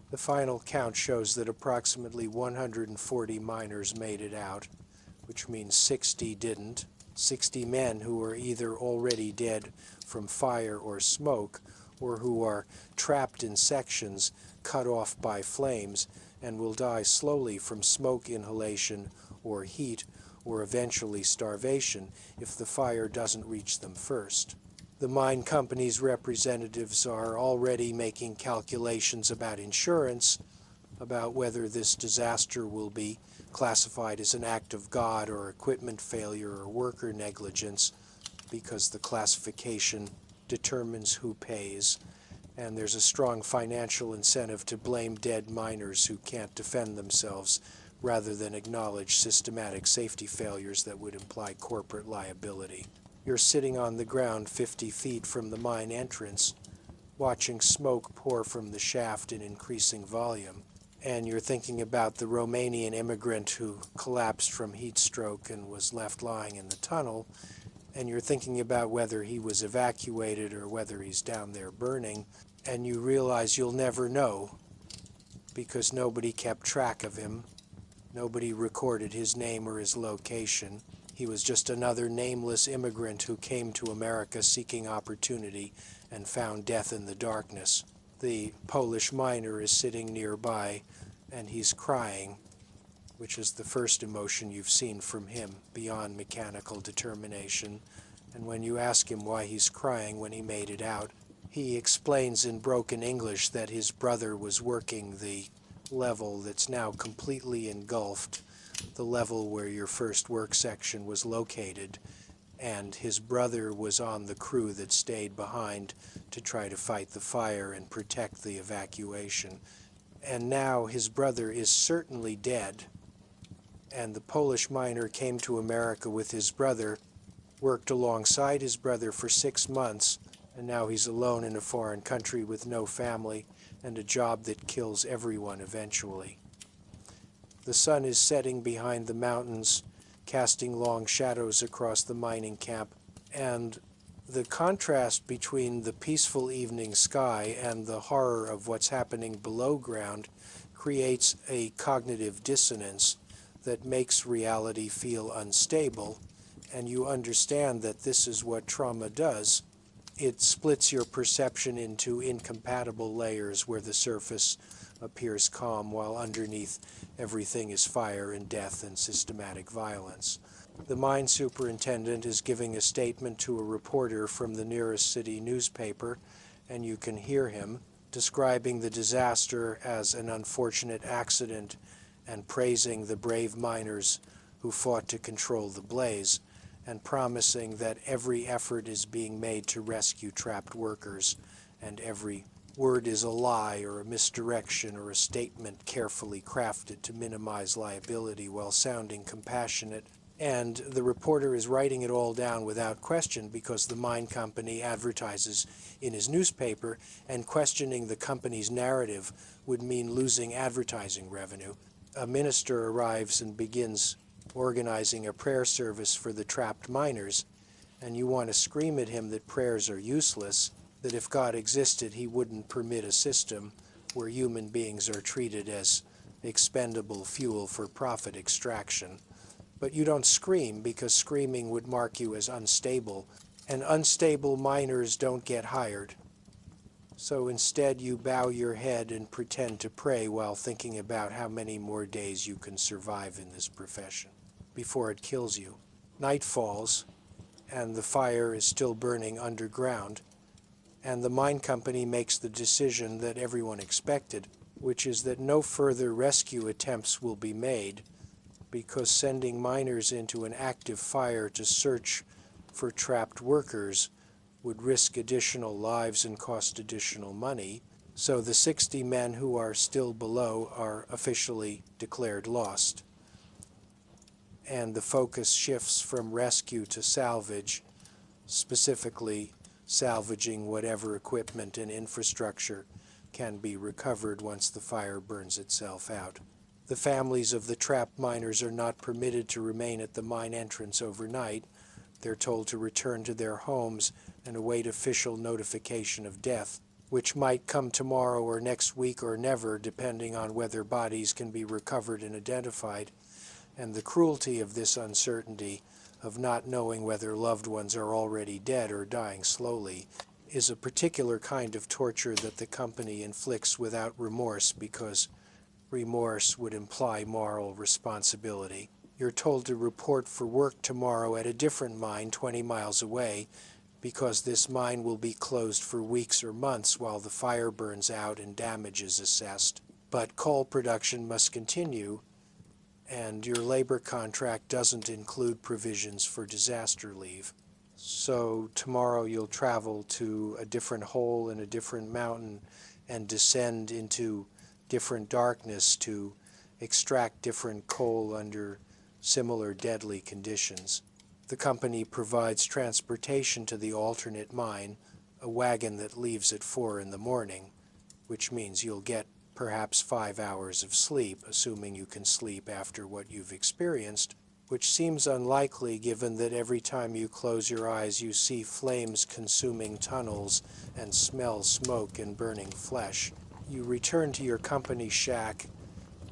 The final count shows that approximately 140 miners made it out, which means 60 didn't. 60 men who are either already dead from fire or smoke, or who are trapped in sections cut off by flames and will die slowly from smoke inhalation or heat or eventually starvation if the fire doesn't reach them first. The mine company's representatives are already making calculations about insurance, about whether this disaster will be classified as an act of God or equipment failure or worker negligence, because the classification determines who pays, and there's a strong financial incentive to blame dead miners who can't defend themselves rather than acknowledge systematic safety failures that would imply corporate liability. You're sitting on the ground 50 feet from the mine entrance, watching smoke pour from the shaft in increasing volume, and you're thinking about the Romanian immigrant who collapsed from heat stroke and was left lying in the tunnel, and you're thinking about whether he was evacuated or whether he's down there burning, and you realize you'll never know because nobody kept track of him. Nobody recorded his name or his location. He was just another nameless immigrant who came to America seeking opportunity and found death in the darkness. The Polish miner is sitting nearby, and he's crying, which is the first emotion you've seen from him beyond mechanical determination. And when you ask him why he's crying when he made it out, he explains in broken English that his brother was working the level that's now completely engulfed, the level where your first work section was located, and his brother was on the crew that stayed behind to try to fight the fire and protect the evacuation. And now his brother is certainly dead, and the Polish miner came to America with his brother, worked alongside his brother for 6 months, and now he's alone in a foreign country with no family and a job that kills everyone eventually. The sun is setting behind the mountains, casting long shadows across the mining camp, and the contrast between the peaceful evening sky and the horror of what's happening below ground creates a cognitive dissonance that makes reality feel unstable, and you understand that this is what trauma does. It splits your perception into incompatible layers where the surface appears calm while underneath everything is fire and death and systematic violence. The mine superintendent is giving a statement to a reporter from the nearest city newspaper, and you can hear him describing the disaster as an unfortunate accident and praising the brave miners who fought to control the blaze, and promising that every effort is being made to rescue trapped workers and every word is a lie or a misdirection or a statement carefully crafted to minimize liability while sounding compassionate, and the reporter is writing it all down without question because the mine company advertises in his newspaper, and questioning the company's narrative would mean losing advertising revenue. A minister arrives and begins organizing a prayer service for the trapped miners, and you want to scream at him that prayers are useless, that if God existed, he wouldn't permit a system where human beings are treated as expendable fuel for profit extraction. But you don't scream because screaming would mark you as unstable, and unstable miners don't get hired. So instead you bow your head and pretend to pray while thinking about how many more days you can survive in this profession before it kills you. Night falls, and the fire is still burning underground, and the mine company makes the decision that everyone expected, which is that no further rescue attempts will be made, because sending miners into an active fire to search for trapped workers would risk additional lives and cost additional money. So the 60 men who are still below are officially declared lost. And the focus shifts from rescue to salvage, specifically salvaging whatever equipment and infrastructure can be recovered once the fire burns itself out. The families of the trapped miners are not permitted to remain at the mine entrance overnight. They're told to return to their homes and await official notification of death, which might come tomorrow or next week or never, depending on whether bodies can be recovered and identified. And the cruelty of this uncertainty, of not knowing whether loved ones are already dead or dying slowly, is a particular kind of torture that the company inflicts without remorse, because remorse would imply moral responsibility. You're told to report for work tomorrow at a different mine 20 miles away, because this mine will be closed for weeks or months while the fire burns out and damage is assessed. But coal production must continue, and your labor contract doesn't include provisions for disaster leave. So tomorrow you'll travel to a different hole in a different mountain and descend into different darkness to extract different coal under similar deadly conditions. The company provides transportation to the alternate mine, a wagon that leaves at 4 in the morning, which means you'll get perhaps 5 hours of sleep, assuming you can sleep after what you've experienced, which seems unlikely given that every time you close your eyes you see flames consuming tunnels and smell smoke and burning flesh. You return to your company shack,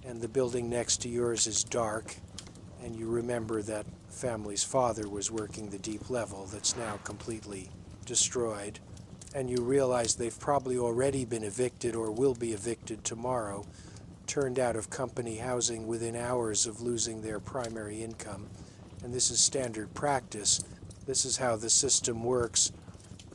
and the building next to yours is dark, and you remember that family's father was working the deep level that's now completely destroyed, and you realize they've probably already been evicted or will be evicted tomorrow, turned out of company housing within hours of losing their primary income. And this is standard practice. This is how the system works.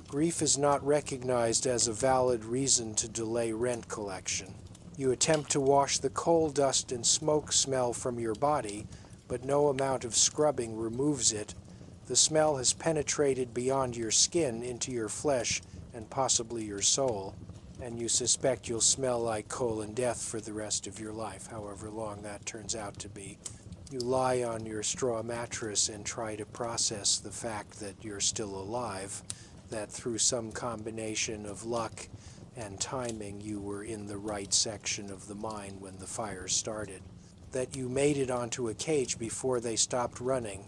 Grief is not recognized as a valid reason to delay rent collection. You attempt to wash the coal dust and smoke smell from your body, but no amount of scrubbing removes it. The smell has penetrated beyond your skin into your flesh and possibly your soul, and you suspect you'll smell like coal and death for the rest of your life, however long that turns out to be. You lie on your straw mattress and try to process the fact that you're still alive, that through some combination of luck and timing you were in the right section of the mine when the fire started, that you made it onto a cage before they stopped running,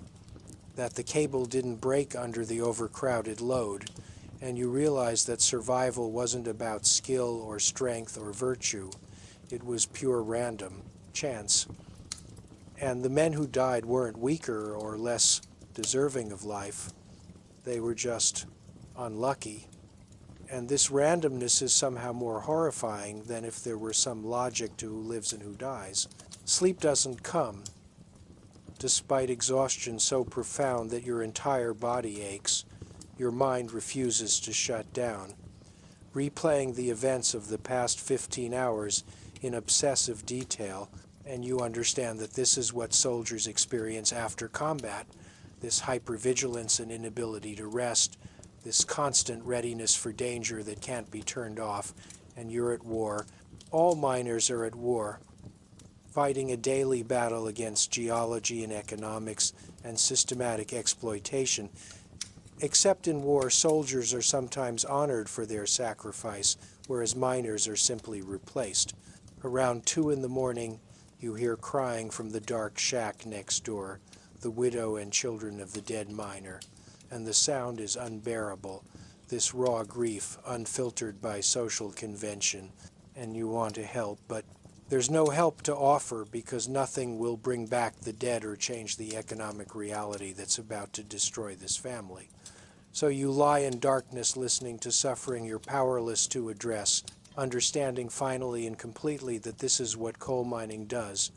that the cable didn't break under the overcrowded load, and you realize that survival wasn't about skill or strength or virtue. It was pure random, chance. And the men who died weren't weaker or less deserving of life. They were just unlucky. And this randomness is somehow more horrifying than if there were some logic to who lives and who dies. Sleep doesn't come, despite exhaustion so profound that your entire body aches. Your mind refuses to shut down, replaying the events of the past 15 hours in obsessive detail, and you understand that this is what soldiers experience after combat, this hypervigilance and inability to rest, this constant readiness for danger that can't be turned off, and you're at war. All miners are at war, fighting a daily battle against geology and economics and systematic exploitation. Except in war, soldiers are sometimes honored for their sacrifice, whereas miners are simply replaced. Around 2 in the morning, you hear crying from the dark shack next door, the widow and children of the dead miner, and the sound is unbearable, this raw grief unfiltered by social convention, and you want to help, but there's no help to offer because nothing will bring back the dead or change the economic reality that's about to destroy this family. So you lie in darkness listening to suffering you're powerless to address, understanding finally and completely that this is what coal mining does.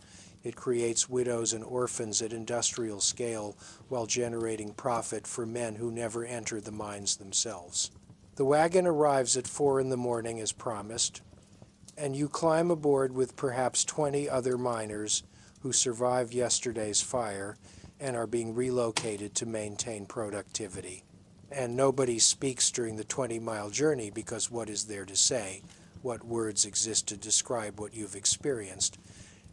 It creates widows and orphans at industrial scale while generating profit for men who never enter the mines themselves. The wagon arrives at 4 in the morning as promised, and you climb aboard with perhaps 20 other miners who survived yesterday's fire and are being relocated to maintain productivity. And nobody speaks during the 20-mile journey because what is there to say? What words exist to describe what you've experienced?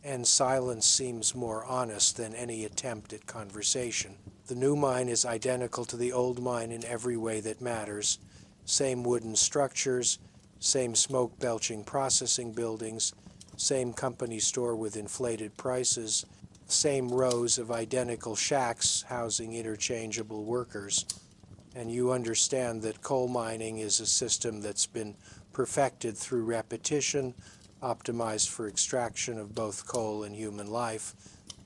And silence seems more honest than any attempt at conversation. The new mine is identical to the old mine in every way that matters. Same wooden structures, same smoke-belching processing buildings, same company store with inflated prices, same rows of identical shacks housing interchangeable workers. And you understand that coal mining is a system that's been perfected through repetition, optimized for extraction of both coal and human life,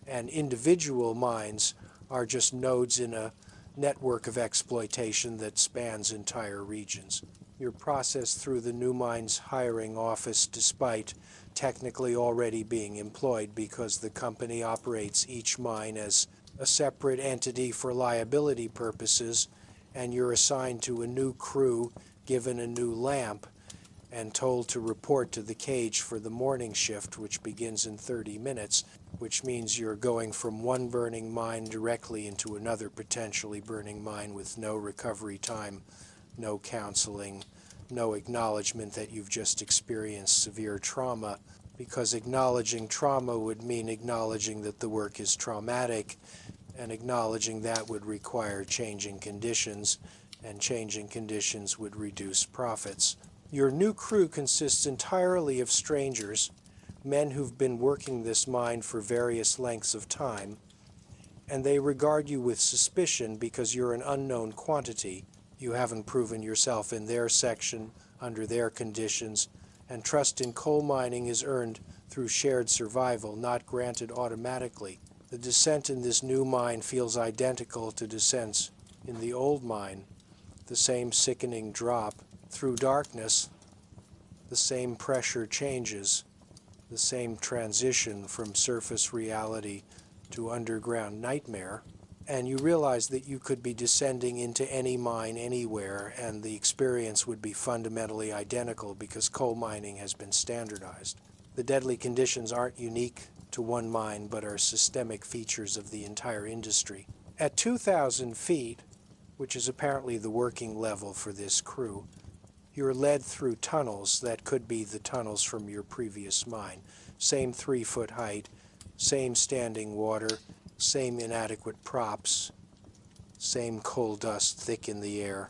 and individual mines are just nodes in a network of exploitation that spans entire regions. You're processed through the new mine's hiring office despite technically already being employed because the company operates each mine as a separate entity for liability purposes, and you're assigned to a new crew, given a new lamp, and told to report to the cage for the morning shift, which begins in 30 minutes, which means you're going from one burning mine directly into another potentially burning mine with no recovery time, no counseling, no acknowledgement that you've just experienced severe trauma, because acknowledging trauma would mean acknowledging that the work is traumatic, and acknowledging that would require changing conditions, and changing conditions would reduce profits. Your new crew consists entirely of strangers, men who've been working this mine for various lengths of time, and they regard you with suspicion because you're an unknown quantity. You haven't proven yourself in their section, under their conditions, and trust in coal mining is earned through shared survival, not granted automatically. The descent in this new mine feels identical to descents in the old mine, the same sickening drop. Through darkness, the same pressure changes, the same transition from surface reality to underground nightmare, and you realize that you could be descending into any mine anywhere and the experience would be fundamentally identical because coal mining has been standardized. The deadly conditions aren't unique to one mine but are systemic features of the entire industry. At 2,000 feet, which is apparently the working level for this crew, you're led through tunnels that could be the tunnels from your previous mine. Same 3-foot height, same standing water, same inadequate props, same coal dust thick in the air.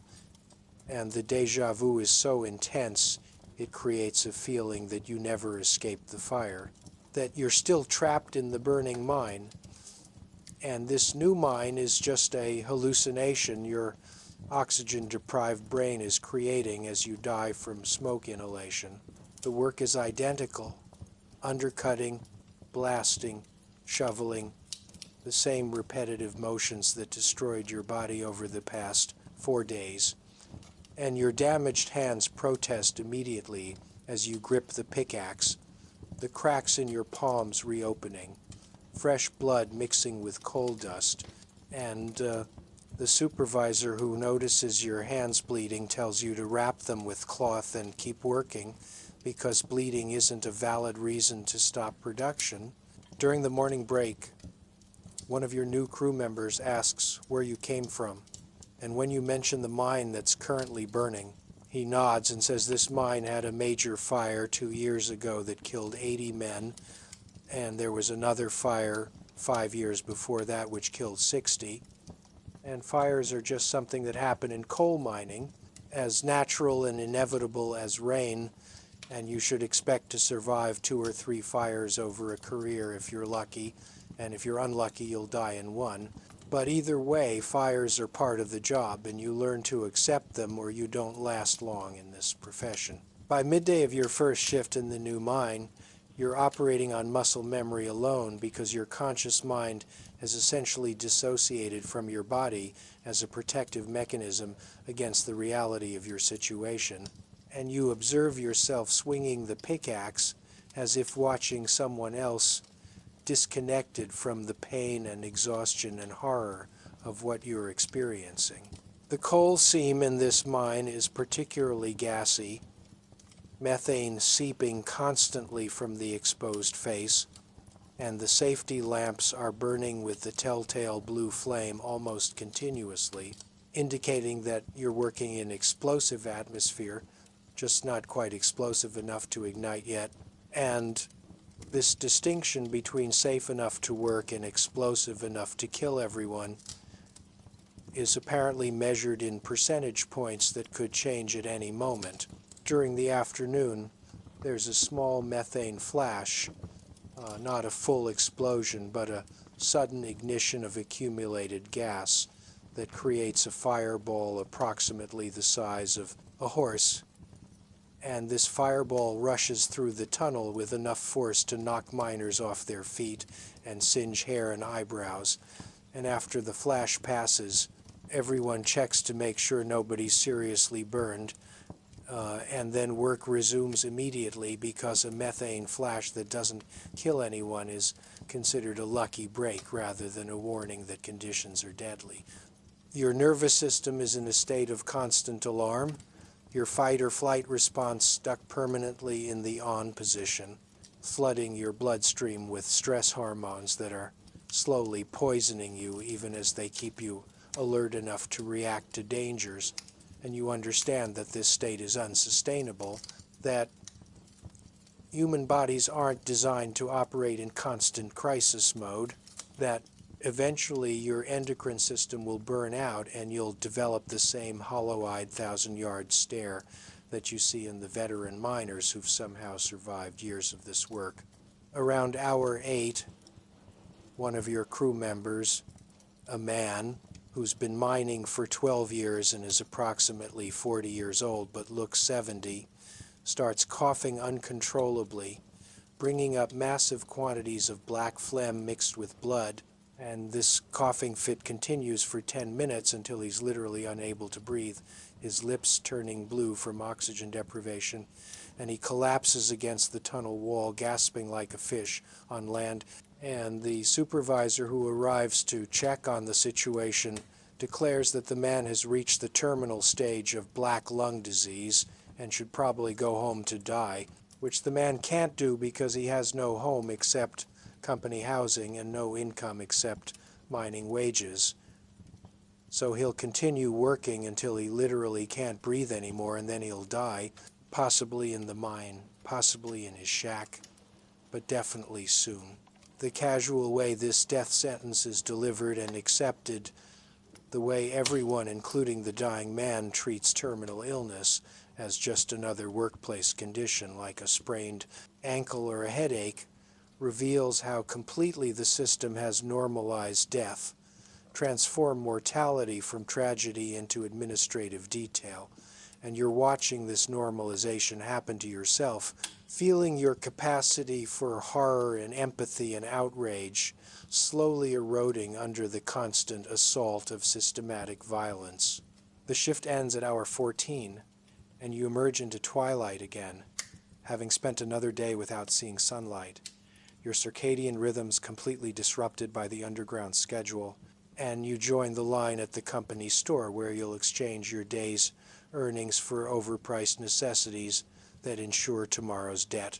And the déjà vu is so intense, it creates a feeling that you never escaped the fire, that you're still trapped in the burning mine. And this new mine is just a hallucination your oxygen-deprived brain is creating as you die from smoke inhalation. The work is identical: undercutting, blasting, shoveling, the same repetitive motions that destroyed your body over the past 4 days. And your damaged hands protest immediately as you grip the pickaxe, the cracks in your palms reopening, fresh blood mixing with coal dust, and the supervisor who notices your hands bleeding tells you to wrap them with cloth and keep working because bleeding isn't a valid reason to stop production. During the morning break, one of your new crew members asks where you came from, and when you mention the mine that's currently burning, He nods and says this mine had a major fire 2 years ago that killed 80 men, and there was another fire 5 years before that which killed 60. And fires are just something that happen in coal mining, as natural and inevitable as rain, and you should expect to survive 2 or 3 fires over a career if you're lucky, and if you're unlucky you'll die in one. But either way, fires are part of the job, and you learn to accept them or you don't last long in this profession. By midday of your first shift in the new mine, you're operating on muscle memory alone because your conscious mind has essentially dissociated from your body as a protective mechanism against the reality of your situation. And you observe yourself swinging the pickaxe as if watching someone else, disconnected from the pain and exhaustion and horror of what you're experiencing. The coal seam in this mine is particularly gassy, methane seeping constantly from the exposed face, and the safety lamps are burning with the telltale blue flame almost continuously, indicating that you're working in explosive atmosphere, just not quite explosive enough to ignite yet. And this distinction between safe enough to work and explosive enough to kill everyone is apparently measured in percentage points that could change at any moment. During the afternoon, there's a small methane flash, not a full explosion, but a sudden ignition of accumulated gas that creates a fireball approximately the size of a horse. And this fireball rushes through the tunnel with enough force to knock miners off their feet and singe hair and eyebrows. And after the flash passes, everyone checks to make sure nobody's seriously burned, and then work resumes immediately because a methane flash that doesn't kill anyone is considered a lucky break rather than a warning that conditions are deadly. Your nervous system is in a state of constant alarm. Your fight or flight response stuck permanently in the on position, flooding your bloodstream with stress hormones that are slowly poisoning you even as they keep you alert enough to react to dangers. And you understand that this state is unsustainable, that human bodies aren't designed to operate in constant crisis mode, that eventually your endocrine system will burn out and you'll develop the same hollow-eyed 1,000-yard stare that you see in the veteran miners who've somehow survived years of this work. Around hour 8, one of your crew members, a man who's been mining for 12 years and is approximately 40 years old but looks 70, starts coughing uncontrollably, bringing up massive quantities of black phlegm mixed with blood. And this coughing fit continues for 10 minutes until he's literally unable to breathe, his lips turning blue from oxygen deprivation, and he collapses against the tunnel wall, gasping like a fish on land. And the supervisor who arrives to check on the situation declares that the man has reached the terminal stage of black lung disease and should probably go home to die, which the man can't do because he has no home except company housing and no income except mining wages. So he'll continue working until he literally can't breathe anymore, and then he'll die, possibly in the mine, possibly in his shack, but definitely soon. The casual way this death sentence is delivered and accepted, the way everyone, including the dying man, treats terminal illness as just another workplace condition like a sprained ankle or a headache, reveals how completely the system has normalized death, transformed mortality from tragedy into administrative detail. And you're watching this normalization happen to yourself, feeling your capacity for horror and empathy and outrage slowly eroding under the constant assault of systematic violence. The shift ends at hour 14, and you emerge into twilight again, having spent another day without seeing sunlight. Your circadian rhythms completely disrupted by the underground schedule, and you join the line at the company store where you'll exchange your day's earnings for overpriced necessities that ensure tomorrow's debt.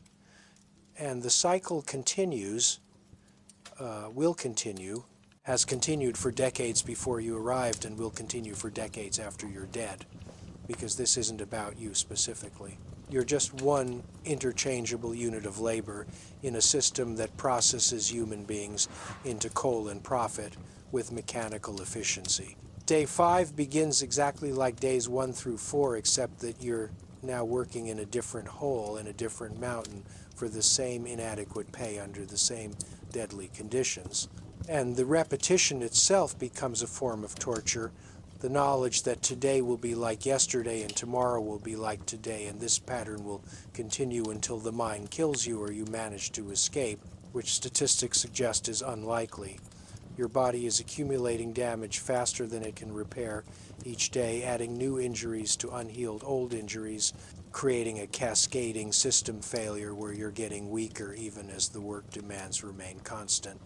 And the cycle continues, will continue, has continued for decades before you arrived, and will continue for decades after you're dead. because this isn't about you specifically. You're just one interchangeable unit of labor in a system that processes human beings into coal and profit with mechanical efficiency. Day 5 begins exactly like days 1 through 4, except that you're now working in a different hole in a different mountain for the same inadequate pay under the same deadly conditions. And the repetition itself becomes a form of torture. The knowledge that today will be like yesterday and tomorrow will be like today, and this pattern will continue until the mine kills you or you manage to escape, which statistics suggest is unlikely. Your body is accumulating damage faster than it can repair each day, adding new injuries to unhealed old injuries, creating a cascading system failure where you're getting weaker even as the work demands remain constant.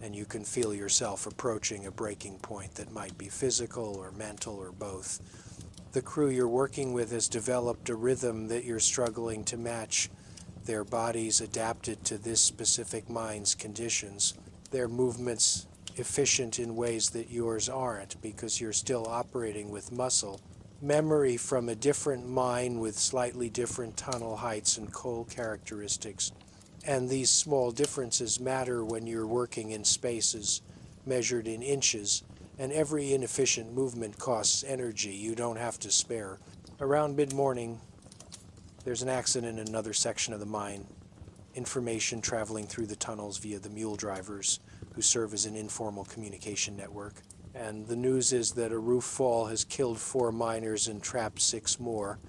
And you can feel yourself approaching a breaking point that might be physical or mental or both. The crew you're working with has developed a rhythm that you're struggling to match. Their bodies adapted to this specific mine's conditions. Their movements efficient in ways that yours aren't because you're still operating with muscle. Memory from a different mine with slightly different tunnel heights and coal characteristics. And these small differences matter when you're working in spaces measured in inches, and every inefficient movement costs energy you don't have to spare. Around mid-morning, there's an accident in another section of the mine. Information traveling through the tunnels via the mule drivers, who serve as an informal communication network. And the news is that a roof fall has killed 4 miners and trapped 6 more.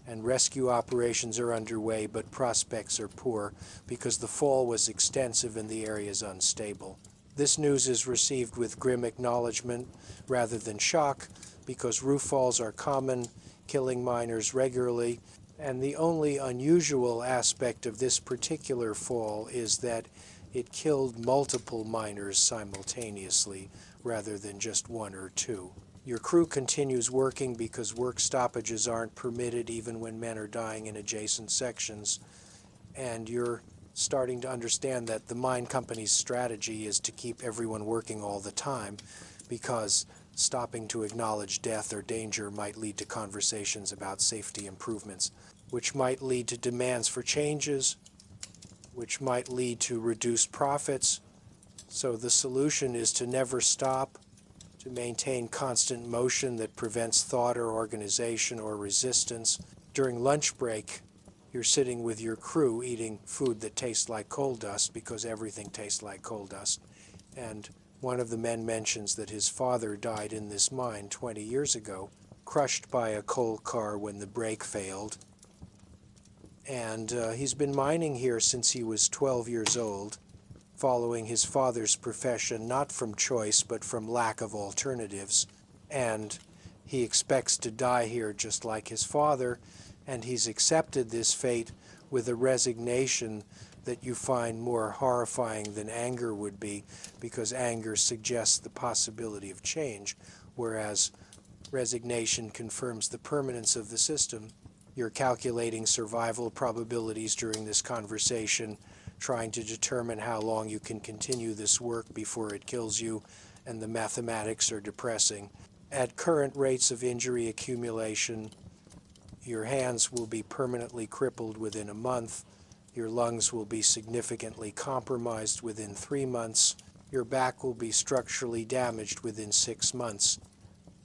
And rescue operations are underway, but prospects are poor because the fall was extensive and the area is unstable. This news is received with grim acknowledgement rather than shock because roof falls are common, killing miners regularly, and the only unusual aspect of this particular fall is that it killed multiple miners simultaneously rather than just 1 or 2. Your crew continues working because work stoppages aren't permitted even when men are dying in adjacent sections, and you're starting to understand that the mine company's strategy is to keep everyone working all the time because stopping to acknowledge death or danger might lead to conversations about safety improvements, which might lead to demands for changes, which might lead to reduced profits. So the solution is to never stop, to maintain constant motion that prevents thought or organization or resistance. During lunch break, you're sitting with your crew eating food that tastes like coal dust because everything tastes like coal dust. And one of the men mentions that his father died in this mine 20 years ago, crushed by a coal car when the brake failed. And he's been mining here since he was 12 years old, following his father's profession, not from choice, but from lack of alternatives. And he expects to die here just like his father, and he's accepted this fate with a resignation that you find more horrifying than anger would be, because anger suggests the possibility of change, whereas resignation confirms the permanence of the system. You're calculating survival probabilities during this conversation, trying to determine how long you can continue this work before it kills you, and the mathematics are depressing. At current rates of injury accumulation, your hands will be permanently crippled within a month, your lungs will be significantly compromised within 3 months, your back will be structurally damaged within 6 months,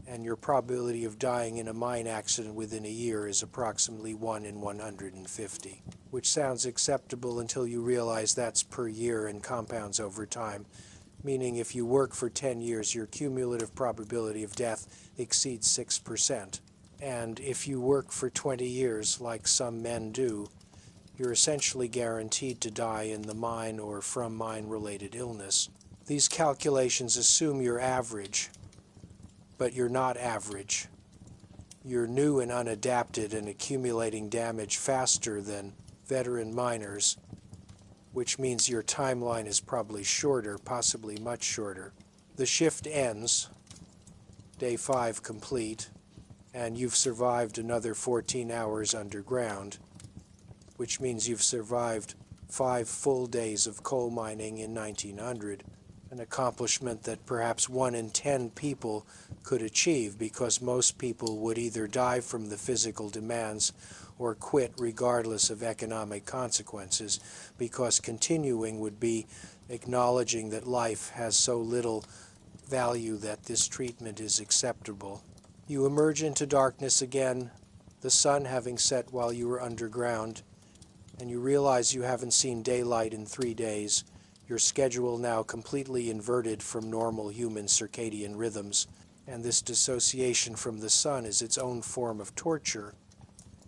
and your probability of dying in a mine accident within a year is approximately 1 in 150, which sounds acceptable until you realize that's per year and compounds over time, meaning if you work for 10 years, your cumulative probability of death exceeds 6%. And if you work for 20 years, like some men do, you're essentially guaranteed to die in the mine or from mine-related illness. These calculations assume you're average, but you're not average. You're new and unadapted and accumulating damage faster than veteran miners, which means your timeline is probably shorter, possibly much shorter. The shift ends, day 5 complete, and you've survived another 14 hours underground, which means you've survived 5 full days of coal mining in 1900. an accomplishment that perhaps 1 in 10 people could achieve, because most people would either die from the physical demands or quit regardless of economic consequences, because continuing would be acknowledging that life has so little value that this treatment is acceptable. You emerge into darkness again, the sun having set while you were underground, and you realize you haven't seen daylight in 3 days, your schedule now completely inverted from normal human circadian rhythms, and this dissociation from the sun is its own form of torture,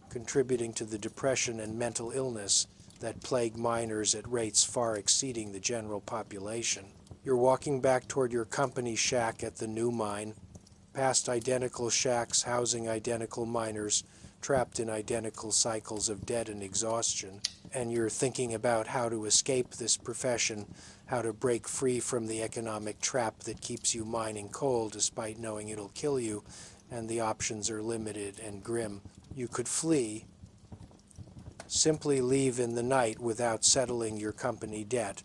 contributing to the depression and mental illness that plague miners at rates far exceeding the general population. You're walking back toward your company shack at the new mine, past identical shacks housing identical miners, trapped in identical cycles of debt and exhaustion, and you're thinking about how to escape this profession, how to break free from the economic trap that keeps you mining coal despite knowing it'll kill you, and the options are limited and grim. You could flee, simply leave in the night without settling your company debt,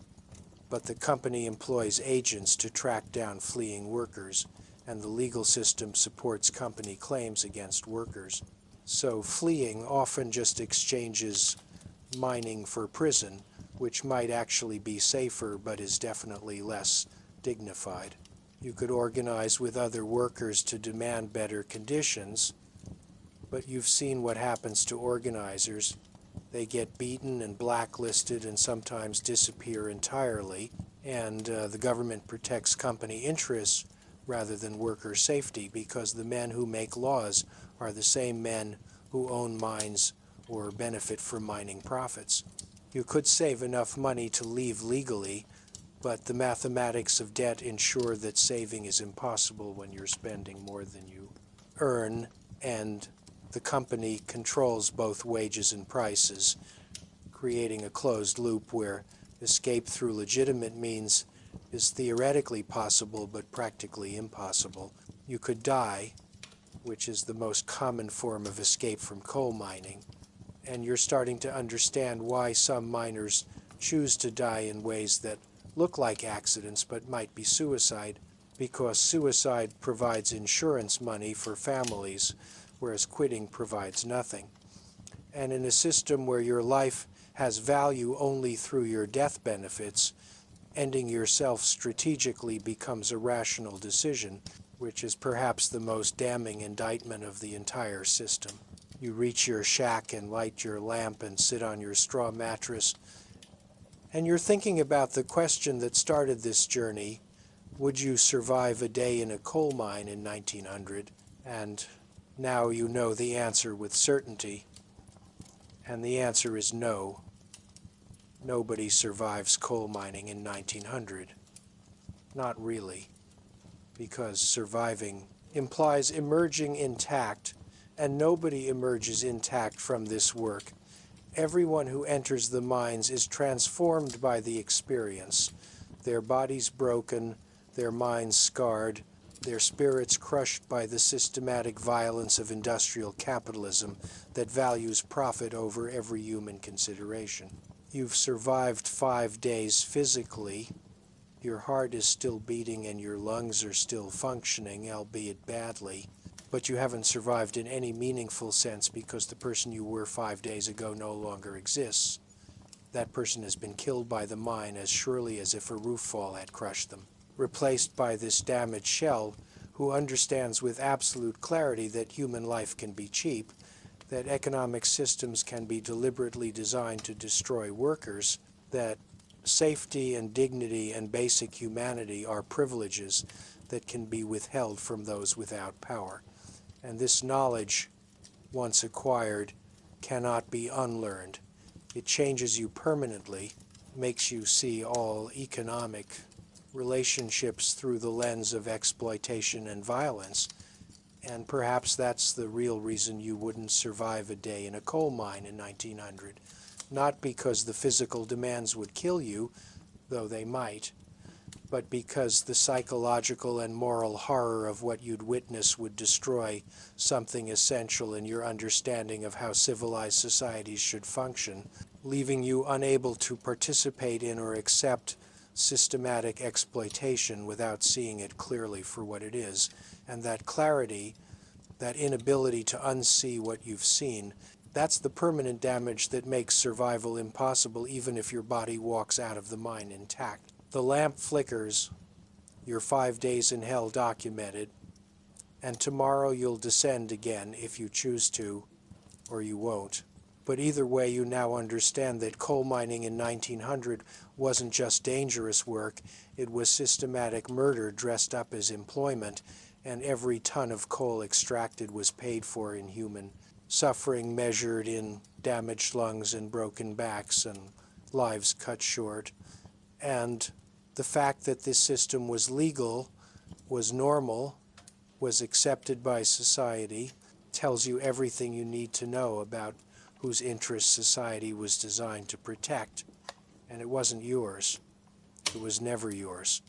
but the company employs agents to track down fleeing workers, and the legal system supports company claims against workers. So fleeing often just exchanges mining for prison, which might actually be safer but is definitely less dignified. You could organize with other workers to demand better conditions, but you've seen what happens to organizers. They get beaten and blacklisted and sometimes disappear entirely, and the government protects company interests rather than worker safety, because the men who make laws are the same men who own mines or benefit from mining profits. You could save enough money to leave legally, but the mathematics of debt ensure that saving is impossible when you're spending more than you earn, and the company controls both wages and prices, creating a closed loop where escape through legitimate means is theoretically possible but practically impossible. You could die, which is the most common form of escape from coal mining, and you're starting to understand why some miners choose to die in ways that look like accidents but might be suicide, because suicide provides insurance money for families, whereas quitting provides nothing. And in a system where your life has value only through your death benefits, ending yourself strategically becomes a rational decision, which is perhaps the most damning indictment of the entire system. You reach your shack and light your lamp and sit on your straw mattress, and you're thinking about the question that started this journey: would you survive a day in a coal mine in 1900? And now you know the answer with certainty, and the answer is no. Nobody survives coal mining in 1900. Not really, because surviving implies emerging intact, and nobody emerges intact from this work. Everyone who enters the mines is transformed by the experience, their bodies broken, their minds scarred, their spirits crushed by the systematic violence of industrial capitalism that values profit over every human consideration. You've survived 5 days physically. Your heart is still beating and your lungs are still functioning, albeit badly. But you haven't survived in any meaningful sense, because the person you were 5 days ago no longer exists. That person has been killed by the mine as surely as if a roof fall had crushed them, replaced by this damaged shell who understands with absolute clarity that human life can be cheap, that economic systems can be deliberately designed to destroy workers, that safety and dignity and basic humanity are privileges that can be withheld from those without power. And this knowledge, once acquired, cannot be unlearned. It changes you permanently, makes you see all economic relationships through the lens of exploitation and violence. And perhaps that's the real reason you wouldn't survive a day in a coal mine in 1900. Not because the physical demands would kill you, though they might, but because the psychological and moral horror of what you'd witness would destroy something essential in your understanding of how civilized societies should function, leaving you unable to participate in or accept systematic exploitation without seeing it clearly for what it is. And that clarity, that inability to unsee what you've seen, that's the permanent damage that makes survival impossible even if your body walks out of the mine intact. The lamp flickers, your 5 days in hell documented, and tomorrow you'll descend again if you choose to, or you won't. But either way, you now understand that coal mining in 1900 wasn't just dangerous work, it was systematic murder dressed up as employment, and every ton of coal extracted was paid for in human suffering, measured in damaged lungs and broken backs and lives cut short. And the fact that this system was legal, was normal, was accepted by society, tells you everything you need to know about whose interests society was designed to protect. And it wasn't yours. It was never yours.